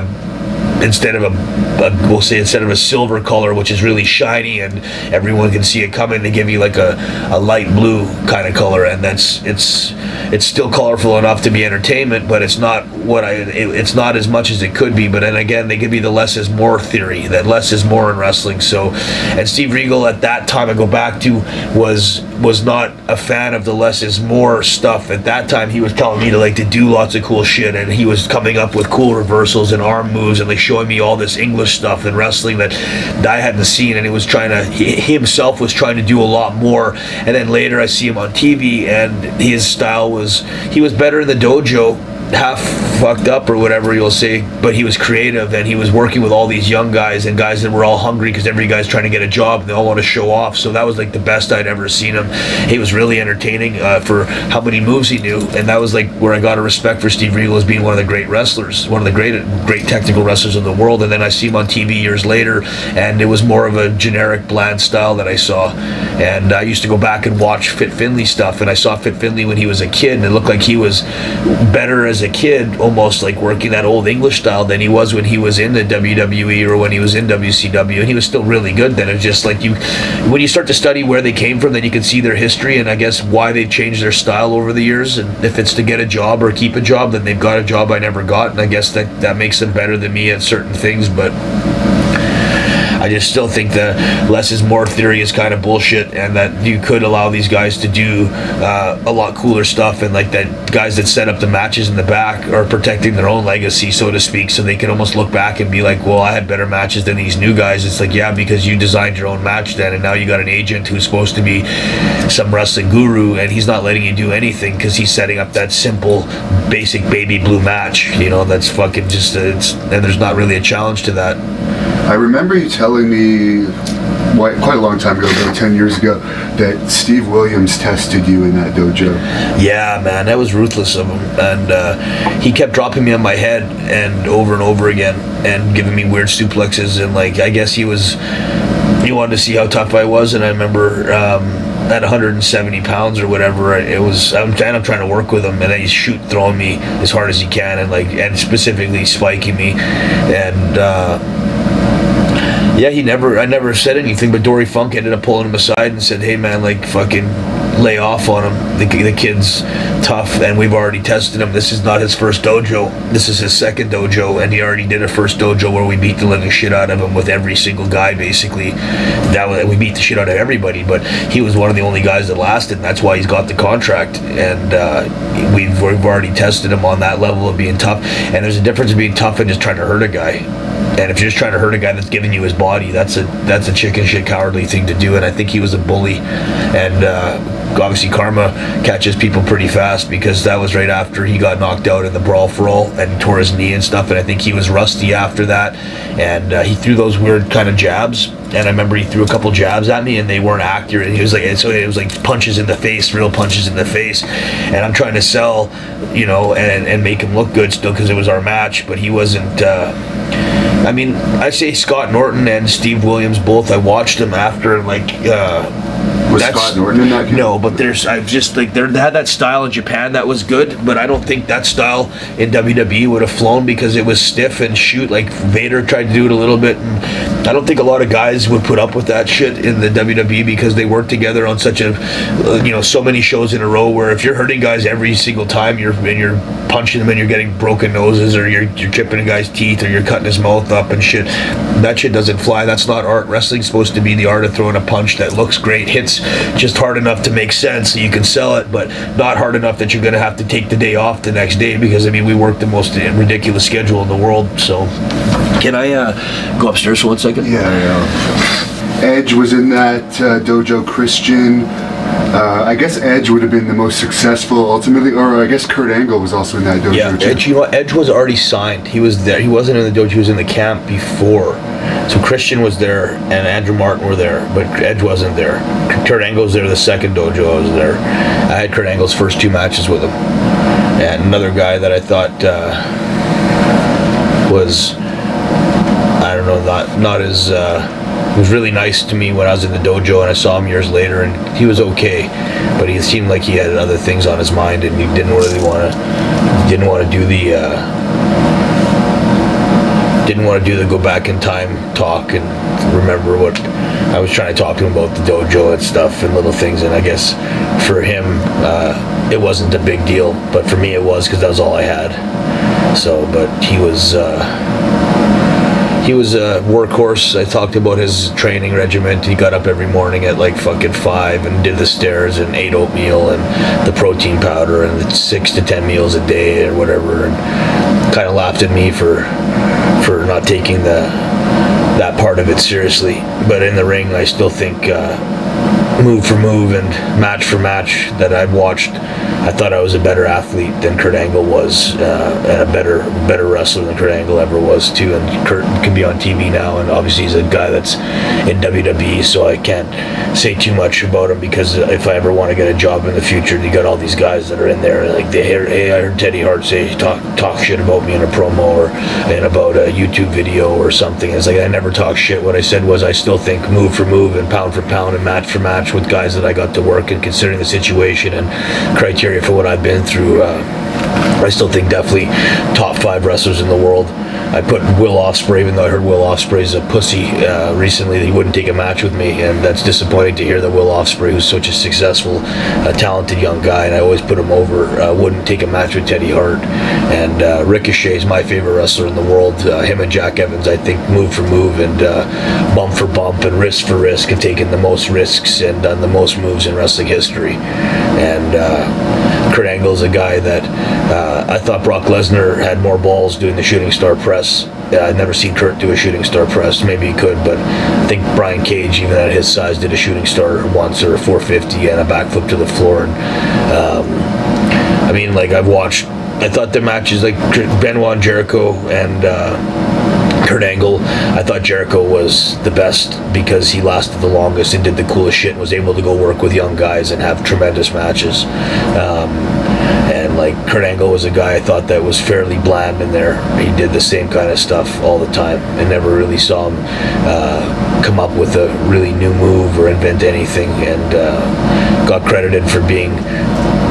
instead of a silver color, which is really shiny and everyone can see it coming, they give you like a light blue kind of color, and it's still colorful enough to be entertainment, but it's not it's not as much as it could be. But then again, they give you the less is more theory, that less is more in wrestling. So, and Steve Regal at that time, I go back to, was not a fan of the less is more stuff. At that time, he was telling me to do lots of cool shit, and he was coming up with cool reversals and arm moves, and like showing me all this English stuff in wrestling that I hadn't seen. And he himself was trying to do a lot more. And then later I see him on TV, and his style he was better in the dojo, half fucked up or whatever you'll say, but he was creative, and he was working with all these young guys and guys that were all hungry because every guy's trying to get a job and they all want to show off. So that was like the best I'd ever seen him. He was really entertaining for how many moves he knew, and that was like where I got a respect for Steve Regal as being one of the great wrestlers, one of the great technical wrestlers in the world. And then I see him on TV years later, and it was more of a generic bland style that I saw. And I used to go back and watch Fit Finley stuff, and I saw Fit Finley when he was a kid, and it looked like he was better as a kid, almost like working that old English style, than he was when he was in the WWE or when he was in WCW. And he was still really good then. It's just like when you start to study where they came from, then you can see their history and I guess why they've changed their style over the years. And if it's to get a job or keep a job, then they've got a job I never got, and I guess that makes them better than me at certain things. But I just still think the less is more theory is kind of bullshit, and that you could allow these guys to do a lot cooler stuff, and like that guys that set up the matches in the back are protecting their own legacy, so to speak, so they can almost look back and be like, well, I had better matches than these new guys. It's like, yeah, because you designed your own match then, and now you got an agent who's supposed to be some wrestling guru, and he's not letting you do anything because he's setting up that simple, basic baby blue match. That's fucking just, and there's not really a challenge to that. I remember you telling me quite a long time ago, about 10 years ago, that Steve Williams tested you in that dojo. Yeah, man, that was ruthless of him. And he kept dropping me on my head and over again and giving me weird suplexes. And like, I guess he wanted to see how tough I was. And I remember at 170 pounds or whatever, I'm trying to work with him, and then he's throwing me as hard as he can, and specifically spiking me. And yeah, I never said anything, but Dory Funk ended up pulling him aside and said, hey man, like fucking lay off on him. The kid's tough, and we've already tested him. This is not his first dojo. This is his second dojo, and he already did a first dojo where we beat the living shit out of him with every single guy, basically. We beat the shit out of everybody, but he was one of the only guys that lasted, and that's why he's got the contract. And we've already tested him on that level of being tough. And there's a difference in being tough and just trying to hurt a guy. And if you're just trying to hurt a guy that's giving you his body, that's a chicken shit cowardly thing to do. And I think he was a bully, and obviously karma catches people pretty fast, because that was right after he got knocked out in the brawl for all and tore his knee and stuff, and I think he was rusty after that, and he threw those weird kind of jabs, and I remember he threw a couple jabs at me and they weren't accurate. He was like, so it was like punches in the face, real punches in the face, and I'm trying to sell, you know, and make him look good still because it was our match, but he wasn't. I mean, I say Scott Norton and Steve Williams both. I watched them after, like. Was Scott Norton in that game? No, but I've just like they had that style in Japan that was good, but I don't think that style in WWE would have flown because it was stiff and shoot. Like Vader tried to do it a little bit, and I don't think a lot of guys would put up with that shit in the WWE because they work together on such a, you know, so many shows in a row. Where if you're hurting guys every single time, you're punching them and you're getting broken noses, or you're chipping a guy's teeth, or you're cutting his mouth up and shit. That shit doesn't fly. That's not art. Wrestling's supposed to be the art of throwing a punch that looks great, hits just hard enough to make sense so you can sell it, but not hard enough that you're going to have to take the day off the next day, because I mean we work the most ridiculous schedule in the world. So can I go upstairs for 1 second? Yeah. Edge was in that dojo. Christian, I guess Edge would have been the most successful ultimately, or I guess Kurt Angle was also in that dojo. Yeah, too. Edge, you know, Edge was already signed. He was there. He wasn't in the dojo. He was in the camp before. So Christian was there and Andrew Martin were there, but Edge wasn't there. Kurt Angle was there the second dojo I was there. I had Kurt Angle's first 2 matches with him. And another guy that I thought was, I don't know, not as, was really nice to me when I was in the dojo, and I saw him years later, and he was okay, but he seemed like he had other things on his mind, and he didn't want to do the go back in time talk and remember what I was trying to talk to him about, the dojo and stuff and little things. And I guess for him it wasn't a big deal, but for me it was, because that was all I had. So, but he was a workhorse. I talked about his training regiment. He got up every morning at like fucking 5 and did the stairs and ate oatmeal and the protein powder and the 6 to 10 meals a day or whatever, and kind of laughed at me for not taking that part of it seriously. But in the ring, I still think move for move and match for match that I've watched, I thought I was a better athlete than Kurt Angle was, and a better wrestler than Kurt Angle ever was too. And Kurt can be on TV now, and obviously he's a guy that's in WWE, so I can't say too much about him, because if I ever want to get a job in the future, you got all these guys that are in there, like they hear, hey, I heard Teddy Hart say talk shit about me in a promo or in about a YouTube video or something. It's like I never talk shit. What I said was I still think move for move and pound for pound and match for match with guys that I got to work, and considering the situation and criteria for what I've been through, I still think definitely top 5 wrestlers in the world. I put Will Ospreay, even though I heard Will Ospreay's a pussy recently, that he wouldn't take a match with me, and that's disappointing to hear that Will Ospreay, who's such a successful, talented young guy, and I always put him over, wouldn't take a match with Teddy Hart. And Ricochet is my favorite wrestler in the world. Him and Jack Evans, I think, move for move and bump for bump and risk for risk, have taken the most risks and done the most moves in wrestling history. And Kurt Angle's a guy that I thought Brock Lesnar had more balls doing the shooting star press. I've never seen Kurt do a shooting star press. Maybe he could, but I think Brian Cage, even at his size, did a shooting star once, or a 450 and a backflip to the floor. And I mean, like, I thought the matches like Benoit and Jericho and Kurt Angle, I thought Jericho was the best because he lasted the longest and did the coolest shit and was able to go work with young guys and have tremendous matches. And like Kurt Angle was a guy I thought that was fairly bland in there. He did the same kind of stuff all the time. I never really saw him come up with a really new move or invent anything, and got credited for being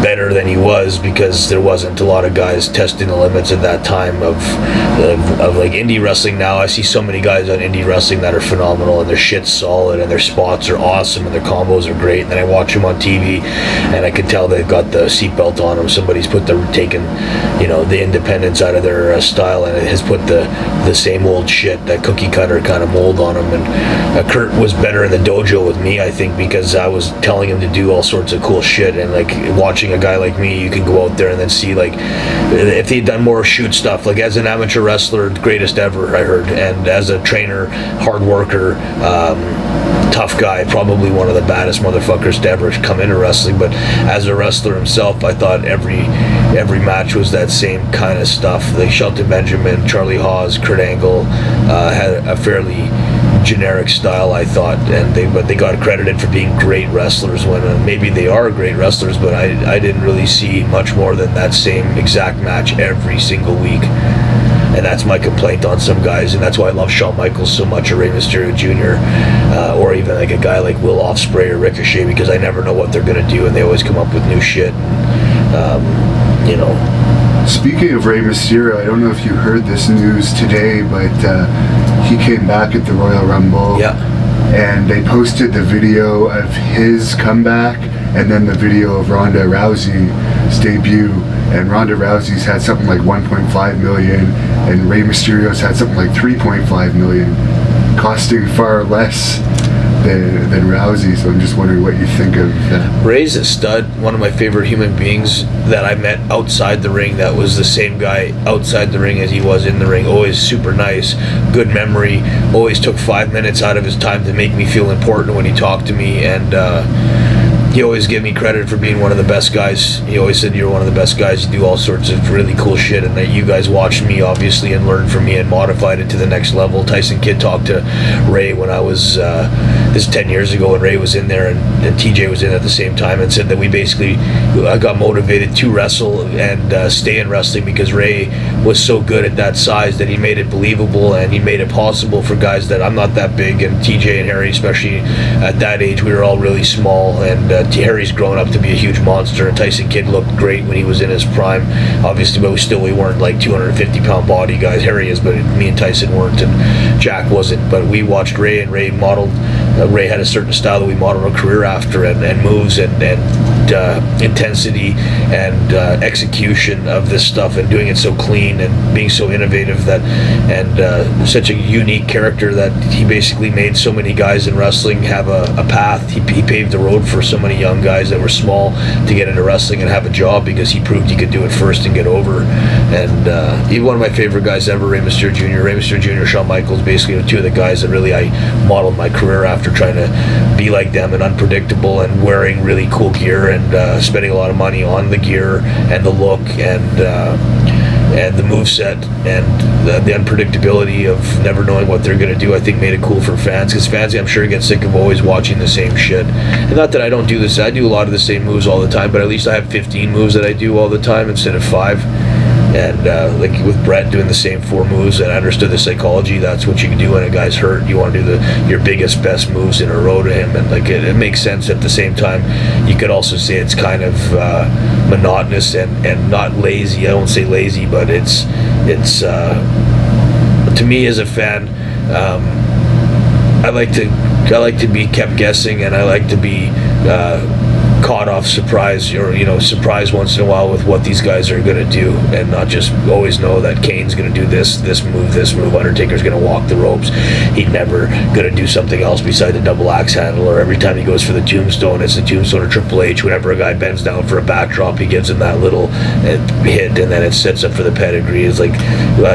better than he was because there wasn't a lot of guys testing the limits at that time of like indie wrestling. Now I see so many guys on indie wrestling that are phenomenal, and their shit's solid and their spots are awesome and their combos are great, and then I watch them on TV and I can tell they've got the seatbelt on them. Somebody's taken the independence out of their style, and it has put the same old shit, that cookie cutter kind of mold on them. And Kurt was better in the dojo with me, I think, because I was telling him to do all sorts of cool shit, and like watching a guy like me, you can go out there and then see, like, if he'd done more shoot stuff, like as an amateur wrestler, greatest ever, I heard, and as a trainer, hard worker, tough guy, probably one of the baddest motherfuckers to ever come into wrestling. But as a wrestler himself, I thought every match was that same kind of stuff. Like Shelton Benjamin, Charlie Hawes, Kurt Angle had a fairly generic style, I thought, and they got credited for being great wrestlers when maybe they are great wrestlers, but I didn't really see much more than that same exact match every single week. And that's my complaint on some guys, and that's why I love Shawn Michaels so much, or Rey Mysterio Jr., or even like a guy like Will Ospreay or Ricochet, because I never know what they're gonna do, and they always come up with new shit. You know. Speaking of Rey Mysterio, I don't know if you heard this news today, but he came back at the Royal Rumble. Yeah. And they posted the video of his comeback and then the video of Ronda Rousey's debut. And Ronda Rousey's had something like 1.5 million, and Rey Mysterio's had something like 3.5 million, costing far less than Rousey. So I'm just wondering what you think of that. Ray's a stud, one of my favorite human beings that I met outside the ring, that was the same guy outside the ring as he was in the ring. Always super nice, good memory, always took 5 minutes out of his time to make me feel important when he talked to me, and he always gave me credit for being one of the best guys. He always said, you're one of the best guys, you do all sorts of really cool shit, and that you guys watched me, obviously, and learned from me and modified it to the next level. Tyson Kidd talked to Ray when I was, this is 10 years ago, and Ray was in there, and TJ was in at the same time, and said that we basically got motivated to wrestle and stay in wrestling because Ray was so good at that size that he made it believable, and he made it possible for guys that I'm not that big, and TJ and Harry, especially at that age, we were all really small, and Harry's grown up to be a huge monster, and Tyson Kidd looked great when he was in his prime, obviously, but we weren't like 250-pound body guys. Harry is, but me and Tyson weren't, and Jack wasn't. But we watched Ray, and Ray modeled. Ray had a certain style that we modeled our career after, and moves and intensity and execution of this stuff, and doing it so clean and being so innovative, that and such a unique character that he basically made so many guys in wrestling have a path. He paved the road for so many young guys that were small to get into wrestling and have a job, because he proved he could do it first and get over. And even one of my favorite guys ever, Rey Mysterio Jr., Shawn Michaels, basically the two of the guys that really I modeled my career after, trying to be like them and unpredictable and wearing really cool gear and spending a lot of money on the gear and the look and the moveset and the unpredictability of never knowing what they're going to do. I think made it cool for fans, because fans, I'm sure, get sick of always watching the same shit. And not that I don't do this, I do a lot of the same moves all the time, but at least I have 15 moves that I do all the time instead of 5. And like with Brett doing the same 4 moves, and I understood the psychology. That's what you can do when a guy's hurt. You want to do your biggest, best moves in a row to him, and like it makes sense. At the same time, you could also say it's kind of monotonous and not lazy. I won't say lazy, but it's to me as a fan, I like to be kept guessing, and I like to be caught off surprise, or surprise once in a while with what these guys are going to do, and not just always know that Kane's going to do this move, Undertaker's going to walk the ropes, he's never going to do something else beside the double axe handle, or every time he goes for the tombstone, it's the tombstone or Triple H. Whenever a guy bends down for a backdrop, he gives him that little hit, and then it sets up for the pedigree. It's like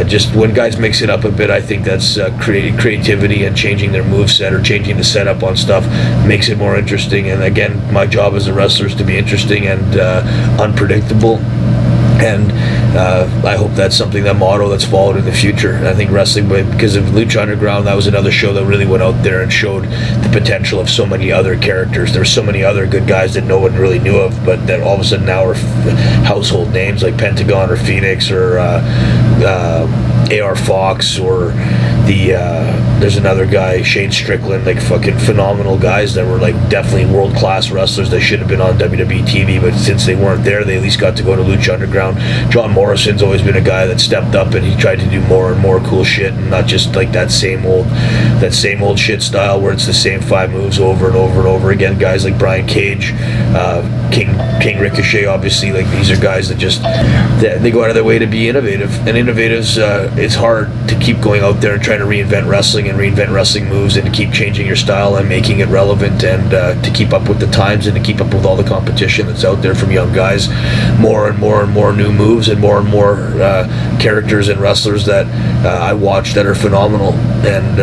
just when guys mix it up a bit, I think that's creativity, and changing their moveset or changing the setup on stuff makes it more interesting. And again, my job as a wrestlers to be interesting and unpredictable, and I hope that's something, that motto, that's followed in the future. And I think wrestling, because of Lucha Underground, that was another show that really went out there and showed the potential of so many other characters. There were so many other good guys that no one really knew of, but that all of a sudden now are household names, like Pentagon or Phoenix or AR Fox, or there's another guy, Shane Strickland, like fucking phenomenal guys that were like definitely world-class wrestlers that should have been on WWE TV, but since they weren't there, they at least got to go to Lucha Underground. John Morrison's always been a guy that stepped up, and he tried to do more and more cool shit, and not just like that same old shit style where it's the same 5 moves over and over and over again. Guys like Brian Cage, King Ricochet, obviously, like these are guys that just they go out of their way to be innovative, and innovatives, it's hard to keep going out there and trying trying to reinvent wrestling and reinvent wrestling moves and to keep changing your style and making it relevant and to keep up with the times and to keep up with all the competition that's out there from young guys. More and more new moves and more characters and wrestlers that I watch that are phenomenal. And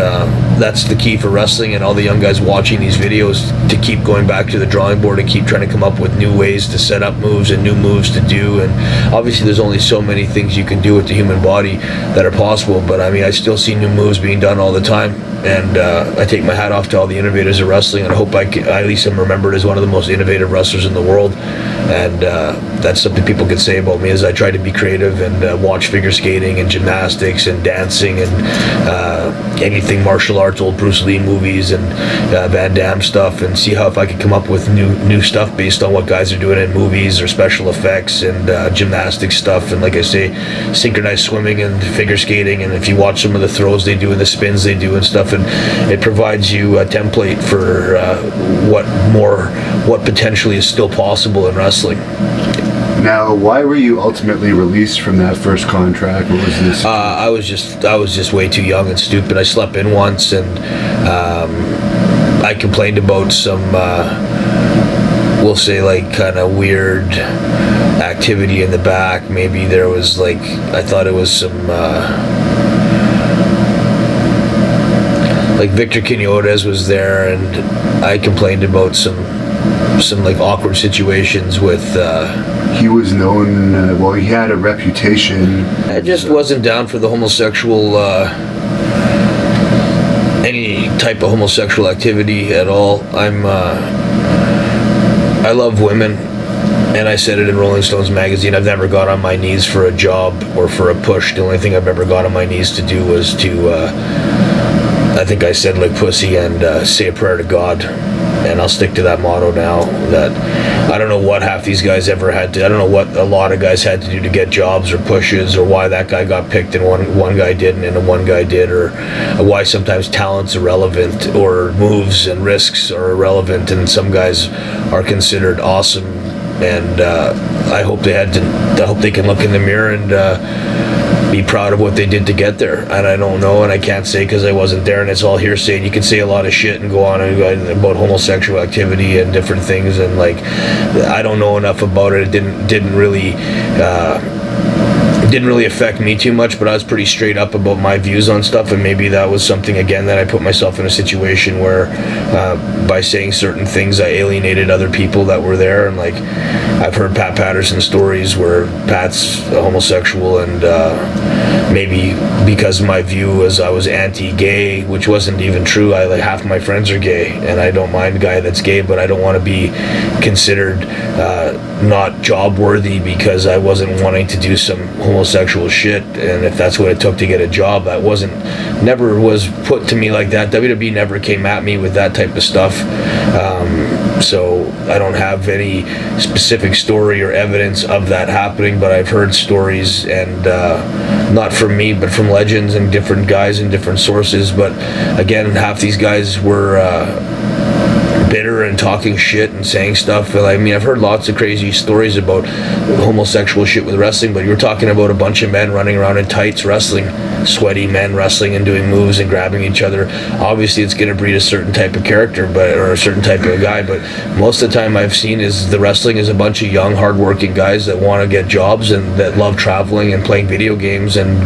that's the key for wrestling and all the young guys watching these videos, to keep going back to the drawing board and keep trying to come up with new ways to set up moves and new moves to do. And obviously there's only so many things you can do with the human body that are possible, but I mean, I still see new moves being done all the time, and I take my hat off to all the innovators of wrestling, and I hope I at least am remembered as one of the most innovative wrestlers in the world. And that's something people can say about me, is I try to be creative and watch figure skating and gymnastics and dancing and anything martial arts, old Bruce Lee movies and Van Damme stuff, and see how if I could come up with new stuff based on what guys are doing in movies or special effects and gymnastics stuff. And like I say, synchronized swimming and figure skating, and if you watch some of the throws they do and the spins they do and stuff, and it provides you a template for what potentially is still possible in wrestling. Now, why were you ultimately released from that first contract? What was this? I was just way too young and stupid. I slept in once, and I complained about some, we'll say, like, kind of weird activity in the back. Maybe there was, like, I thought it was some, like, Victor Quinones was there, and I complained about some like awkward situations with. He was known. Well, he had a reputation. I just wasn't down for the homosexual. Any type of homosexual activity at all. I love women, and I said it in Rolling Stones magazine. I've never got on my knees for a job or for a push. The only thing I've ever got on my knees to do was to. I think I said like pussy and say a prayer to God, and I'll stick to that motto now. That I don't know what half these guys ever had to. I don't know what a lot of guys had to do to get jobs or pushes, or why that guy got picked and one guy didn't and one guy did, or why sometimes talent's irrelevant or moves and risks are irrelevant, and some guys are considered awesome. And I hope they can look in the mirror and. Be proud of what they did to get there. And I don't know, and I can't say because I wasn't there, and it's all hearsay. And you can say a lot of shit and go on about homosexual activity and different things, and like I don't know enough about it. It didn't really affect me too much, but I was pretty straight up about my views on stuff, and maybe that was something again that I put myself in a situation where by saying certain things I alienated other people that were there. And like I've heard Pat Patterson stories where Pat's a homosexual, and maybe because my view was I was anti-gay, which wasn't even true. Like half my friends are gay, and I don't mind a guy that's gay, but I don't want to be considered not job worthy because I wasn't wanting to do some homosexual shit. And if that's what it took to get a job, that never was put to me like that. WWE never came at me with that type of stuff. So I don't have any specific story or evidence of that happening, but I've heard stories, and not from me, but from legends and different guys and different sources. But again, half these guys were bitter and talking shit and saying stuff. And I mean, I've heard lots of crazy stories about homosexual shit with wrestling, but you're talking about a bunch of men running around in tights wrestling, sweaty men wrestling and doing moves and grabbing each other. Obviously it's going to breed a certain type of character, or a certain type of guy, but most of the time I've seen is the wrestling is a bunch of young hardworking guys that want to get jobs and that love traveling and playing video games, and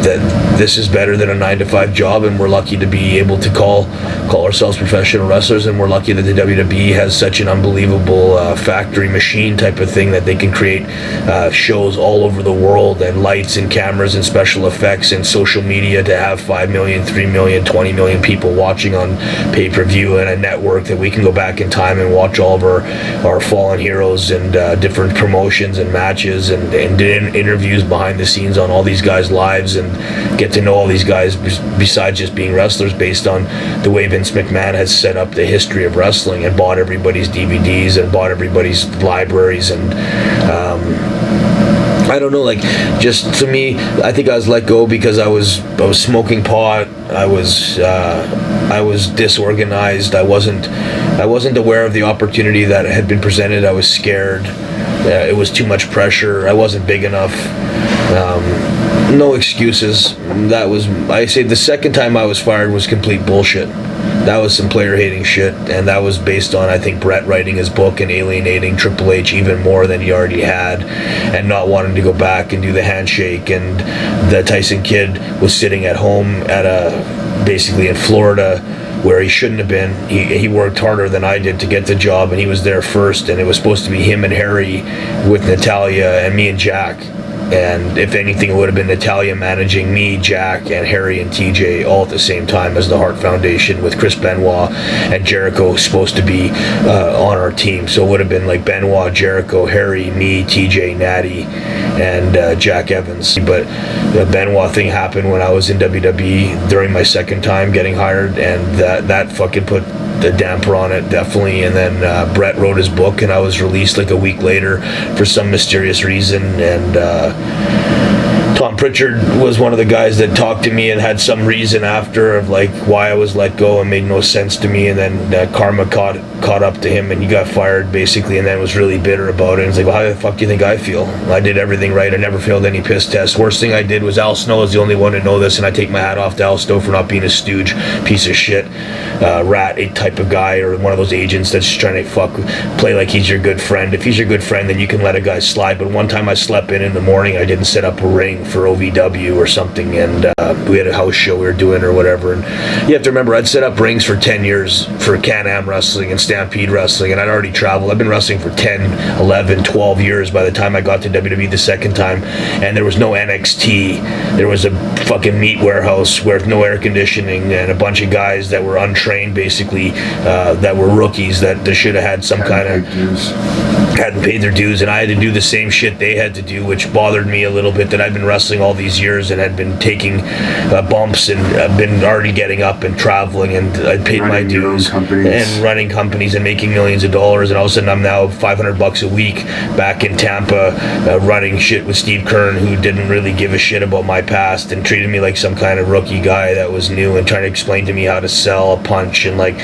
that this is better than a 9-to-5 job, and we're lucky to be able to call ourselves professional wrestlers, and we're lucky that the WWE has such an unbelievable factory machine type of thing that they can create shows all over the world, and lights and cameras and special effects and social media to have 5 million, 3 million, 20 million people watching on pay-per-view, and a network that we can go back in time and watch all of our fallen heroes and different promotions and matches and interviews behind the scenes on all these guys' lives, and get to know all these guys besides just being wrestlers, based on the way Vince McMahon has set up the history of wrestling and bought everybody's DVDs and bought everybody's libraries. And I don't know, like, just to me, I think I was let go because I was smoking pot. I was disorganized. I wasn't aware of the opportunity that had been presented. I was scared. It was too much pressure. I wasn't big enough. No excuses. I say the second time I was fired was complete bullshit. That was some player hating shit, and that was based on, I think, Brett writing his book and alienating Triple H even more than he already had, and not wanting to go back and do the handshake. And the Tyson Kidd was sitting at home basically in Florida, where he shouldn't have been. He worked harder than I did to get the job, and he was there first, and it was supposed to be him and Harry with Natalia and me and Jack. And if anything, it would have been Natalia managing me, Jack, and Harry and TJ all at the same time as the Hart Foundation, with Chris Benoit and Jericho supposed to be on our team. So it would have been like Benoit, Jericho, Harry, me, TJ, Natty, and Jack Evans. But the Benoit thing happened when I was in WWE during my second time getting hired, and that fucking put the damper on it, definitely. And then Brett wrote his book, and I was released like a week later for some mysterious reason. And Tom Pritchard was one of the guys that talked to me and had some reason after of like why I was let go, and made no sense to me. And then karma caught up to him, and he got fired basically, and then was really bitter about it. And it's like, well, how the fuck do you think I feel? I did everything right. I never failed any piss tests. Worst thing I did was, Al Snow is the only one to know this, and I take my hat off to Al Snow for not being a stooge, piece of shit, rat type of guy, or one of those agents that's just trying to play like he's your good friend. If he's your good friend, then you can let a guy slide. But one time I slept in the morning, I didn't set up a ring for OVW or something, and we had a house show we were doing or whatever. And you have to remember, I'd set up rings for 10 years for Can-Am Wrestling and Stampede Wrestling, and I'd already traveled. I've been wrestling for 10, 11, 12 years by the time I got to WWE the second time, and there was no NXT. There was a fucking meat warehouse with no air conditioning, and a bunch of guys that were untrained basically, that were rookies that should have had some kind of hadn't paid their dues, and I had to do the same shit they had to do, which bothered me a little bit, that I'd been wrestling all these years and had been taking bumps, and been already getting up and traveling, and I'd paid my dues and running companies and making millions of dollars, and all of a sudden I'm now $500 a week back in Tampa, running shit with Steve Kern, who didn't really give a shit about my past and treated me like some kind of rookie guy that was new, and trying to explain to me how to sell a punch, and like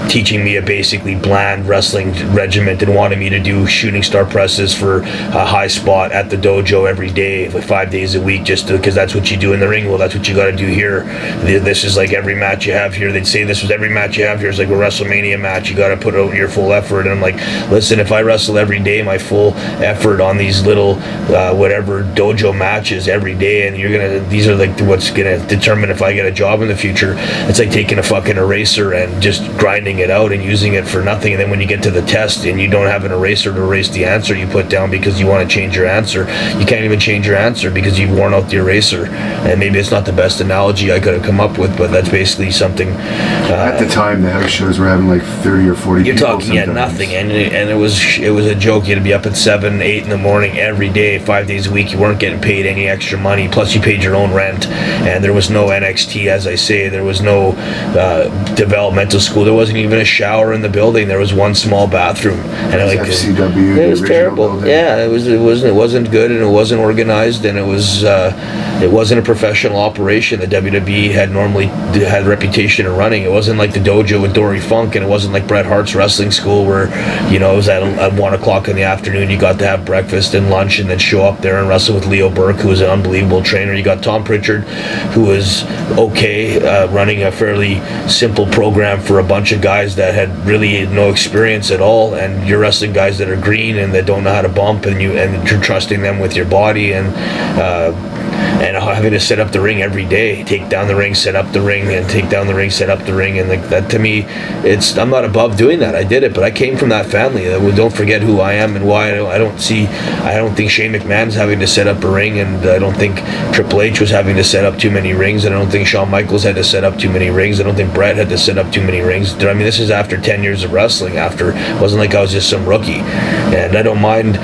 teaching me a basically bland wrestling regiment, and wanted me to do shooting star presses for a high spot at the dojo every day, like 5 days a week, just because that's what you do in the ring. Well, that's what you got to do here. This is like every match you have here. They'd say this was every match you have here is like a WrestleMania match. You got to put out your full effort. And I'm like, listen, if I wrestle every day my full effort on these little whatever dojo matches every day, and these are like what's gonna determine if I get a job in the future. It's like taking a fucking eraser and just grinding it out and using it for nothing. And then when you get to the test and you don't have an eraser to erase the answer you put down because you want to change your answer, you can't even change your answer because you've worn out the eraser. And maybe it's not the best analogy I could have come up with, but that's basically something. At the time, the house shows were having like 30 or 40 you're people. You're talking nothing, and it was a joke. You had to be up at 7, 8 in the morning every day, 5 days a week. You weren't getting paid any extra money. Plus, you paid your own rent, and there was no NXT, as I say. There was no developmental school. There wasn't even a shower in the building. There was one small bathroom, and FCW. It was terrible. Building. Yeah, it wasn't good, and it wasn't organized, and it wasn't a professional operation that WWE had a reputation of running. It wasn't like the dojo with Dory Funk, and it wasn't like Bret Hart's wrestling school where, it was at 1 o'clock in the afternoon. You got to have breakfast and lunch and then show up there and wrestle with Leo Burke, who was an unbelievable trainer. You got Tom Pritchard, who was okay, running a fairly simple program for a bunch of guys that had really no experience at all, and you're wrestling guys that are green and that don't know how to bump, and you're trusting them with your body, and having to set up the ring every day, take down the ring, set up the ring, and take down the ring, set up the ring, and that to me, I'm not above doing that. I did it, but I came from that family. Don't forget who I am and why. I don't think Shane McMahon's having to set up a ring, and I don't think Triple H was having to set up too many rings, and I don't think Shawn Michaels had to set up too many rings. I don't think Brett had to set up too many rings. I mean, this is after 10 years of wrestling. It wasn't like I was just some rookie, and I don't mind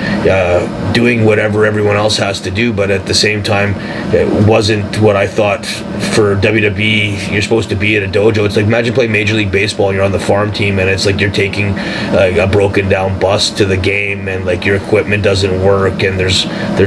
doing whatever everyone else has to do, but at the same time, it wasn't what I thought for WWE. You're supposed to be at a dojo. It's like, imagine playing Major League Baseball and you're on the farm team, and it's like you're taking a broken down bus to the game, and like your equipment doesn't work, and there's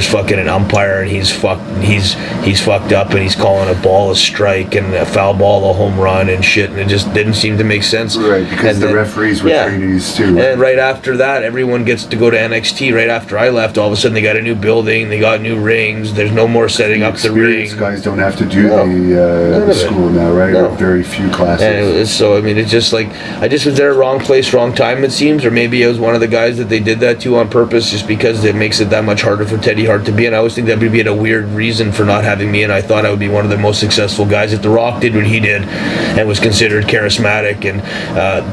fucking an umpire, and he's fucked up, and he's calling a ball a strike and a foul ball a home run and shit, and it just didn't seem to make sense. Right, because the referees were trainees too. And right after that, everyone gets to go to NXT right after I left. All of a sudden, they got a new building, they got new rings. There's no more setting up the ring. Guys don't have to do the school now, right? No. Very few classes. And so I mean, it's just like I just was there at wrong place, wrong time. It seems, or maybe I was one of the guys that they did that to on purpose, just because it makes it that much harder for Teddy Hart to be in. I always think that would be a weird reason for not having me, and I thought I would be one of the most successful guys. If The Rock did what he did, and was considered charismatic and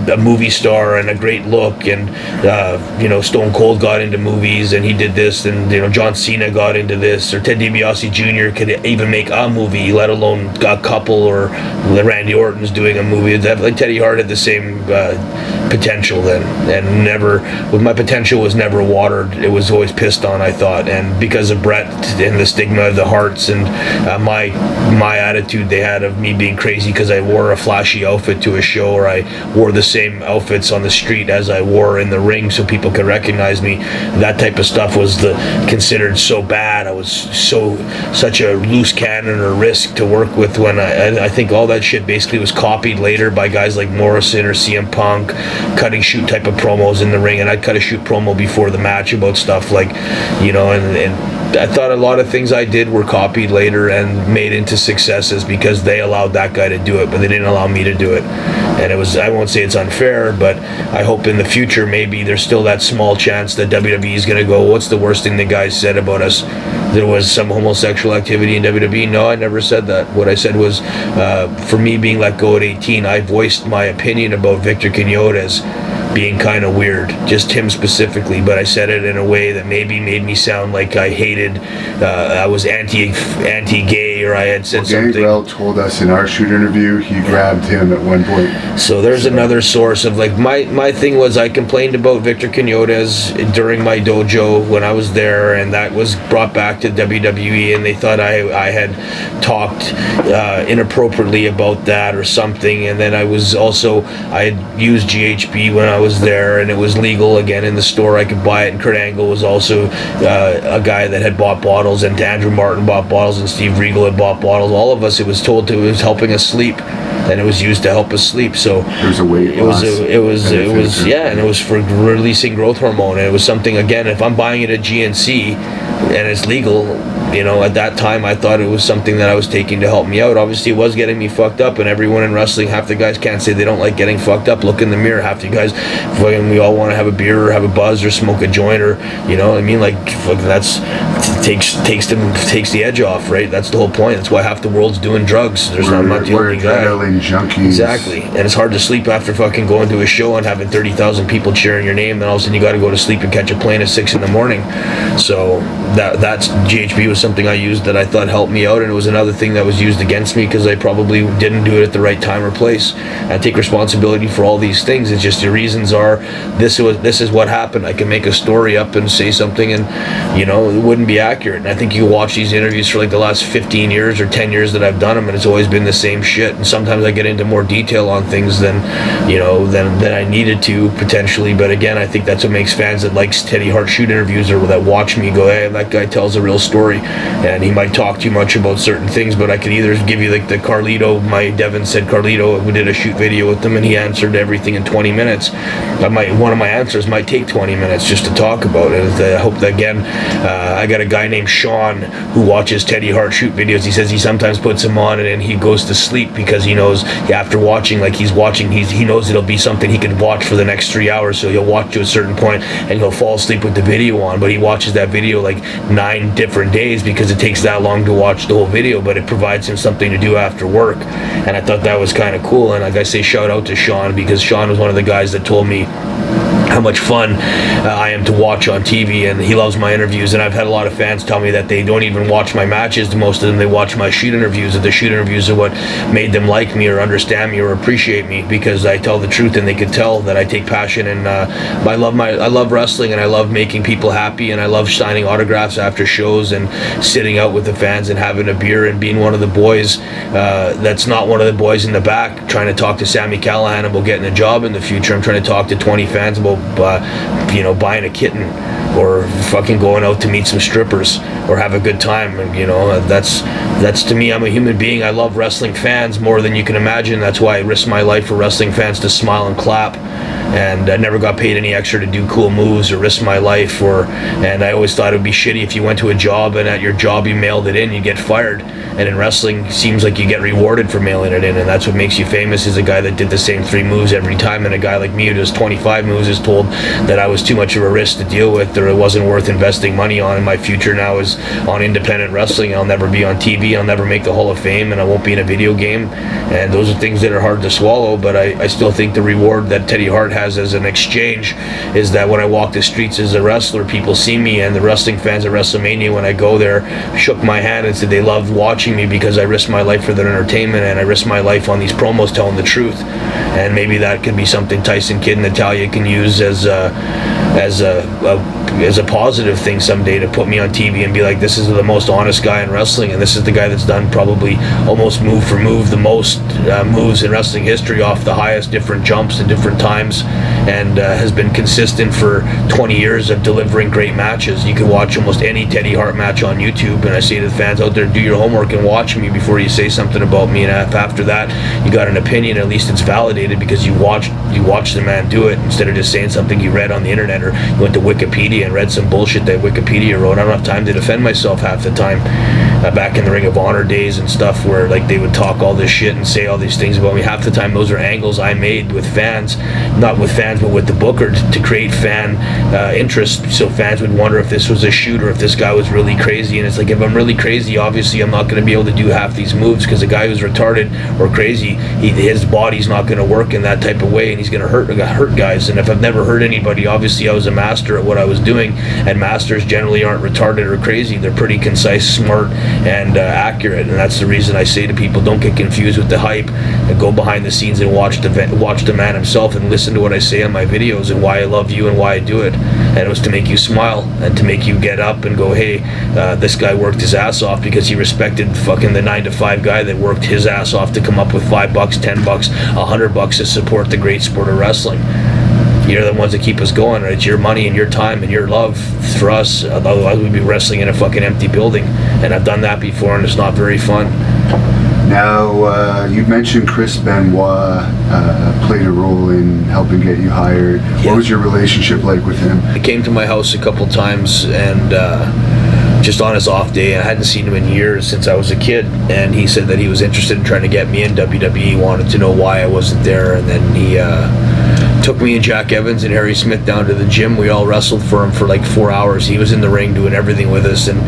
a movie star and a great look, and Stone Cold got into movies and he did this, and John Cena got into this, or Ted DiBiase Jr. could even make a movie, let alone a couple, or Randy Orton's doing a movie. Like Teddy Hart had the same potential then, and my potential was never watered. It was always pissed on, I thought, and because of Brett and the stigma of the Harts and my attitude they had of me being crazy because I wore a flashy outfit to a show, or I wore the same outfits on the street as I wore in the ring so people could recognize me. That type of stuff was considered so bad. I was such a loose cannon or risk to work with, when I think all that shit basically was copied later by guys like Morrison or CM Punk, cutting shoot type of promos in the ring, and I'd cut a shoot promo before the match about stuff like, and I thought a lot of things I did were copied later and made into successes because they allowed that guy to do it, but they didn't allow me to do it. And I won't say it's unfair, but I hope in the future maybe there's still that small chance that WWE is going to go, what's the worst thing the guys said about us? There was some homosexual activity in WWE. No, I never said that. What I said was, for me being let go at 18, I voiced my opinion about Victor Quinones being kind of weird, just him specifically, but I said it in a way that maybe made me sound like I hated, I was anti-gay, or I had said something. Gangrel told us in our shoot interview he grabbed him at one point. So there's another source of like, my thing was I complained about Victor Quinones during my dojo when I was there, and that was brought back to WWE, and they thought I had talked inappropriately about that or something, and then I had used GHB when I was there, and it was legal again in the store. I could buy it, and Kurt Angle was also a guy that had bought bottles, and Andrew Martin bought bottles, and Steve Regal had bought bottles. All of us, it was told it was helping us sleep, and it was used to help us sleep. So there's a weight loss. It was and it was for releasing growth hormone, and it was something, again, if I'm buying it at GNC and it's legal, at that time I thought it was something that I was taking to help me out. Obviously it was getting me fucked up, and everyone in wrestling, half the guys can't say they don't like getting fucked up. Look in the mirror, half the guys, we all want to have a beer or have a buzz or smoke a joint, or that's takes the edge off, right? That's the whole point. That's why half the world's doing drugs. I'm not the only guy. Adrenaline junkies. Exactly. And it's hard to sleep after fucking going to a show and having 30,000 people cheering your name, then all of a sudden you got to go to sleep and catch a plane at 6 a.m. So that's GHB was something I used that I thought helped me out, and it was another thing that was used against me because I probably didn't do it at the right time or place. I take responsibility for all these things. It's just the reasons are this is what happened. I can make a story up and say something, and it wouldn't be accurate. And I think you watch these interviews for like the last 15 years or 10 years that I've done them, and it's always been the same shit. And sometimes I get into more detail on things than I needed to potentially. But again, I think that's what makes fans that likes Teddy Hart shoot interviews, or that watch me go, hey, that guy tells a real story. And he might talk too much about certain things, but I could either give you like the Carlito, Devin said Carlito, we did a shoot video with him and he answered everything in 20 minutes. One of my answers might take 20 minutes just to talk about it. I hope that, again, I got a guy named Sean who watches Teddy Hart shoot videos. He says he sometimes puts them on and then he goes to sleep because he knows after watching, he knows it'll be something he can watch for the next 3 hours. So he'll watch to a certain point and he'll fall asleep with the video on, but he watches that video like 9 different days because it takes that long to watch the whole video, but it provides him something to do after work. And I thought that was kind of cool. And like I say, shout out to Sean, because Sean was one of the guys that told me how much fun I am to watch on TV, and he loves my interviews. And I've had a lot of fans tell me that they don't even watch my matches. Most of them, they watch my shoot interviews, and the shoot interviews are what made them like me or understand me or appreciate me, because I tell the truth and they can tell that I take passion. And I love wrestling, and I love making people happy, and I love signing autographs after shows and sitting out with the fans and having a beer and being one of the boys that's not one of the boys in the back trying to talk to Sami Callihan about getting a job in the future. I'm trying to talk to 20 fans about buying a kitten or fucking going out to meet some strippers. or have a good time. And that's to me, I'm a human being. I love wrestling fans more than you can imagine. That's why I risk my life for wrestling fans to smile and clap. And I never got paid any extra to do cool moves or risk my life. And I always thought it would be shitty if you went to a job and at your job you mailed it in, you get fired. And in wrestling, it seems like you get rewarded for mailing it in, and that's what makes you famous, is a guy that did the same 3 moves every time. And a guy like me who does 25 moves is told that I was too much of a risk to deal with, or it wasn't worth investing money on. And my future now is on independent wrestling. I'll never be on TV, I'll never make the Hall of Fame, and I won't be in a video game. And those are things that are hard to swallow, but I still think the reward that Teddy Hart has as an exchange is that when I walk the streets as a wrestler, people see me, and the wrestling fans at WrestleMania, when I go there, shook my hand and said they loved watching me because I risked my life for their entertainment, and I risked my life on these promos telling the truth. And maybe that could be something Tyson Kidd and Natalya can use as a positive thing someday, to put me on TV and be like, this is the most honest guy in wrestling, and this is the guy that's done probably almost move for move the most moves in wrestling history, off the highest different jumps at different times, and has been consistent for 20 years of delivering great matches. You can watch almost any Teddy Hart match on YouTube, and I say to the fans out there, do your homework and watch me before you say something about me. And if after that you got an opinion, at least it's validated because you watched the man do it, instead of just saying something you read on the internet, or you went to Wikipedia and read some bullshit that Wikipedia wrote. I don't have time to defend myself half the time. Back in the Ring of Honor days and stuff, where like they would talk all this shit and say all these things about me, half the time those are angles I made with fans, not with fans but with the booker, to create fan interest, so fans would wonder if this was a shoot or if this guy was really crazy. And it's like, if I'm really crazy, obviously I'm not going to be able to do half these moves, because a guy who's retarded or crazy, his body's not going to work in that type of way, and he's going to hurt guys. And if I've never hurt anybody, obviously I was a master at what I was doing, and masters generally aren't retarded or crazy. They're pretty concise, smart, and accurate. And that's the reason I say to people, don't get confused with the hype, and go behind the scenes and watch the man himself, and listen to what I say on my videos and why I love you and why I do it. And it was to make you smile and to make you get up and go, hey, this guy worked his ass off, because he respected fucking the 9-to-5 guy that worked his ass off to come up with $5, $10, $100 to support the great sport of wrestling. You're the ones that keep us going, right? It's your money and your time and your love for us. Otherwise we'd be wrestling in a fucking empty building. And I've done that before, and it's not very fun. Now, you mentioned Chris Benoit played a role in helping get you hired. Yeah. What was your relationship like with him? He came to my house a couple times, and just on his off day, I hadn't seen him in years, since I was a kid, and he said that he was interested in trying to get me in WWE, wanted to know why I wasn't there. And then he took me and Jack Evans and Harry Smith down to the gym. We all wrestled for him for like 4 hours. He was in the ring doing everything with us, and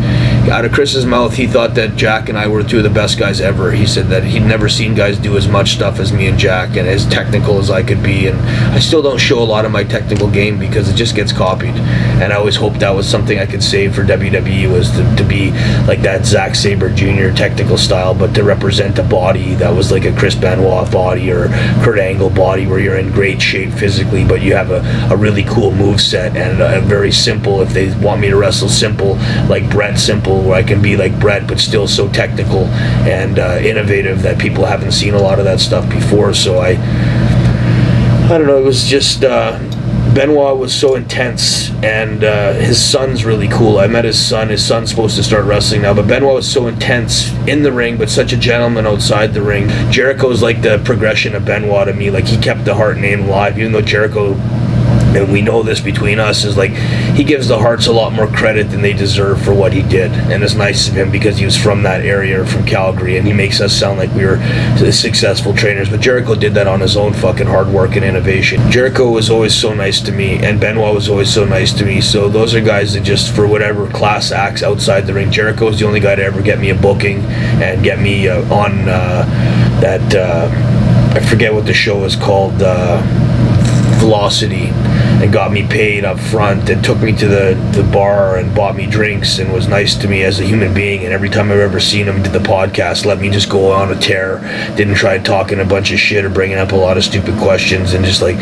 out of Chris's mouth, he thought that Jack and I were 2 of the best guys ever. He said that he'd never seen guys do as much stuff as me and Jack, and as technical as I could be. And I still don't show a lot of my technical game because it just gets copied, and I always hoped that was something I could save for WWE, was to be like that Zack Sabre Jr. technical style, but to represent a body that was like a Chris Benoit body or Kurt Angle body, where you're in great shape physically, but you have a really cool move set, and a very simple, if they want me to wrestle simple, like Brett Simple, where I can be like Brett but still so technical and innovative that people haven't seen a lot of that stuff before. So I don't know, it was just Benoit was so intense, and his son's really cool. I met his son. His son's supposed to start wrestling now, but Benoit was so intense in the ring, but such a gentleman outside the ring. Jericho's like the progression of Benoit to me. Like, he kept the Hart name alive, even though Jericho, and we know this between us, is like, he gives the Harts a lot more credit than they deserve for what he did. And it's nice of him because he was from that area, from Calgary, and he makes us sound like we were successful trainers. But Jericho did that on his own fucking hard work and innovation. Jericho was always so nice to me, and Benoit was always so nice to me. So those are guys that just, for whatever class acts outside the ring, Jericho was the only guy to ever get me a booking and get me on I forget what the show was called, Velocity, and got me paid up front, and took me to the bar and bought me drinks and was nice to me as a human being. And every time I've ever seen him, did the podcast, let me just go on a tear, didn't try talking a bunch of shit or bringing up a lot of stupid questions. And just like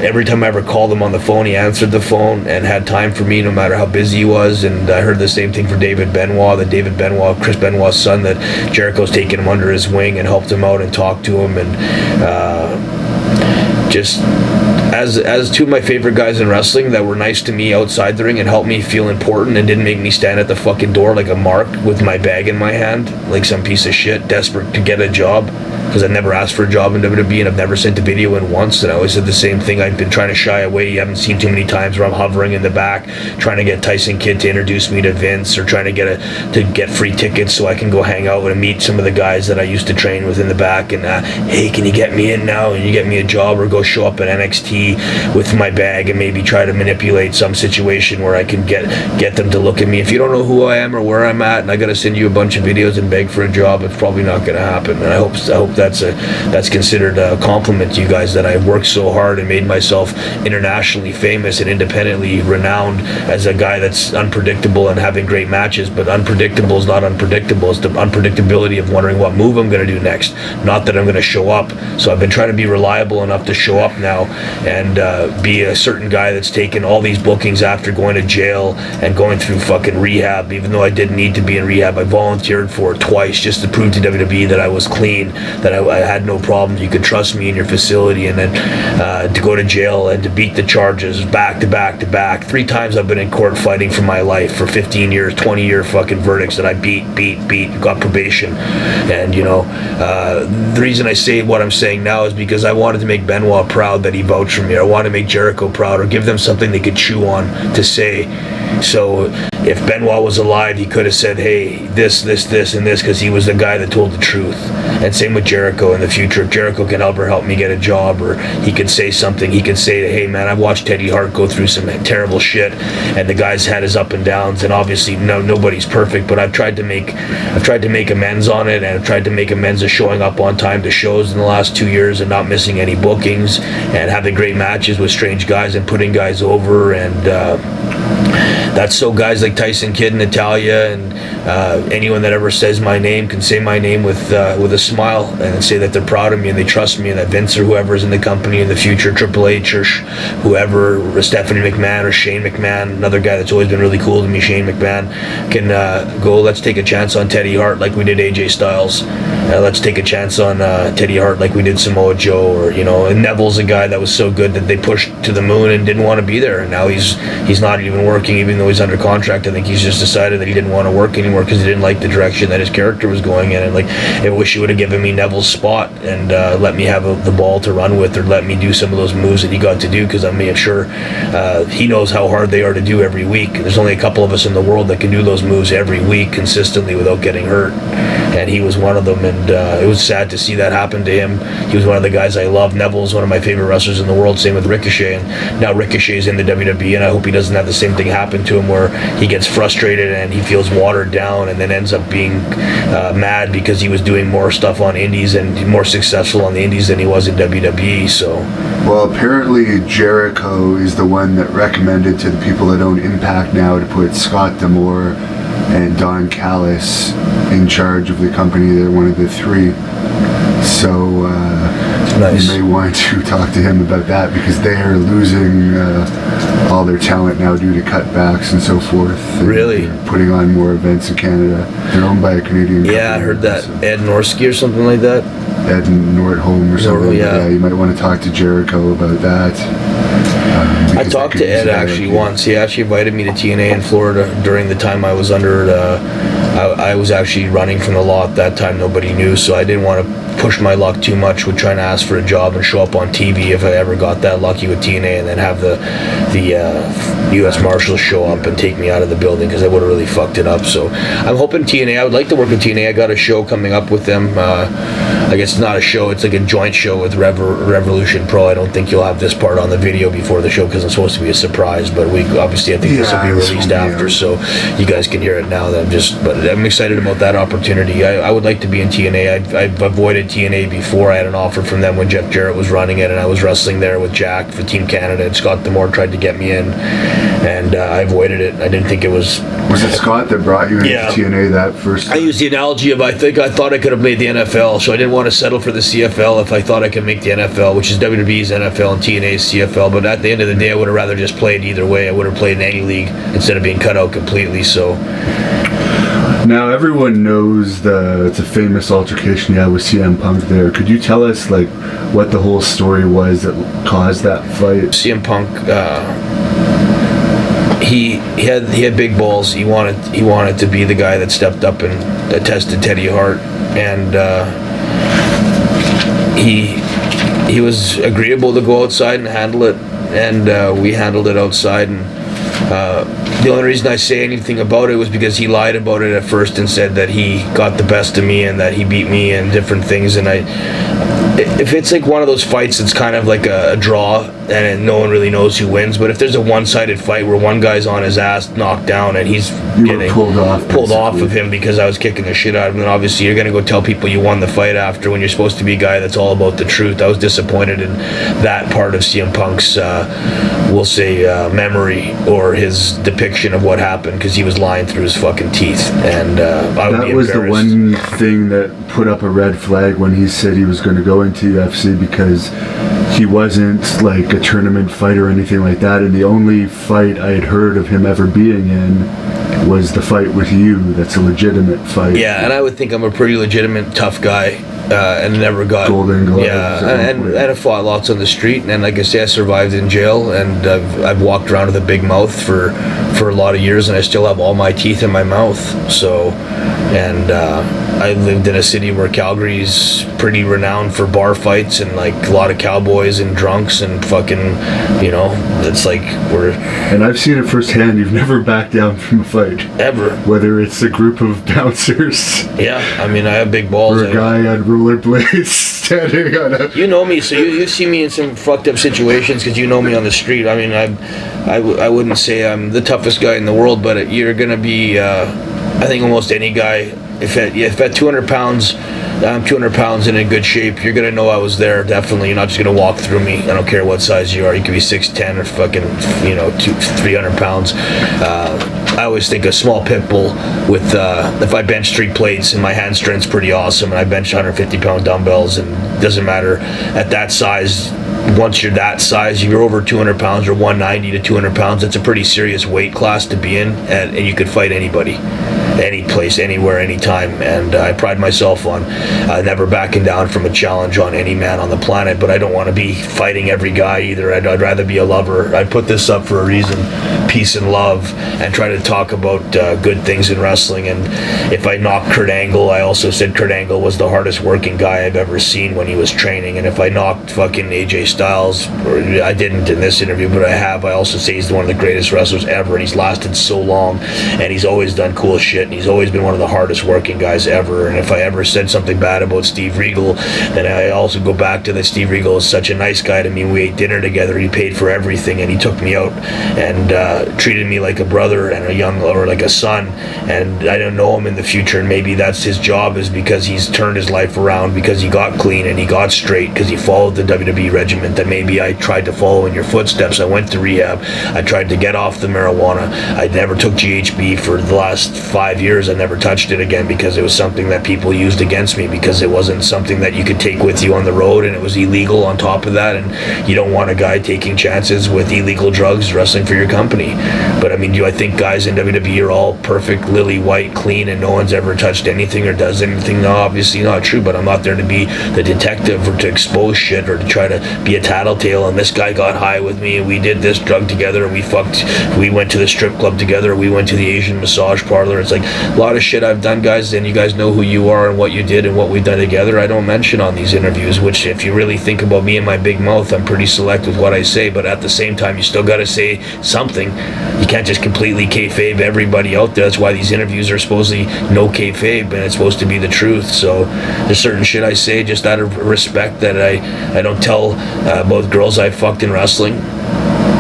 every time I ever called him on the phone, he answered the phone and had time for me no matter how busy he was. And I heard the same thing for David Benoit, Chris Benoit's son, that Jericho's taken him under his wing and helped him out and talked to him, and just as two of my favorite guys in wrestling that were nice to me outside the ring and helped me feel important and didn't make me stand at the fucking door like a mark with my bag in my hand, like some piece of shit, desperate to get a job, because I never asked for a job in WWE and I've never sent a video in once, and I always said the same thing. I've been trying to shy away. You haven't seen too many times where I'm hovering in the back trying to get Tyson Kidd to introduce me to Vince, or trying to get free tickets so I can go hang out and meet some of the guys that I used to train with in the back, and hey, can you get me in now and you get me a job, or go show up at NXT with my bag and maybe try to manipulate some situation where I can get them to look at me. If you don't know who I am or where I'm at and I gotta send you a bunch of videos and beg for a job, it's probably not gonna happen. And I hope that's considered a compliment to you guys, that I've worked so hard and made myself internationally famous and independently renowned as a guy that's unpredictable and having great matches. But unpredictable is not unpredictable. It's the unpredictability of wondering what move I'm going to do next, not that I'm going to show up. So I've been trying to be reliable enough to show up now and be a certain guy that's taken all these bookings after going to jail and going through fucking rehab. Even though I didn't need to be in rehab, I volunteered for it twice just to prove to WWE that I was clean, that I had no problems. You could trust me in your facility. And then to go to jail and to beat the charges back to back to back. 3 times I've been in court fighting for my life for 15 years, 20-year fucking verdicts that I beat, got probation. And the reason I say what I'm saying now is because I wanted to make Benoit proud that he vouched for me. I wanted to make Jericho proud, or give them something they could chew on to say. So if Benoit was alive, he could have said, hey, this, and this, because he was the guy that told the truth. And same with Jericho in the future. If Jericho can help me get a job, or he could say something, he could say, hey man, I've watched Teddy Hart go through some terrible shit, and the guy's had his up and downs, and obviously nobody's perfect, but I've tried to make amends on it, and I've tried to make amends of showing up on time to shows in the last 2 years and not missing any bookings, and having great matches with strange guys and putting guys over. And that's so guys like Tyson Kidd and Natalia and anyone that ever says my name can say my name with a smile and say that they're proud of me and they trust me, and that Vince or whoever is in the company in the future, Triple H or whoever, Stephanie McMahon or Shane McMahon, another guy that's always been really cool to me, Shane McMahon, can go, let's take a chance on Teddy Hart like we did AJ Styles. Let's take a chance on Teddy Hart like we did Samoa Joe, or and Neville's a guy that was so good that they pushed to the moon and didn't want to be there, and now he's not even working, even though he's under contract. I think he's just decided that he didn't want to work anymore because he didn't like the direction that his character was going in. And I wish he would have given me Neville's spot and let me have the ball to run with, or let me do some of those moves that he got to do, because I'm sure he knows how hard they are to do every week. There's only a couple of us in the world that can do those moves every week consistently without getting hurt, and he was one of them. And it was sad to see that happen to him. He was one of the guys I love. Neville's one of my favorite wrestlers in the world, same with Ricochet, and now Ricochet's in the WWE, and I hope he doesn't have the same thing happen to him where he gets frustrated and he feels watered down and then ends up being mad because he was doing more stuff on indies and more successful on the indies than he was in WWE. So well, apparently Jericho is the one that recommended to the people that own Impact now to put Scott D'Amore and Don Callis in charge of the company. They're one of the 3. So nice. You may want to talk to him about that, because they are losing all their talent now due to cutbacks and so forth. And really? Putting on more events in Canada. They're owned by a Canadian company. Yeah, I heard that. So. Ed Norsky or something like that? Ed Nordholm or something. Yeah, you might want to talk to Jericho about that. I talked to Ed actually once. He actually invited me to TNA in Florida during the time I was under I was actually running from the law at that time. Nobody knew, so I didn't want to push my luck too much with trying to ask for a job and show up on TV if I ever got that lucky with TNA, and then have the U.S. Marshals show up and take me out of the building, because I would have really fucked it up. So I'm hoping TNA, I would like to work with TNA. I got a show coming up with them. I guess it's not a show, it's like a joint show with Revolution Pro. I don't think you'll have this part on the video before the show because it's supposed to be a surprise, but I think this will be released after, so you guys can hear it now. But I'm excited about that opportunity. I would like to be in TNA. I've avoided TNA before. I had an offer from them when Jeff Jarrett was running it, and I was wrestling there with Jack for Team Canada, and Scott D'Amore tried to get me in, and I avoided it. I didn't think it was... Was it Scott that brought you into TNA that first time? I used the analogy of I thought I could have made the NFL, so I didn't want to settle for the CFL if I thought I could make the NFL, which is WWE's NFL and TNA's CFL, but at the end of the day I would have rather just played either way. I would have played in any league instead of being cut out completely, so... Now everyone knows it's a famous altercation you had with CM Punk there. Could you tell us like what the whole story was that caused that fight? CM Punk, he had big balls. He wanted to be the guy that stepped up and tested Teddy Hart, and he was agreeable to go outside and handle it, and we handled it outside. And the only reason I say anything about it was because he lied about it at first and said that he got the best of me and that he beat me and different things. And if it's like one of those fights, it's kind of like a draw and no one really knows who wins. But if there's a one-sided fight where one guy's on his ass, knocked down, and he's getting pulled off of him because I was kicking the shit out of him, then obviously you're gonna go tell people you won the fight after when you're supposed to be a guy that's all about the truth. I was disappointed in that part of CM Punk's, we'll say, memory or his depiction of what happened, because he was lying through his fucking teeth. And that was the one thing that put up a red flag when he said he was going to go into UFC, because he wasn't like a tournament fight or anything like that, and the only fight I had heard of him ever being in was the fight with you. That's a legitimate fight. Yeah, and I would think I'm a pretty legitimate tough guy, and never got golden gloves. Yeah, and I fought lots on the street, and like I say, I survived in jail, and I've walked around with a big mouth for a lot of years, and I still have all my teeth in my mouth. So, and I lived in a city where Calgary's pretty renowned for bar fights and like a lot of cowboys and drunks and fucking, you know, it's like we're... And I've seen it firsthand. You've never backed down from a fight. Ever. Whether it's a group of bouncers. Yeah, I mean, I have big balls. Or a guy on rollerblades standing on a... You know me, so you see me in some fucked up situations because you know me on the street. I mean, I wouldn't say I'm the toughest guy in the world, but you're going to be, I think almost any guy... If at 200 pounds, I'm 200 pounds and in good shape, you're going to know I was there, definitely. You're not just going to walk through me. I don't care what size you are. You could be 6'10" or fucking, 300 pounds. I always think a small pit bull with, if I bench 3 plates and my hand strength's pretty awesome, and I bench 150-pound dumbbells, and it doesn't matter at that size. Once you're that size, you're over 200 pounds or 190 to 200 pounds, it's a pretty serious weight class to be in, and you could fight anybody. Any place, anywhere, anytime, and I pride myself on never backing down from a challenge on any man on the planet, but I don't want to be fighting every guy either. I'd rather be a lover. I put this up for a reason, peace and love, and try to talk about good things in wrestling. And if I knocked Kurt Angle, I also said Kurt Angle was the hardest working guy I've ever seen when he was training. And if I knocked fucking AJ Styles, or I didn't in this interview, but I also say he's one of the greatest wrestlers ever, and he's lasted so long, and he's always done cool shit. And he's always been one of the hardest working guys ever. And if I ever said something bad about Steve Regal, then I also go back to that Steve Regal is such a nice guy to me. We ate dinner together. He paid for everything, and he took me out and treated me like a brother and like a son. And I don't know him in the future, and maybe that's his job, is because he's turned his life around, because he got clean and he got straight, because he followed the WWE regiment that maybe I tried to follow in your footsteps. I went to rehab. I tried to get off the marijuana. I never took GHB for the last 5 years. I never touched it again because it was something that people used against me, because it wasn't something that you could take with you on the road, and it was illegal on top of that, and you don't want a guy taking chances with illegal drugs wrestling for your company. But I mean, do I think guys in WWE are all perfect, lily white, clean, and no one's ever touched anything or does anything? No, obviously not true, but I'm not there to be the detective or to expose shit or to try to be a tattletale. And this guy got high with me, and we did this drug together, and we went to the strip club together, we went to the Asian massage parlor. It's like a lot of shit I've done, guys, and you guys know who you are and what you did and what we've done together. I don't mention on these interviews, which, if you really think about me and my big mouth, I'm pretty select with what I say, but at the same time, you still got to say something. You can't just completely kayfabe everybody out there. That's why these interviews are supposedly no kayfabe, and it's supposed to be the truth. So there's certain shit I say just out of respect that I don't tell about girls I fucked in wrestling.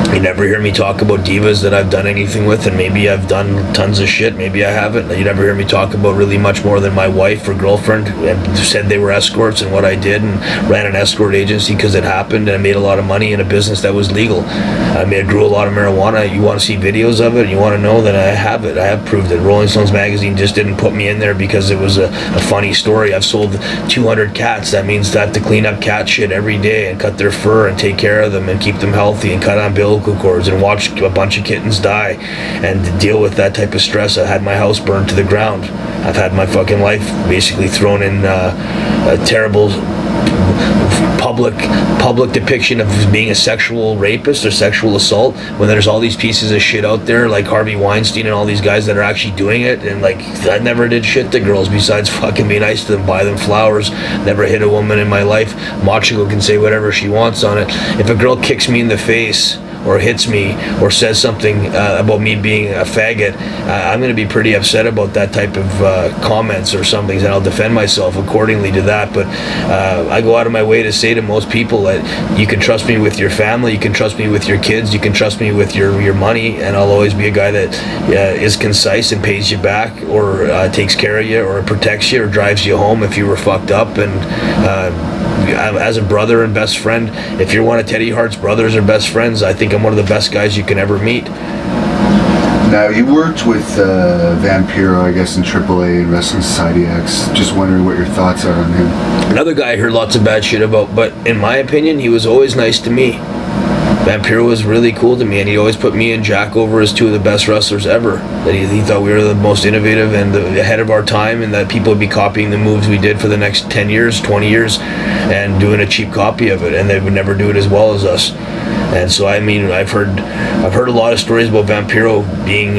You never hear me talk about divas that I've done anything with, and maybe I've done tons of shit, maybe I haven't. You never hear me talk about really much more than my wife or girlfriend, and said they were escorts and what I did, and ran an escort agency because it happened, and I made a lot of money in a business that was legal. I grew a lot of marijuana. You want to see videos of it? You want to know that I have it? I have proved it. Rolling Stones magazine just didn't put me in there because it was a funny story. I've sold 200 cats. That means I have to clean up cat shit every day and cut their fur and take care of them and keep them healthy and cut umbilical umbilical cords and watch a bunch of kittens die, and to deal with that type of stress. I had my house burned to the ground. I've had my fucking life basically thrown in a terrible public depiction of being a sexual rapist or sexual assault, when there's all these pieces of shit out there like Harvey Weinstein and all these guys that are actually doing it. And like, I never did shit to girls besides fucking be nice to them, buy them flowers, never hit a woman in my life. Machiko can say whatever she wants on it. If a girl kicks me in the face or hits me or says something about me being a faggot, I'm going to be pretty upset about that type of comments or something, and I'll defend myself accordingly to that. But I go out of my way to say to most people that you can trust me with your family, you can trust me with your kids, you can trust me with your money, and I'll always be a guy that is concise and pays you back, or takes care of you, or protects you, or drives you home if you were fucked up. And as a brother and best friend, if you're one of Teddy Hart's brothers or best friends, I think I'm one of the best guys you can ever meet. Now, you worked with Vampiro, I guess, in AAA and Wrestling Society X. Just wondering what your thoughts are on him. Another guy I heard lots of bad shit about, but in my opinion, he was always nice to me. Vampiro was really cool to me, and he always put me and Jack over as two of the best wrestlers ever. That he thought we were the most innovative and ahead of our time, and that people would be copying the moves we did for the next 10 years, 20 years, and doing a cheap copy of it, and they would never do it as well as us. And so, I mean, I've heard a lot of stories about Vampiro being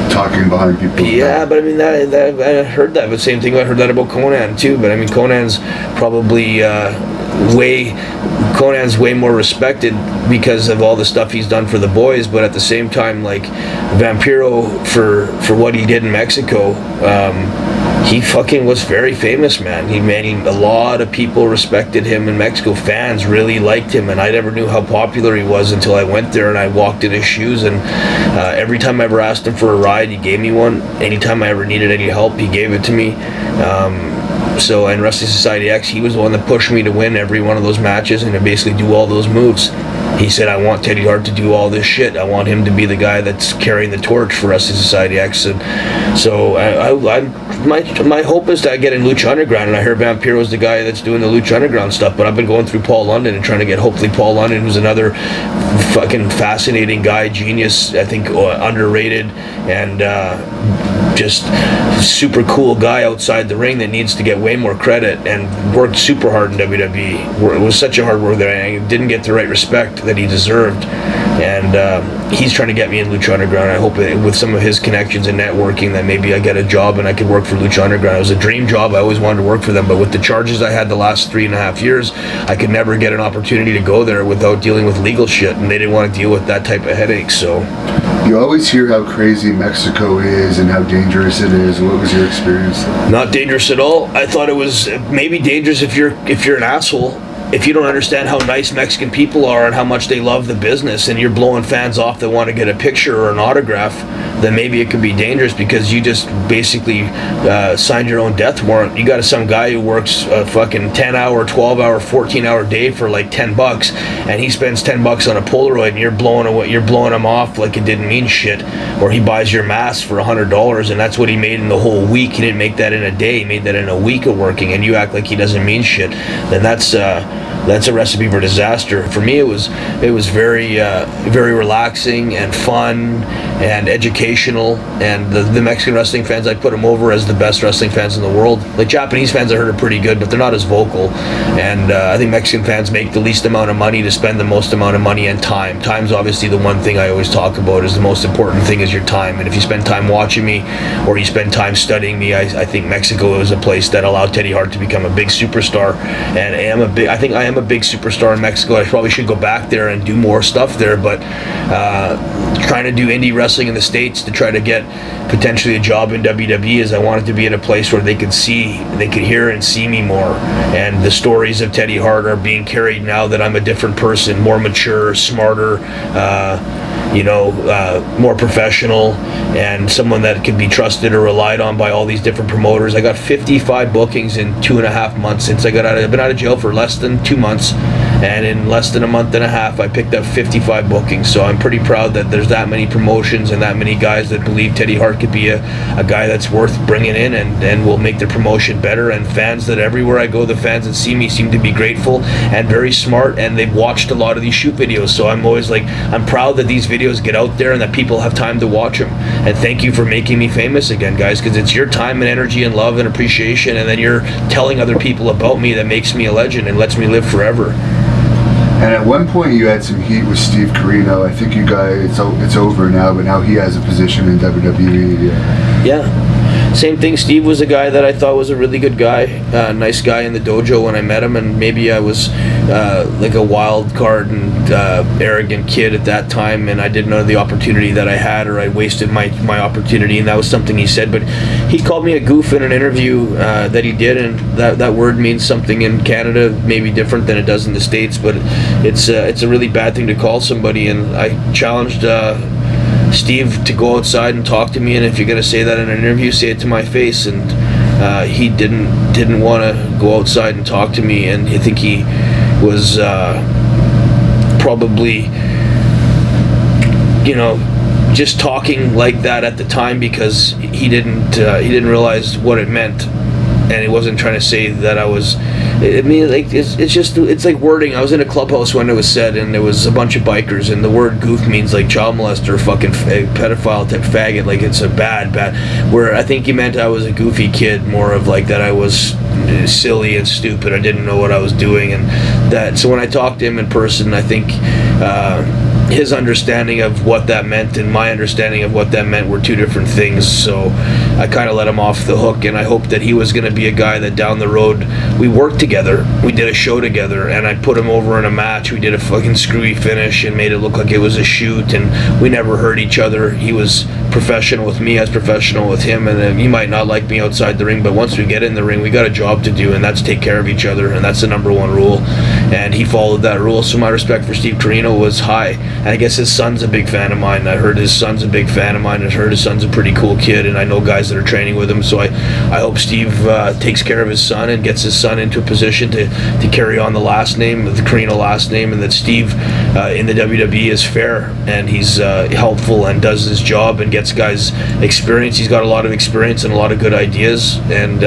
talking behind people. Yeah, but I mean, I heard that. But same thing, I heard that about Conan too. But I mean, Conan's probably Conan's way more respected because of all the stuff he's done for the boys. But at the same time, like, Vampiro, for what he did in Mexico, he fucking was very famous, man. A lot of people respected him in Mexico. Fans really liked him, and I never knew how popular he was until I went there and I walked in his shoes. And every time I ever asked him for a ride, he gave me one. Anytime I ever needed any help, he gave it to me. So in Wrestling Society X, he was the one that pushed me to win every one of those matches and to basically do all those moves. He said, I want Teddy Hart to do all this shit. I want him to be the guy that's carrying the torch for Wrestling Society X. And so my hope is to get in Lucha Underground, and I heard Vampiro's the guy that's doing the Lucha Underground stuff, but I've been going through Paul London and trying to get, hopefully, Paul London, who's another fucking fascinating guy, genius, I think, underrated, and just super cool guy outside the ring that needs to get way more credit, and worked super hard in WWE. It was such a hard work that I didn't get the right respect that he deserved, and he's trying to get me in Lucha Underground. I hope with some of his connections and networking that maybe I get a job and I could work for Lucha Underground. It was a dream job. I always wanted to work for them, but with the charges I had the last 3.5 years, I could never get an opportunity to go there without dealing with legal shit, and they didn't want to deal with that type of headache. So you always hear how crazy Mexico is and how dangerous it is. What was your experience? Not dangerous at all. I thought it was maybe dangerous if you're an asshole. If you don't understand how nice Mexican people are and how much they love the business, and you're blowing fans off that want to get a picture or an autograph, then maybe it could be dangerous because you just basically signed your own death warrant. You got some guy who works a fucking 10-hour, 12-hour, 14-hour day for like $10, and he spends $10 on a Polaroid, and you're blowing him off like it didn't mean shit. Or he buys your mask for $100, and that's what he made in the whole week. He didn't make that in a day. He made that in a week of working, and you act like he doesn't mean shit. Then that's a recipe for disaster. For me, it was very relaxing and fun and educational. And the Mexican wrestling fans, I put them over as the best wrestling fans in the world. Like, Japanese fans, I heard, are pretty good, but they're not as vocal. And I think Mexican fans make the least amount of money to spend the most amount of money and time. Time's obviously the one thing I always talk about. Is the most important thing is your time. And if you spend time watching me, or you spend time studying me, I think Mexico is a place that allowed Teddy Hart to become a big superstar. And I think I am a big superstar in Mexico. I probably should go back there and do more stuff there, but trying to do indie wrestling in the States to try to get potentially a job in WWE is I wanted to be in a place where they could hear and see me more. And the stories of Teddy Hart are being carried now that I'm a different person, more mature, smarter, more professional, and someone that can be trusted or relied on by all these different promoters. I got 55 bookings in 2.5 months since I've been out of jail for less than 2 months, and in less than a month and a half I picked up 55 bookings. So I'm pretty proud that there's that many promotions and that many guys that believe Teddy Hart could be a guy that's worth bringing in and will make the promotion better. And fans that everywhere I go, the fans that see me seem to be grateful and very smart, and they've watched a lot of these shoot videos. So I'm always like, I'm proud that these videos get out there and that people have time to watch them. And thank you for making me famous again, guys, because it's your time and energy and love and appreciation, and then you're telling other people about me that makes me a legend and lets me live forever. And at one point you had some heat with Steve Carino. I think you guys, it's over now, but now he has a position in WWE. Yeah. Same thing. Steve was a guy that I thought was a really good guy, nice guy in the dojo when I met him, and maybe I was like a wild card and arrogant kid at that time, and I didn't know the opportunity that I had, or I wasted my opportunity, and that was something he said. But he called me a goof in an interview that he did, and that word means something in Canada maybe different than it does in the States, but it's a really bad thing to call somebody, and I challenged Steve to go outside and talk to me, and if you're going to say that in an interview, say it to my face. And he didn't want to go outside and talk to me, and I think he was probably, just talking like that at the time because he didn't realize what it meant, and he wasn't trying to say that I was. I mean, like it's like wording. I was in a clubhouse when it was said, and there was a bunch of bikers, and the word goof means like child molester, fucking pedophile type faggot. Like it's a bad. Where I think he meant I was a goofy kid, more of like that I was silly and stupid. I didn't know what I was doing, and that. So when I talked to him in person, I think his understanding of what that meant and my understanding of what that meant were two different things. So I kind of let him off the hook, and I hoped that he was going to be a guy that down the road we worked together, we did a show together, and I put him over in a match. We did a fucking screwy finish and made it look like it was a shoot, and we never hurt each other. He was professional with me, I was professional with him, and he might not like me outside the ring, but once we get in the ring, we got a job to do, and that's take care of each other, and that's the number one rule, and he followed that rule. So my respect for Steve Carino was high, and I guess his son's a big fan of mine. I heard his son's a big fan of mine. I heard his son's a pretty cool kid, and I know guys that are training with him, so I hope Steve takes care of his son and gets his son into a position to carry on the last name, the Carino last name, and that Steve in the WWE is fair, and he's helpful and does his job and gets guys experience. He's got a lot of experience and a lot of good ideas, and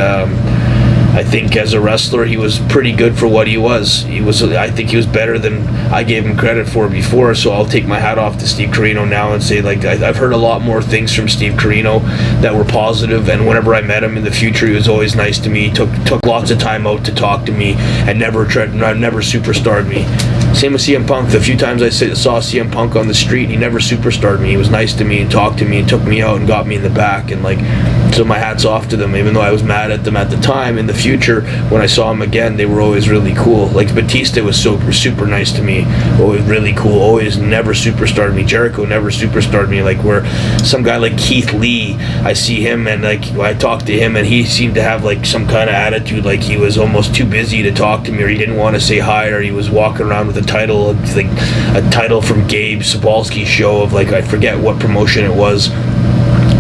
I think as a wrestler he was pretty good for what he was. I think he was better than I gave him credit for before, so I'll take my hat off to Steve Carino now and say, like, I've heard a lot more things from Steve Carino that were positive, and whenever I met him in the future, he was always nice to me. He took lots of time out to talk to me and never superstarred me. Same with CM Punk. The few times I saw CM Punk on the street, he never superstarred me. He was nice to me and talked to me and took me out and got me in the back, and so my hat's off to them, even though I was mad at them at the time. In the future, when I saw them again, they were always really cool. Like Batista was super nice to me, always really cool, always never superstarred me. Jericho never superstarred me. Like where some guy like Keith Lee, I see him and like I talked to him and he seemed to have like some kind of attitude, like he was almost too busy to talk to me, or he didn't want to say hi, or he was walking around with a title, like a title from Gabe Sapolsky's show of like, I forget what promotion it was.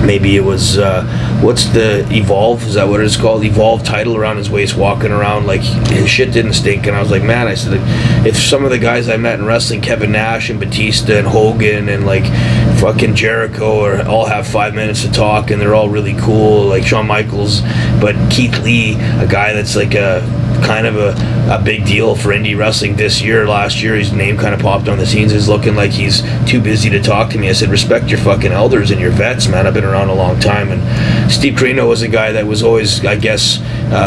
Maybe it was, what's the Evolve? Is that what it's called? Evolve title around his waist, walking around like his shit didn't stink. And I was like, man, I said, if some of the guys I met in wrestling, Kevin Nash and Batista and Hogan and like fucking Jericho, or all have 5 minutes to talk and they're all really cool, like Shawn Michaels, but Keith Lee, a guy that's like a kind of a big deal for indie wrestling last year, his name kind of popped on the scenes, is looking like he's too busy to talk to me. I said, respect your fucking elders and your vets, man. I've been around a long time. And Steve Carino was a guy that was always, I guess,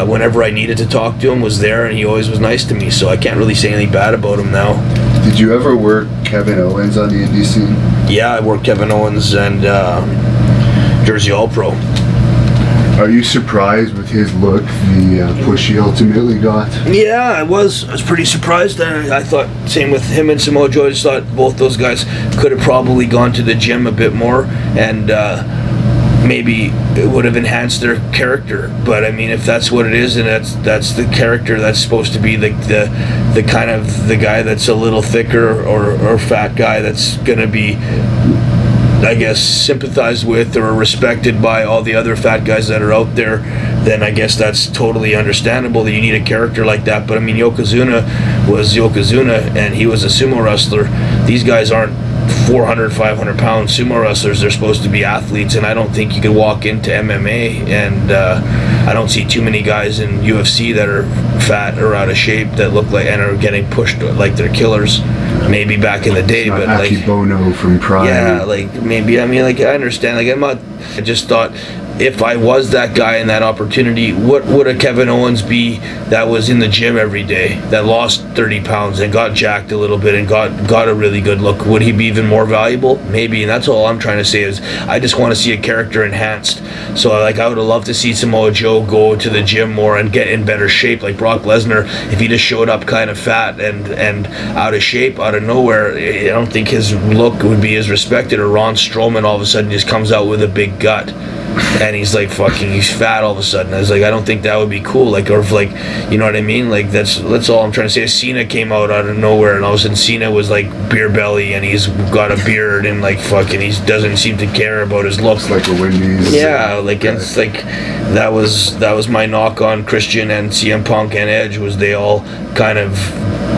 whenever I needed to talk to him, was there, and he always was nice to me, so I can't really say anything bad about him now. Did you ever work Kevin Owens on the indie scene? Yeah, I worked Kevin Owens and Jersey All Pro. Are you surprised with his look, the push he ultimately got? Yeah, I was pretty surprised. I thought, same with him and Samoa Joe, I just thought both those guys could have probably gone to the gym a bit more, and maybe it would have enhanced their character. But I mean, if that's what it is, and that's the character that's supposed to be the kind of the guy that's a little thicker or fat guy that's gonna be, I guess, sympathized with or respected by all the other fat guys that are out there, then I guess that's totally understandable that you need a character like that. But I mean, Yokozuna was Yokozuna, and he was a sumo wrestler. These guys aren't 400, 500 pound sumo wrestlers. They're supposed to be athletes, and I don't think you could walk into MMA, and I don't see too many guys in UFC that are fat or out of shape that look like and are getting pushed like they're killers. Maybe back in the day, but like Akibono from Pride. Yeah, like maybe, I mean, like I understand, like I just thought, if I was that guy in that opportunity, what would a Kevin Owens be that was in the gym every day, that lost 30 pounds and got jacked a little bit and got a really good look? Would he be even more valuable? Maybe. And that's all I'm trying to say is I just want to see a character enhanced. So like I would have loved to see Samoa Joe go to the gym more and get in better shape, like Brock Lesnar. If he just showed up kind of fat and out of shape out of nowhere, I don't think his look would be as respected. Or Ron Strowman all of a sudden just comes out with a big gut and he's like he's fat all of a sudden. I was like, I don't think that would be cool. Like, or if like, you know what I mean? Like that's all I'm trying to say. Cena came out of nowhere and all of a sudden Cena was like beer belly and he's got a beard and like he doesn't seem to care about his looks. Like a Wendy's. Yeah, like it's like that was my knock on Christian and CM Punk and Edge, was they all kind of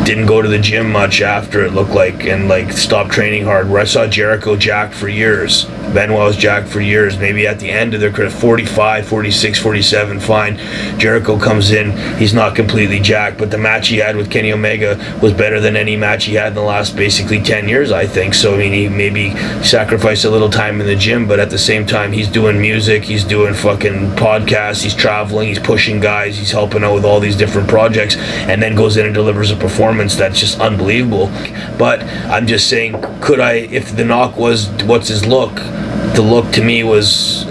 didn't go to the gym much after, it looked like, and like stopped training hard. Where I saw Jericho jacked for years, Benoit was jacked for years. Maybe at the end of their career, 45, 46, 47, fine. Jericho comes in, he's not completely jacked, but the match he had with Kenny Omega was better than any match he had in the last basically 10 years, I think. So I mean, he maybe sacrificed a little time in the gym, but at the same time he's doing music, he's doing fucking podcasts, he's traveling, he's pushing guys, he's helping out with all these different projects, and then goes in and delivers a performance that's just unbelievable. But I'm just saying, if the knock was what's his look, the look to me was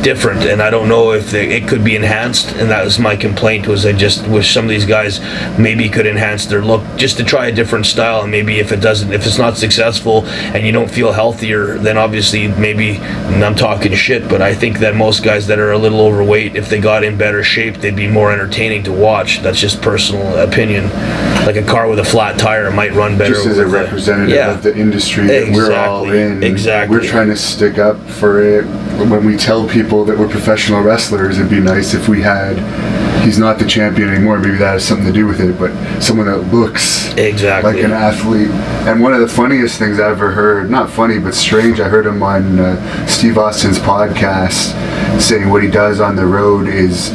different, and I don't know if it could be enhanced, and that was my complaint, was I just wish some of these guys maybe could enhance their look just to try a different style. And maybe if it's not successful and you don't feel healthier, then obviously maybe, and I'm talking shit, but I think that most guys that are a little overweight, if they got in better shape, they'd be more entertaining to watch. That's just personal opinion. Like a car with a flat tire might run better. Just as a representative of the industry that we're all in. Exactly. We're trying to stick up for it. When we tell people that we're professional wrestlers, it'd be nice if we had, he's not the champion anymore, maybe that has something to do with it, but someone that looks like an athlete. And one of the funniest things I ever heard, not funny but strange, I heard him on Steve Austin's podcast saying what he does on the road is,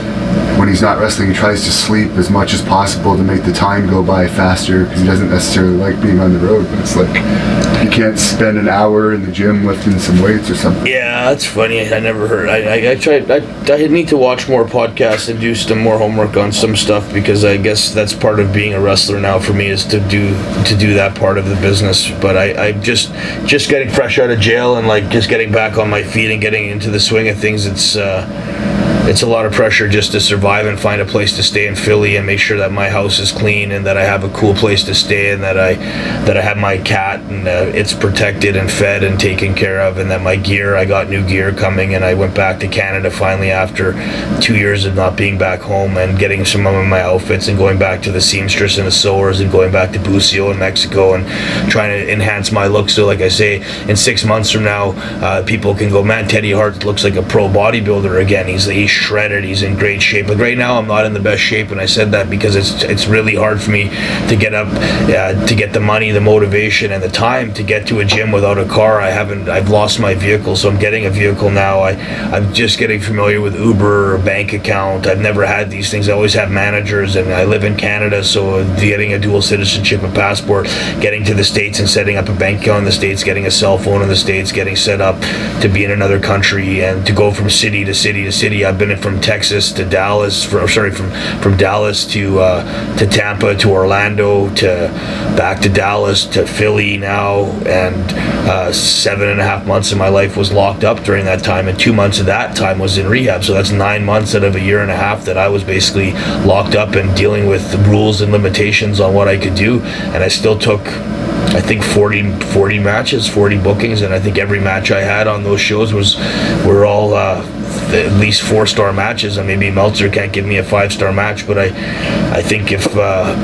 when he's not wrestling, he tries to sleep as much as possible to make the time go by faster, because he doesn't necessarily like being on the road. But it's like, you can't spend an hour in the gym lifting some weights or something. Yeah, that's funny. I never heard. I tried. I need to watch more podcasts and do some more homework on some stuff, because I guess that's part of being a wrestler now for me, is to do that part of the business. But I just getting fresh out of jail and like just getting back on my feet and getting into the swing of things. It's a lot of pressure just to survive and find a place to stay in Philly and make sure that my house is clean and that I have a cool place to stay, and that I have my cat and it's protected and fed and taken care of, and that my gear, I got new gear coming, and I went back to Canada finally after 2 years of not being back home, and getting some of my outfits and going back to the seamstress and the sewers and going back to Bucio in Mexico and trying to enhance my look. So like I say, in 6 months from now, people can go, man, Teddy Hart looks like a pro bodybuilder again. He's shredded, he's in great shape. Like right now I'm not in the best shape, and I said that because it's really hard for me to get up, to get the money, the motivation, and the time to get to a gym without a car. I've lost my vehicle, so I'm getting a vehicle now. I'm just getting familiar with Uber or bank account. I've never had these things. I always have managers, and I live in Canada, so getting a dual citizenship, a passport, getting to the States and setting up a bank account in the States, getting a cell phone in the States, getting set up to be in another country, and to go from city to city to city. I've been from Texas to Dallas, from Dallas to Tampa to Orlando to back to Dallas to Philly now, and 7.5 months of my life was locked up during that time, and 2 months of that time was in rehab. So that's 9 months out of a year and a half that I was basically locked up and dealing with the rules and limitations on what I could do. And I still took, I think 40 matches, 40 bookings, and I think every match I had on those shows were all at least 4-star matches. And maybe Meltzer can't give me a 5-star match, but I think if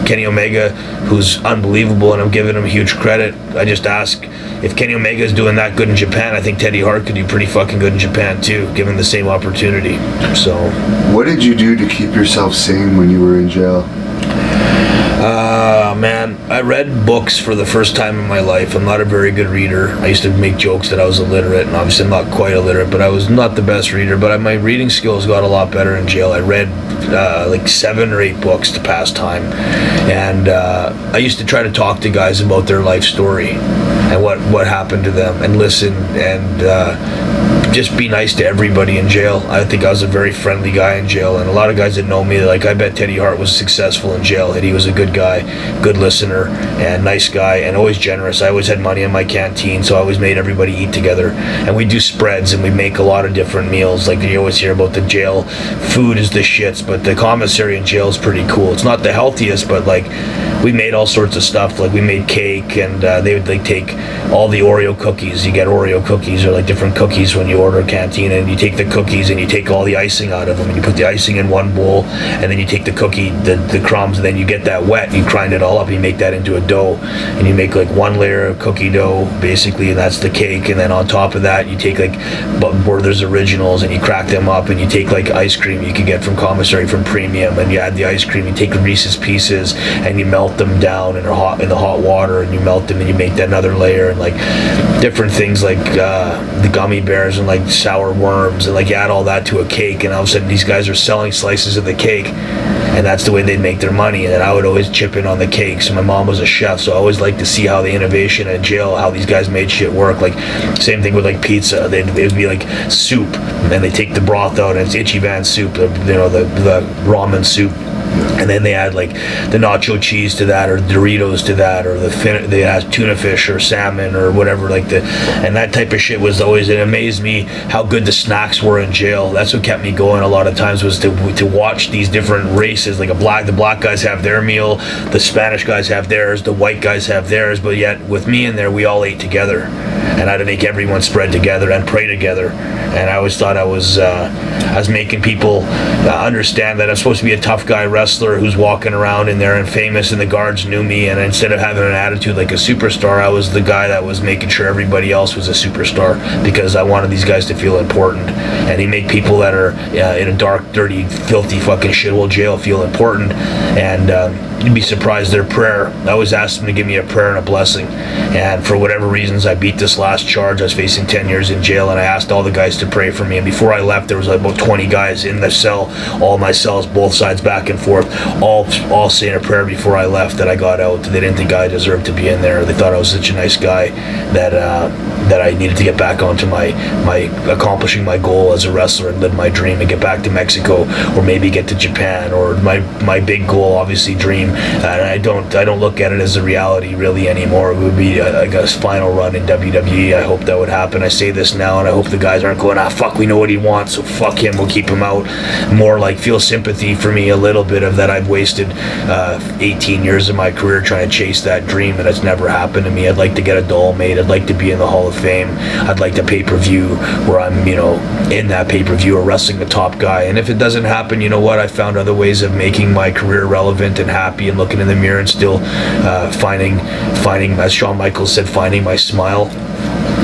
Kenny Omega, who's unbelievable, and I'm giving him huge credit, I just ask if Kenny Omega is doing that good in Japan, I think Teddy Hart could do pretty fucking good in Japan too, given the same opportunity. So, what did you do to keep yourself sane when you were in jail? Man, I read books for the first time in my life. I'm not a very good reader. I used to make jokes that I was illiterate, and obviously I'm not quite illiterate, but I was not the best reader. But my reading skills got a lot better in jail. I read like 7 or 8 books to pass time, and I used to try to talk to guys about their life story and what happened to them, and listen, and just be nice to everybody in jail. I think I was a very friendly guy in jail, and a lot of guys that know me, like, I bet Teddy Hart was successful in jail, and he was a good guy, good listener, and nice guy, and always generous. I always had money in my canteen, so I always made everybody eat together, and we do spreads, and we make a lot of different meals. Like, you always hear about the jail food is the shits, but the commissary in jail is pretty cool. It's not the healthiest, but like, we made all sorts of stuff. Like, we made cake, and they would like take all the Oreo cookies. You get Oreo cookies, or like different cookies when you order a canteen, and you take the cookies and you take all the icing out of them, and you put the icing in one bowl, and then you take the cookie, the crumbs, and then you get that wet, and you grind it all up, and you make that into a dough, and you make like 1 layer of cookie dough basically, and that's the cake. And then on top of that, you take like Werther's Originals, and you crack them up, and you take like ice cream you can get from commissary, from Premium, and you add the ice cream. You take Reese's Pieces and you melt them down in the hot water, and you melt them, and you make that another layer, and like different things like the gummy bears and like sour worms, and like you add all that to a cake, and all of a sudden these guys are selling slices of the cake, and that's the way they'd make their money. And then I would always chip in on the cake. So my mom was a chef, so I always liked to see how the innovation in jail, how these guys made shit work. Like, same thing with like pizza. It would be like soup, and then they take the broth out, and it's Itchy Van soup, the ramen soup. And then they add like the nacho cheese to that, or Doritos to that, or they add tuna fish or salmon or whatever, and that type of shit was always, it amazed me how good the snacks were in jail. That's what kept me going a lot of times, was to watch these different races. Like the black guys have their meal, the Spanish guys have theirs, the white guys have theirs, but yet with me in there, we all ate together, and I had to make everyone spread together and pray together. And I always thought I was making people understand that I'm supposed to be a tough guy wrestler who's walking around in there and famous, and the guards knew me, and instead of having an attitude like a superstar, I was the guy that was making sure everybody else was a superstar, because I wanted these guys to feel important. And he made people that are in a dark, dirty, filthy fucking shithole jail feel important. And you'd be surprised, their prayer, I always asked them to give me a prayer and a blessing. And for whatever reasons, I beat this last charge. I was facing 10 years in jail, and I asked all the guys to pray for me. And before I left, there was like about 20 guys in the cell, all my cells, both sides, back and forth, all saying a prayer before I left, that I got out. They didn't think I deserved to be in there. They thought I was such a nice guy that I needed to get back onto my accomplishing my goal as a wrestler and live my dream and get back to Mexico, or maybe get to Japan, or my big goal, obviously, dream. And I don't look at it as a reality really anymore. It would be like a final run in WWE. I hope that would happen. I say this now, and I hope the guys aren't going, fuck, we know what he wants, so fuck him, we'll keep him out. More like, feel sympathy for me a little bit, of that I've wasted 18 years of my career trying to chase that dream, and it's never happened to me. I'd like to get a doll made. I'd like to be in the Hall of Fame. I'd like to pay-per-view where I'm, in that pay-per-view, or wrestling the top guy. And if it doesn't happen, you know what? I found other ways of making my career relevant and happy, and looking in the mirror and still finding, as Shawn Michaels said, finding my smile.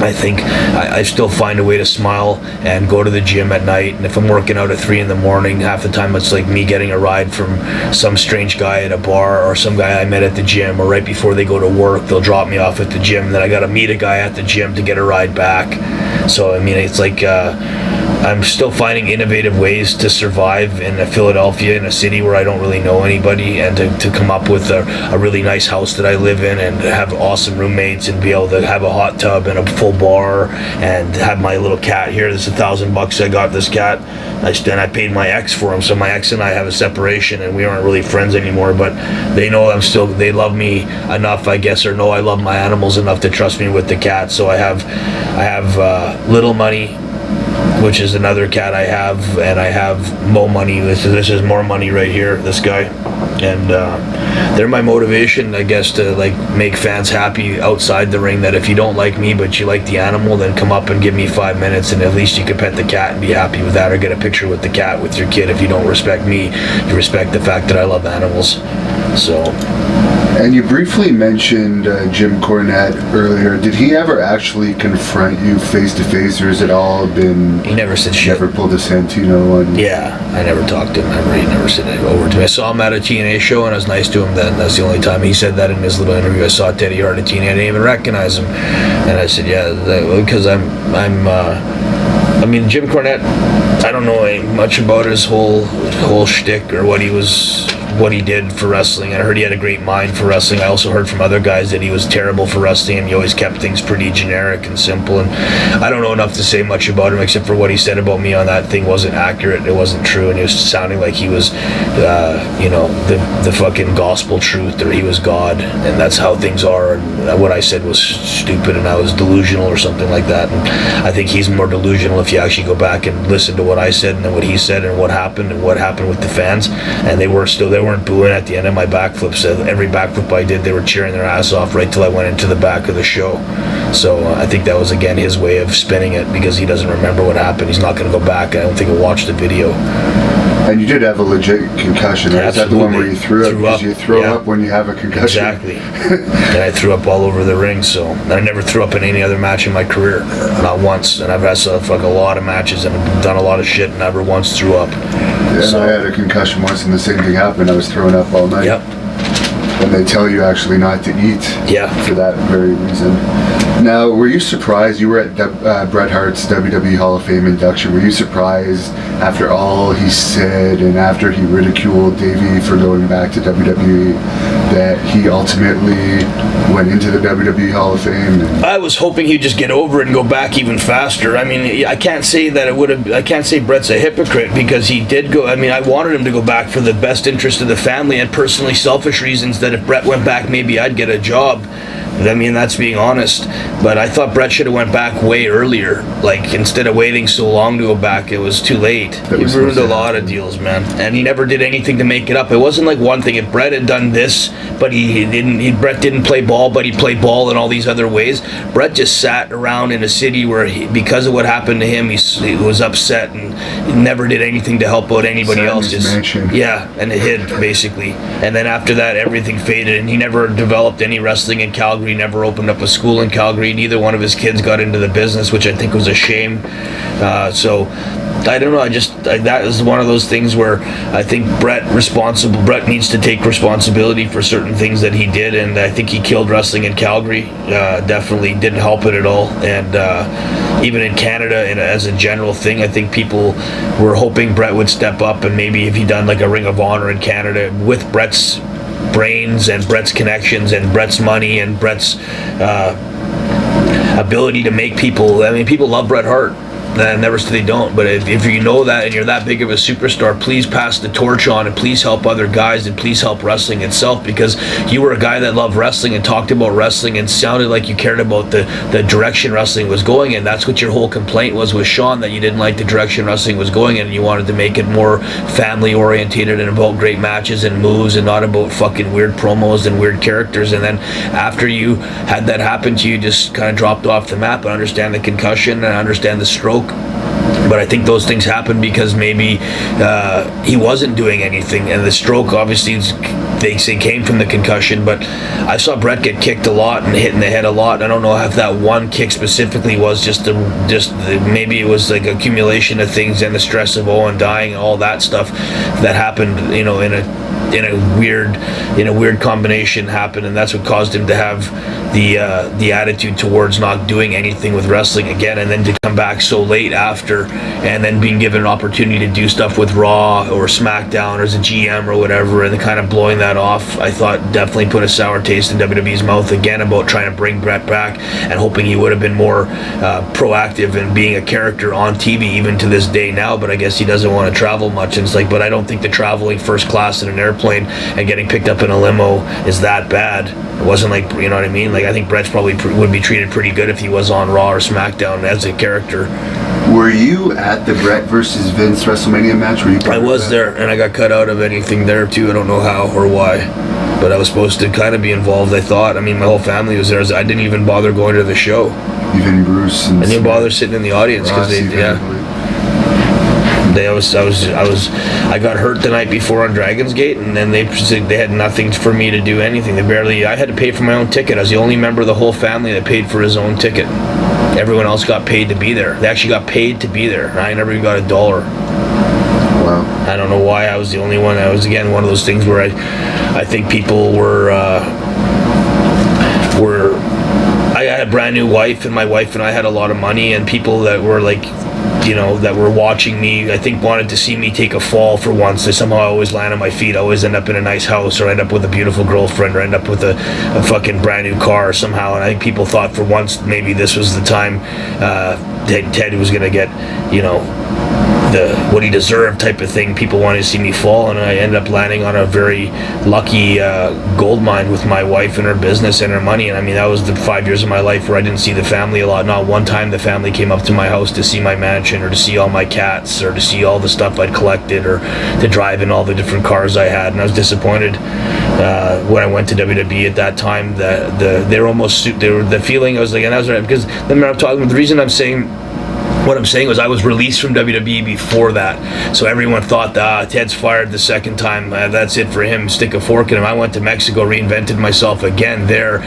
I think I still find a way to smile and go to the gym at night. And if I'm working out at 3 in the morning, half the time it's like me getting a ride from some strange guy at a bar, or some guy I met at the gym, or right before they go to work, they'll drop me off at the gym. And then I got to meet a guy at the gym to get a ride back. So, I mean, it's like I'm still finding innovative ways to survive in Philadelphia, in a city where I don't really know anybody, and to come up with a really nice house that I live in, and have awesome roommates, and be able to have a hot tub and a full bar, and have my little cat here. This is $1,000 I got this cat. I paid my ex for him, so my ex and I have a separation, and we aren't really friends anymore, but they know they love me enough, I guess, or know I love my animals enough to trust me with the cat. So I have little money, which is another cat I have, and I have Mo Money. This is more money right here, this guy. And they're my motivation, I guess, to like make fans happy outside the ring, that if you don't like me but you like the animal, then come up and give me 5 minutes, and at least you can pet the cat and be happy with that, or get a picture with the cat with your kid. If you don't respect me, you respect the fact that I love animals. So. And you briefly mentioned Jim Cornette earlier. Did he ever actually confront you face to face, or has it all been? He never said shit. Never pulled a Santino on. Yeah, I never talked to him. He never said it over to me. I saw him at a TNA show, and I was nice to him then. That's the only time he said that in his little interview. I saw Teddy Hart at TNA. I didn't even recognize him, and I said, yeah, because I mean, Jim Cornette, I don't know much about his whole shtick or what he did for wrestling. I heard he had a great mind for wrestling. I also heard from other guys that he was terrible for wrestling, and he always kept things pretty generic and simple. And I don't know enough to say much about him, except for what he said about me on that thing wasn't accurate. It wasn't true, and he was sounding like he was, the fucking gospel truth, or he was God, and that's how things are. And what I said was stupid, and I was delusional or something like that. And I think he's more delusional if you actually go back and listen to what I said and then what he said and what happened with the fans. And they weren't booing at the end of my backflips. Every backflip I did, they were cheering their ass off right till I went into the back of the show. So I think that was, again, his way of spinning it, because he doesn't remember what happened. He's not going to go back. I don't think he'll watch the video. And you did have a legit concussion, right? Is that the one where you threw up? Because you throw up when you have a concussion. Exactly. And I threw up all over the ring, so I never threw up in any other match in my career. Not once. And I've wrestled like a lot of matches and done a lot of shit, and never once threw up. Yeah, so, I had a concussion once, and the same thing happened. I was throwing up all night. Yep. And they tell you actually not to eat. Yeah. For that very reason. Now, were you surprised? You were at Bret Hart's WWE Hall of Fame induction. Were you surprised after all he said and after he ridiculed Davey for going back to WWE that he ultimately went into the WWE Hall of Fame? I was hoping he'd just get over it and go back even faster. I mean, I can't say that I can't say Bret's a hypocrite, because he did go. I mean, I wanted him to go back for the best interest of the family and personally selfish reasons, that if Bret went back, maybe I'd get a job. I mean, that's being honest. But I thought Bret should have went back way earlier. Like, instead of waiting so long to go back, it was too late. He ruined a lot of deals, man. And he never did anything to make it up. It wasn't like one thing. If Bret had done this, but Bret didn't play ball, but he played ball in all these other ways. Bret just sat around in a city where, because of what happened to him, he was upset and he never did anything to help out anybody else. Yeah, and it hid, basically. And then after that, everything faded, and he never developed any wrestling in Calgary. Never opened up a school in Calgary. Neither one of his kids got into the business, which I think was a shame. So I don't know. That is one of those things where I think Bret needs to take responsibility for certain things that he did, and I think he killed wrestling in Calgary. Definitely didn't help it at all. And even in Canada, as a general thing, I think people were hoping Bret would step up, and maybe if he done like a Ring of Honor in Canada with Bret's brains and Bret's connections and Bret's money and Bret's ability to make people. I mean, people love Bret Hart. Never say they don't, but if you know that and you're that big of a superstar, please pass the torch on, and please help other guys, and please help wrestling itself, because you were a guy that loved wrestling and talked about wrestling and sounded like you cared about the direction wrestling was going in. That's what your whole complaint was with Sean, that you didn't like the direction wrestling was going in, and you wanted to make it more family orientated and about great matches and moves and not about fucking weird promos and weird characters. And then after you had that happen to you, just kind of dropped off the map. I understand the concussion and I understand the stroke, but I think those things happened because maybe he wasn't doing anything, and the stroke obviously they say came from the concussion. But I saw Bret get kicked a lot and hit in the head a lot. I don't know if that one kick specifically was maybe it was like accumulation of things and the stress of Owen dying and all that stuff that happened, in a weird combination happened, and that's what caused him to have the attitude towards not doing anything with wrestling again, and then to come back so late after, and then being given an opportunity to do stuff with Raw or SmackDown or as a GM or whatever, and then kind of blowing that off, I thought definitely put a sour taste in WWE's mouth again about trying to bring Bret back and hoping he would have been more proactive in being a character on TV even to this day now. But I guess he doesn't want to travel much, and it's like, but I don't think the traveling first class in an airplane and getting picked up in a limo is that bad. It wasn't like, you know what I mean? Like, I think Bret's probably would be treated pretty good if he was on Raw or SmackDown as a character. Were you at the Brett versus Vince WrestleMania match? Were you? I was there, and I got cut out of anything there too. I don't know how or why, but I was supposed to kind of be involved. I thought. I mean, my whole family was there. I didn't even bother going to the show. Even Bruce and I didn't bother sitting in the audience because I got hurt the night before on Dragon's Gate, and then they had nothing for me to do anything. I had to pay for my own ticket. I was the only member of the whole family that paid for his own ticket. Everyone else got paid to be there. They actually got paid to be there. I never even got $1. Wow. I don't know why I was the only one. That was again one of those things where I think people were. I had a brand new wife, and my wife and I had a lot of money, and people that were like, that were watching me, I think wanted to see me take a fall for once. They somehow always land on my feet. I always end up in a nice house, or end up with a beautiful girlfriend, or end up with a fucking brand new car somehow. And I think people thought for once maybe this was the time Ted was going to get, what he deserved type of thing. People wanted to see me fall, and I ended up landing on a very lucky gold mine with my wife and her business and her money. And I mean, that was the 5 years of my life where I didn't see the family a lot. Not one time the family came up to my house to see my mansion, or to see all my cats, or to see all the stuff I'd collected, or to drive in all the different cars I had. And I was disappointed when I went to WWE at that time. The feeling I was like, and that was right, because then I'm talking. The reason I'm saying. What I'm saying was I was released from WWE before that, so everyone thought that Ted's fired the second time, that's it for him, stick a fork in him. I went to Mexico, reinvented myself again there,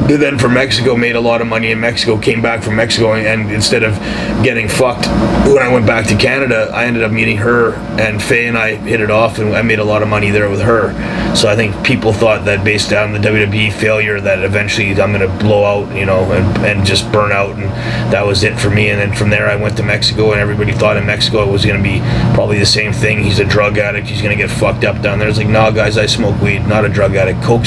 then from Mexico made a lot of money in Mexico, came back from Mexico, and instead of getting fucked when I went back to Canada, I ended up meeting her, and Faye and I hit it off, and I made a lot of money there with her. So I think people thought that based on the WWE failure that eventually I'm going to blow out, and just burn out, and that was it for me. And then from there I went to Mexico, and everybody thought in Mexico it was going to be probably the same thing. He's a drug addict, he's going to get fucked up down there. It's like, nah guys, I smoke weed, not a drug addict. Coke,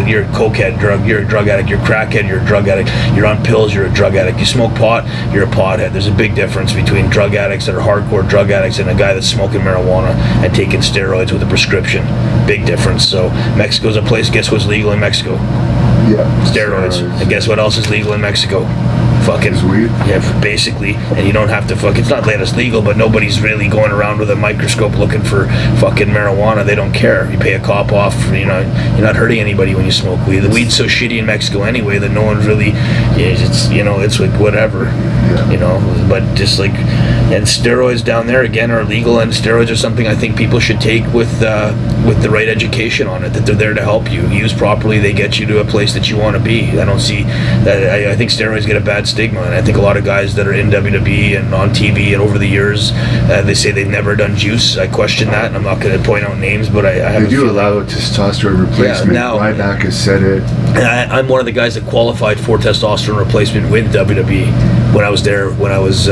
you're a cokehead, you're a drug addict. You're a crackhead, you're a drug addict. You're on pills, you're a drug addict. You smoke pot, you're a pothead. There's a big difference between drug addicts that are hardcore drug addicts and a guy that's smoking marijuana and taking steroids with a prescription. Big difference. So Mexico's a place. Guess what's legal in Mexico? Yeah. Steroids. And guess what else is legal in Mexico? Fucking weed. Yeah, basically. And you don't have to it's not that it's legal, but nobody's really going around with a microscope looking for fucking marijuana. They don't care. You pay a cop off, you're not hurting anybody when you smoke weed. The weed's so shitty in Mexico anyway that no one's really, it's like whatever, but just like, and steroids down there again are legal, and steroids are something I think people should take with the right education on it, that they're there to help you. Used properly, they get you to a place that you want to be. I don't see that. I think steroids get a bad stigma, and I think a lot of guys that are in WWE and on TV and over the years, they say they've never done juice. I question that, and I'm not going to point out names, but I have. They do allow testosterone replacement. Yeah, now, Ryback has said it. And I'm one of the guys that qualified for testosterone replacement with WWE when I was there. When I was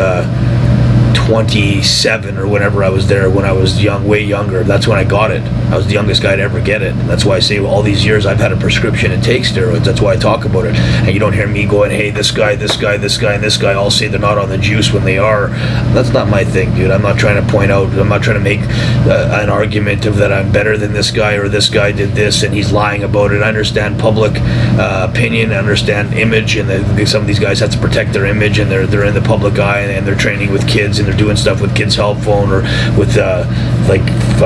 27 or whenever I was there, when I was young, way younger. That's when I got it. I was the youngest guy to ever get it. And that's why I say all these years I've had a prescription and take steroids. That's why I talk about it. And you don't hear me going, hey, this guy, and this guy all say they're not on the juice when they are. That's not my thing, dude. I'm not trying to point out, I'm not trying to make an argument of that I'm better than this guy, or this guy did this and he's lying about it. I understand public opinion, I understand image, and some of these guys have to protect their image, and they're in the public eye, and they're training with kids, and they're doing stuff with Kids Help Phone, or with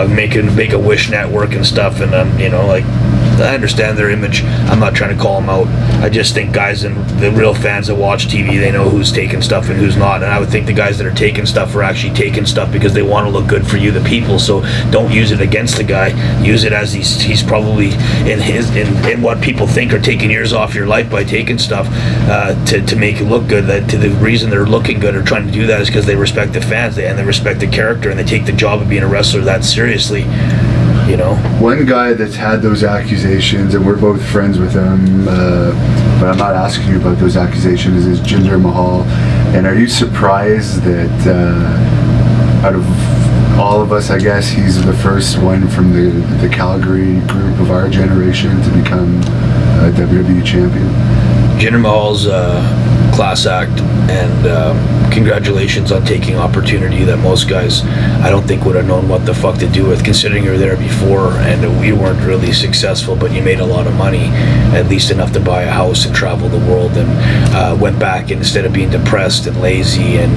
Make-A-Wish network and stuff, and I understand their image. I'm not trying to call them out. I just think guys and the real fans that watch TV, they know who's taking stuff and who's not. And I would think the guys that are taking stuff are actually taking stuff because they want to look good for you, the people. So don't use it against the guy. Use it as he's probably in what people think are taking years off your life by taking stuff to make you look good. That to the reason they're looking good or trying to do that is because they respect the fans and they respect the character, and they take the job of being a wrestler that seriously. One guy that's had those accusations, and we're both friends with him, but I'm not asking you about those accusations, is Jinder Mahal. And are you surprised that out of all of us, I guess, he's the first one from the Calgary group of our generation to become a WWE champion? Jinder Mahal's class act, and congratulations on taking opportunity that most guys, I don't think, would have known what the fuck to do with, considering you were there before and you weren't really successful, but you made a lot of money, at least enough to buy a house and travel the world, and went back, and instead of being depressed and lazy and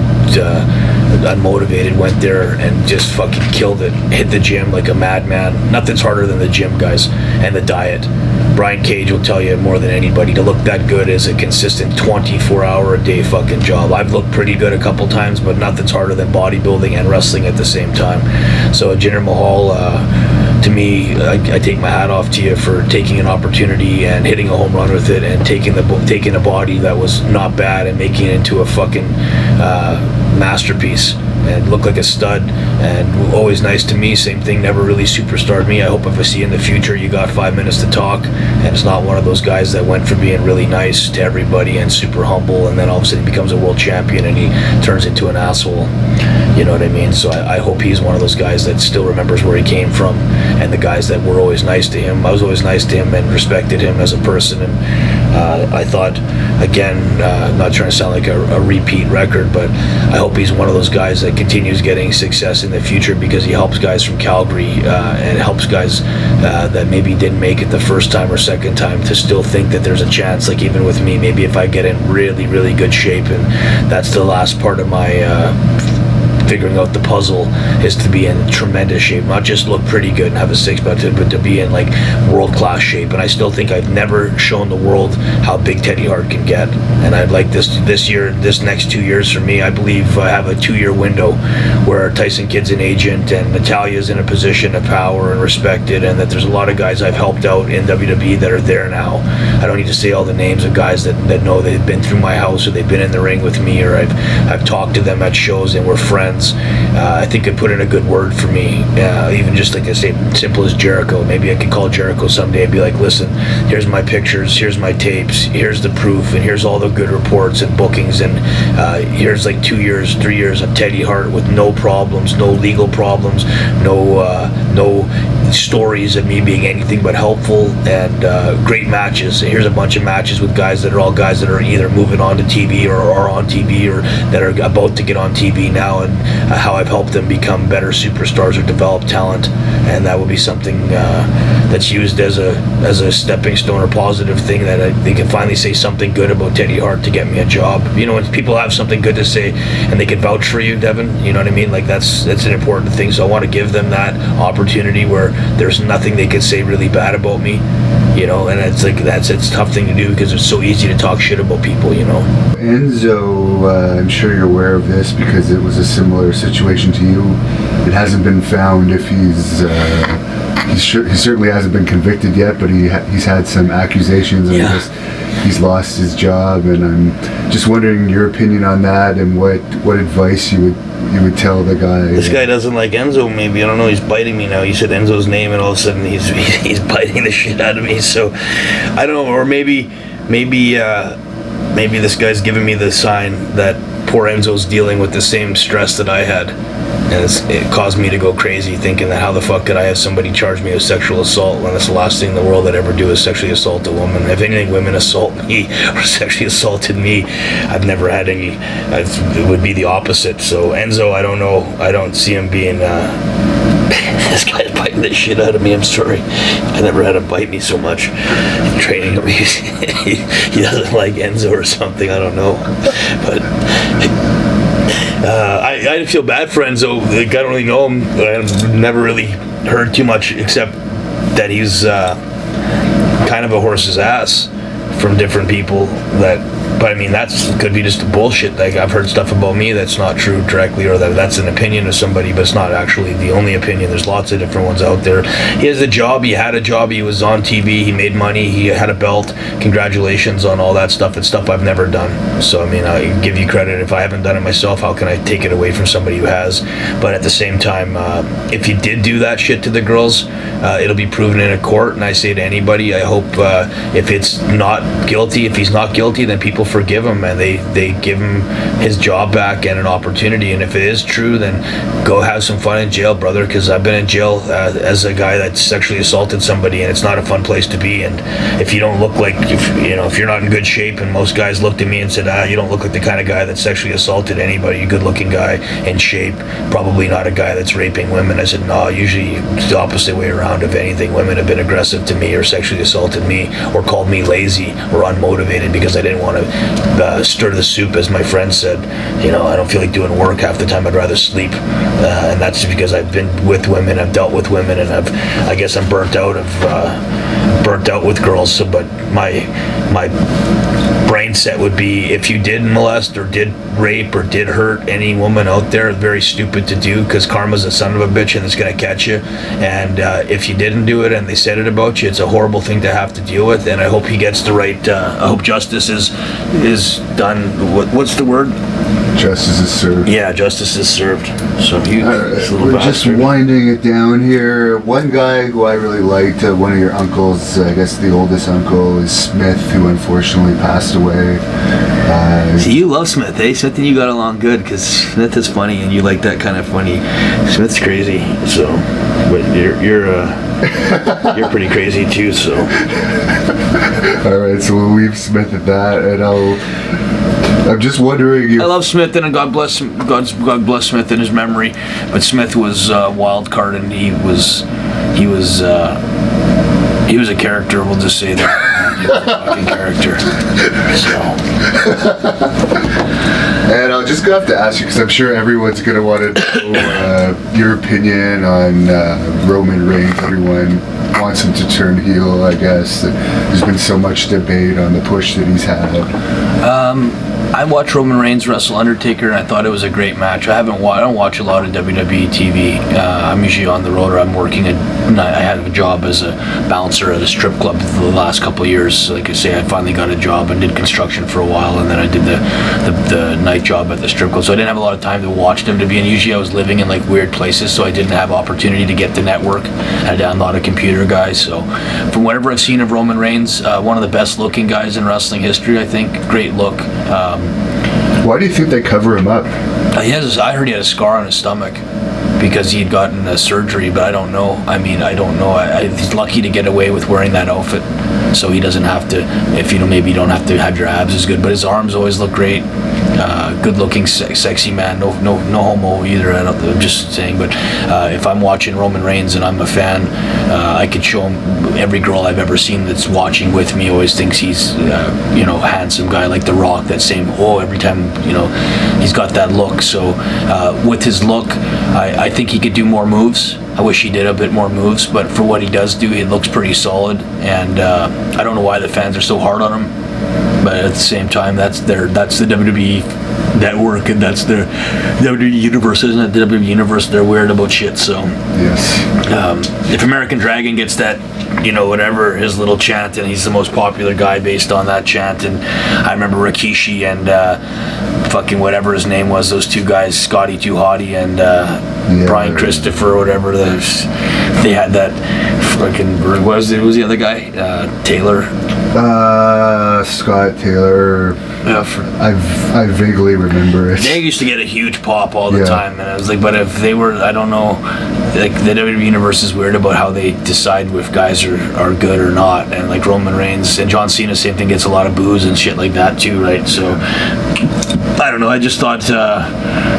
unmotivated, went there and just fucking killed it, hit the gym like a madman. Nothing's harder than the gym, guys, and the diet. Brian Cage will tell you more than anybody, to look that good is a consistent 24-hour-a-day fucking job. I've looked pretty good a couple times, but nothing's harder than bodybuilding and wrestling at the same time. So Jinder Mahal, to me, I take my hat off to you for taking an opportunity and hitting a home run with it, and taking a body that was not bad and making it into a fucking masterpiece. And look like a stud, and always nice to me. Same thing, never really superstarred me. I hope if I see you in the future, you got 5 minutes to talk, and it's not one of those guys that went from being really nice to everybody and super humble, and then all of a sudden he becomes a world champion and he turns into an asshole. You know what I mean? So I hope he's one of those guys that still remembers where he came from, and the guys that were always nice to him. I was always nice to him and respected him as a person, and I thought, again, not trying to sound like a repeat record, but I hope he's one of those guys that continues getting success in the future, because he helps guys from Calgary and helps guys that maybe didn't make it the first time or second time to still think that there's a chance. Like even with me, maybe if I get in really, really good shape, and that's the last part of my figuring out the puzzle, is to be in tremendous shape, not just look pretty good and have a six-pack, but to be in like world-class shape. And I still think I've never shown the world how big Teddy Hart can get, and I'd like this next 2 years for me. I believe I have a 2-year window where Tyson Kidd's an agent and Natalia's in a position of power and respected, and that there's a lot of guys I've helped out in WWE that are there now. I don't need to say all the names of guys that know they've been through my house, or they've been in the ring with me, or I've talked to them at shows and we're friends. I think it put in a good word for me, even just like I say, simple as Jericho. Maybe I could call Jericho someday and be like, listen, here's my pictures, here's my tapes, here's the proof, and here's all the good reports and bookings, and here's like 2 years, 3 years of Teddy Hart with no problems, no legal problems, no stories of me being anything but helpful, and great matches. Here's a bunch of matches with guys that are either moving on to TV or are on TV, or that are about to get on TV now, and how I've helped them become better superstars or develop talent. And that will be something that's used as a stepping stone or positive thing, that they can finally say something good about Teddy Hart to get me a job. You know, when people have something good to say and they can vouch for you, Devin, you know what I mean? Like that's an important thing. So I want to give them that opportunity where there's nothing they could say really bad about me, you know. And it's like it's a tough thing to do, because it's so easy to talk shit about people, you know. Enzo, I'm sure you're aware of this because it was a similar situation to you. It hasn't been found if he certainly hasn't been convicted yet, but he's had some accusations, and he's lost his job. And I'm just wondering your opinion on that, and what advice you would tell the guy. This guy doesn't like Enzo, maybe. I don't know. He's biting me now. You said Enzo's name, and all of a sudden he's biting the shit out of me. So I don't know. Or maybe this guy's giving me the sign that poor Enzo's dealing with the same stress that I had, and it caused me to go crazy, thinking that how the fuck could I have somebody charge me with sexual assault when it's the last thing in the world I'd ever do is sexually assault a woman. If anything, women assault me or sexually assaulted me, I've never had any. It would be the opposite. So Enzo, I don't know. I don't see him being this guy's biting the shit out of me. I'm sorry. I never had him bite me so much in training. He doesn't like Enzo or something. I don't know. But I feel bad for Enzo. Like, I don't really know him. I've never really heard too much, except that he's kind of a horse's ass from different people. But I mean, could be just bullshit. Like, I've heard stuff about me that's not true directly, or that's an opinion of somebody, but it's not actually the only opinion. There's lots of different ones out there. He has a job. He had a job. He was on TV. He made money. He had a belt. Congratulations on all that stuff. It's stuff I've never done. So, I mean, I give you credit. If I haven't done it myself, how can I take it away from somebody who has? But at the same time, if you did do that shit to the girls, it'll be proven in a court. And I say to anybody, I hope if it's not not guilty. If he's not guilty, then people forgive him and they give him his job back and an opportunity. And if it is true, then go have some fun in jail, brother, because I've been in jail as a guy that sexually assaulted somebody, and it's not a fun place to be. And if you don't look like, if you're not in good shape, and most guys looked at me and said, you don't look like the kind of guy that sexually assaulted anybody, a good looking guy in shape, probably not a guy that's raping women. I said, no, usually it's the opposite way around. If anything, women have been aggressive to me or sexually assaulted me or called me lazy or unmotivated because I didn't want to stir the soup, as my friend said. I don't feel like doing work half the time. I'd rather sleep, and that's because I've been with women, I've dealt with women, and I guess I'm burnt out with girls. So, but my brain set would be, if you did molest or did rape or did hurt any woman out there, it's very stupid to do, because karma's a son of a bitch and it's going to catch you. And if you didn't do it and they said it about you, it's a horrible thing to have to deal with. And I hope he gets the right, I hope justice is done. What's the word? Justice is served. Yeah, justice is served. So we're just winding it down here. One guy who I really liked, one of your uncles, I guess the oldest uncle, is Smith, who unfortunately passed away. See, you love Smith, eh? Smith and you got along good, because Smith is funny and you like that kind of funny. Smith's crazy, so, but you're pretty crazy too, so. All right, so we'll leave Smith at that, and I'm just wondering if... I love Smith, and God bless Smith in his memory. But Smith was a wild card, and he was a character. We'll just say that. He was a fucking character. And I'll just have to ask you, because I'm sure everyone's going to want to know your opinion on Roman Reigns. Everyone wants him to turn heel, I guess. There's been so much debate on the push that he's had. I watched Roman Reigns wrestle Undertaker, and I thought it was a great match. I don't watch a lot of WWE TV. I'm usually on the road, or I'm working. I had a job as a bouncer at a strip club for the last couple of years. So like I say, I finally got a job and did construction for a while, and then I did the night job at the strip club. So I didn't have a lot of time to watch WWE, and usually I was living in like weird places, so I didn't have opportunity to get the network. I'm not a computer guy, so from whatever I've seen of Roman Reigns, one of the best looking guys in wrestling history, I think. Great look. Why do you think they cover him up? I heard he had a scar on his stomach because he had gotten a surgery, but I don't know. I don't know. He's lucky to get away with wearing that outfit, so he doesn't have to. If maybe you don't have to have your abs as good, but his arms always look great. Good-looking, sexy man. No homo either. I'm just saying. But if I'm watching Roman Reigns and I'm a fan, I could show him. Every girl I've ever seen that's watching with me always thinks he's, handsome guy like The Rock. That same. Every time, he's got that look. So with his look, I think he could do more moves. I wish he did a bit more moves, but for what he does do, it looks pretty solid. And I don't know why the fans are so hard on him. But at the same time, that's the WWE network, and that's the WWE universe, isn't it? The WWE universe, they're weird about shit. So yes, if American Dragon gets that, whatever his little chant, and he's the most popular guy based on that chant. And I remember Rikishi and fucking whatever his name was, those two guys, Scotty Too Hottie and Brian Christopher or whatever. They had that fucking. What was the other guy? Taylor. Scott Taylor. I vaguely remember it. They used to get a huge pop all the time, and I was like, but if they were, I don't know, like the WWE universe is weird about how they decide if guys are good or not, and like Roman Reigns and John Cena, same thing, gets a lot of boos and shit like that too, right? So I don't know. I just thought,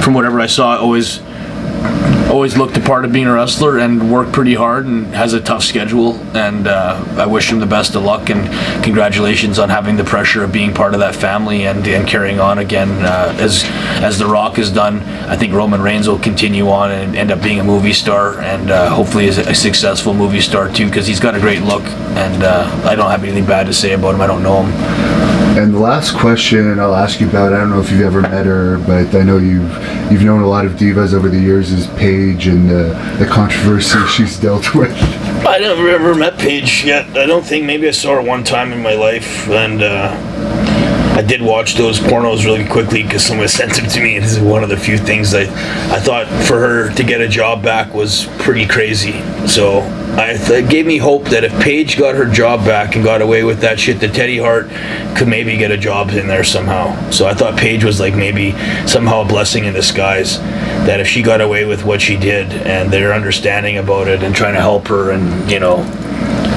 from whatever I saw, always looked the part of being a wrestler and worked pretty hard and has a tough schedule, and I wish him the best of luck, and congratulations on having the pressure of being part of that family and carrying on again, as The Rock has done. I think Roman Reigns will continue on and end up being a movie star, and hopefully is a successful movie star too, because he's got a great look, and I don't have anything bad to say about him. I don't know him. And the last question I'll ask you about, I don't know if you've ever met her, but I know you've known a lot of divas over the years, is Paige and the controversy she's dealt with. I never ever met Paige yet. I don't think. Maybe I saw her one time in my life, and I did watch those pornos really quickly because someone sent them to me, and this is one of the few things I thought for her to get a job back was pretty crazy. So it gave me hope that if Paige got her job back and got away with that shit, that Teddy Hart could maybe get a job in there somehow. So I thought Paige was like maybe somehow a blessing in disguise, that if she got away with what she did and their understanding about it and trying to help her, and you know,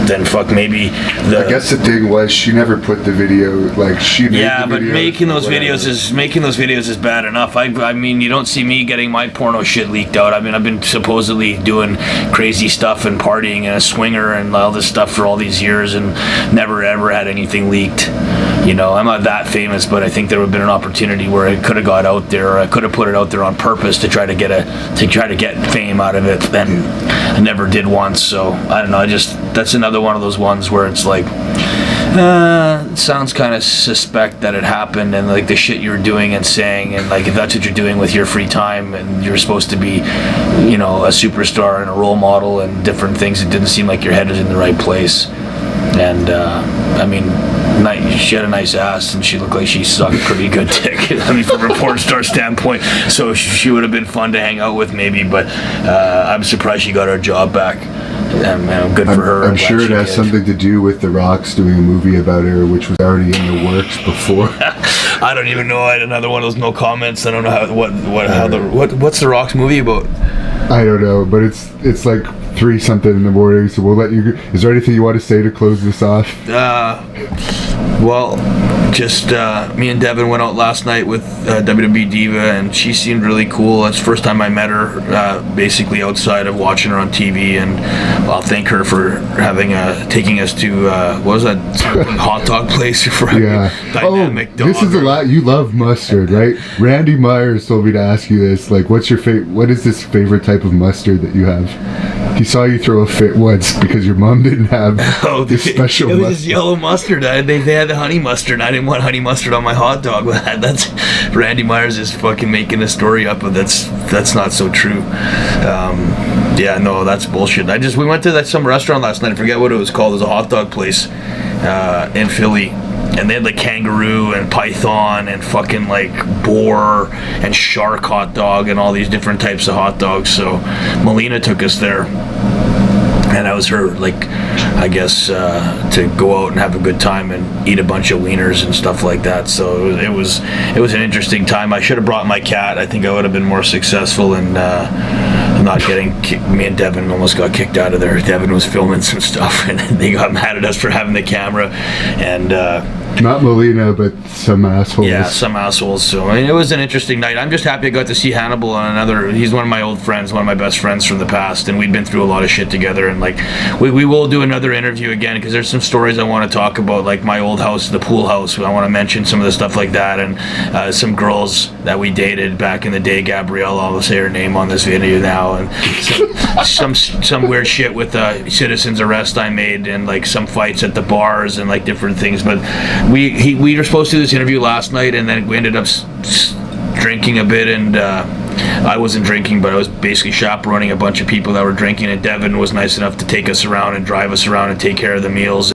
then fuck, maybe I guess the thing was she never put the video, like she made yeah, the but videos making or those whatever. videos is bad enough. I mean, you don't see me getting my porno shit leaked out. I mean, I've been supposedly doing crazy stuff and partying and a swinger and all this stuff for all these years, and never ever had anything leaked. You know, I'm not that famous, but I think there would have been an opportunity where it could have got out there, or I could have put it out there on purpose to try to get fame out of it, and I never did once. So I don't know. That's another one of those ones where it's like, it sounds kind of suspect that it happened, and like the shit you're doing and saying, and like if that's what you're doing with your free time, and you're supposed to be, you know, a superstar and a role model and different things, it didn't seem like your head is in the right place. And I mean, she had a nice ass, and she looked like she sucked pretty good dick. I mean, from a porn star standpoint, so she would have been fun to hang out with maybe. But I'm surprised she got her job back. Good for her. I'm sure it has something to do with The Rock's doing a movie about her, which was already in the works before. I don't even know. I had another one of those no comments. I don't know what's The Rock's movie about. I don't know, but it's like 3 something in the morning, so we'll let you. Is there anything you want to say to close this off? Well, just me and Devin went out last night with WWE Diva, and she seemed really cool. It's the first time I met her, basically outside of watching her on TV, and I'll thank her for having taking us to what was that hot dog place for Yeah. Dynamic Dog. This is a lot. You love mustard, right? Randy Myers told me to ask you this. Like, what is this favorite type of mustard that you have? He saw you throw a fit once because your mom didn't have this special it was mustard. just yellow mustard. They had the honey mustard. I didn't want honey mustard on my hot dog. That's Randy Myers is fucking making a story up, but that's not so true. Yeah, no, that's bullshit. We went to some restaurant last night. I forget what it was called. It was a hot dog place in Philly. And they had like kangaroo and python and fucking like boar and shark hot dog and all these different types of hot dogs. So Melina took us there, and that was her, like, I guess, to go out and have a good time and eat a bunch of wieners and stuff like that. So it was an interesting time. I should have brought my cat. I think I would have been more successful in not getting me and Devin almost got kicked out of there. Devin was filming some stuff, and they got mad at us for having the camera, and Not Melina, but some assholes. yeah, some assholes. So I mean, it was an interesting night. I'm just happy I got to see Hannibal on he's one of my old friends, one of my best friends from the past, and we've been through a lot of shit together, and like we will do another interview again, because there's some stories I want to talk about, like my old house, the pool house. I want to mention some of the stuff like that, and some girls that we dated back in the day. Gabrielle, I'll say her name on this video now, and some weird shit with citizens arrest I made, and like some fights at the bars and like different things. But we were supposed to do this interview last night, and then we ended up drinking a bit, and I wasn't drinking, but I was basically chaperoning a bunch of people that were drinking, and Devin was nice enough to take us around and drive us around and take care of the meals.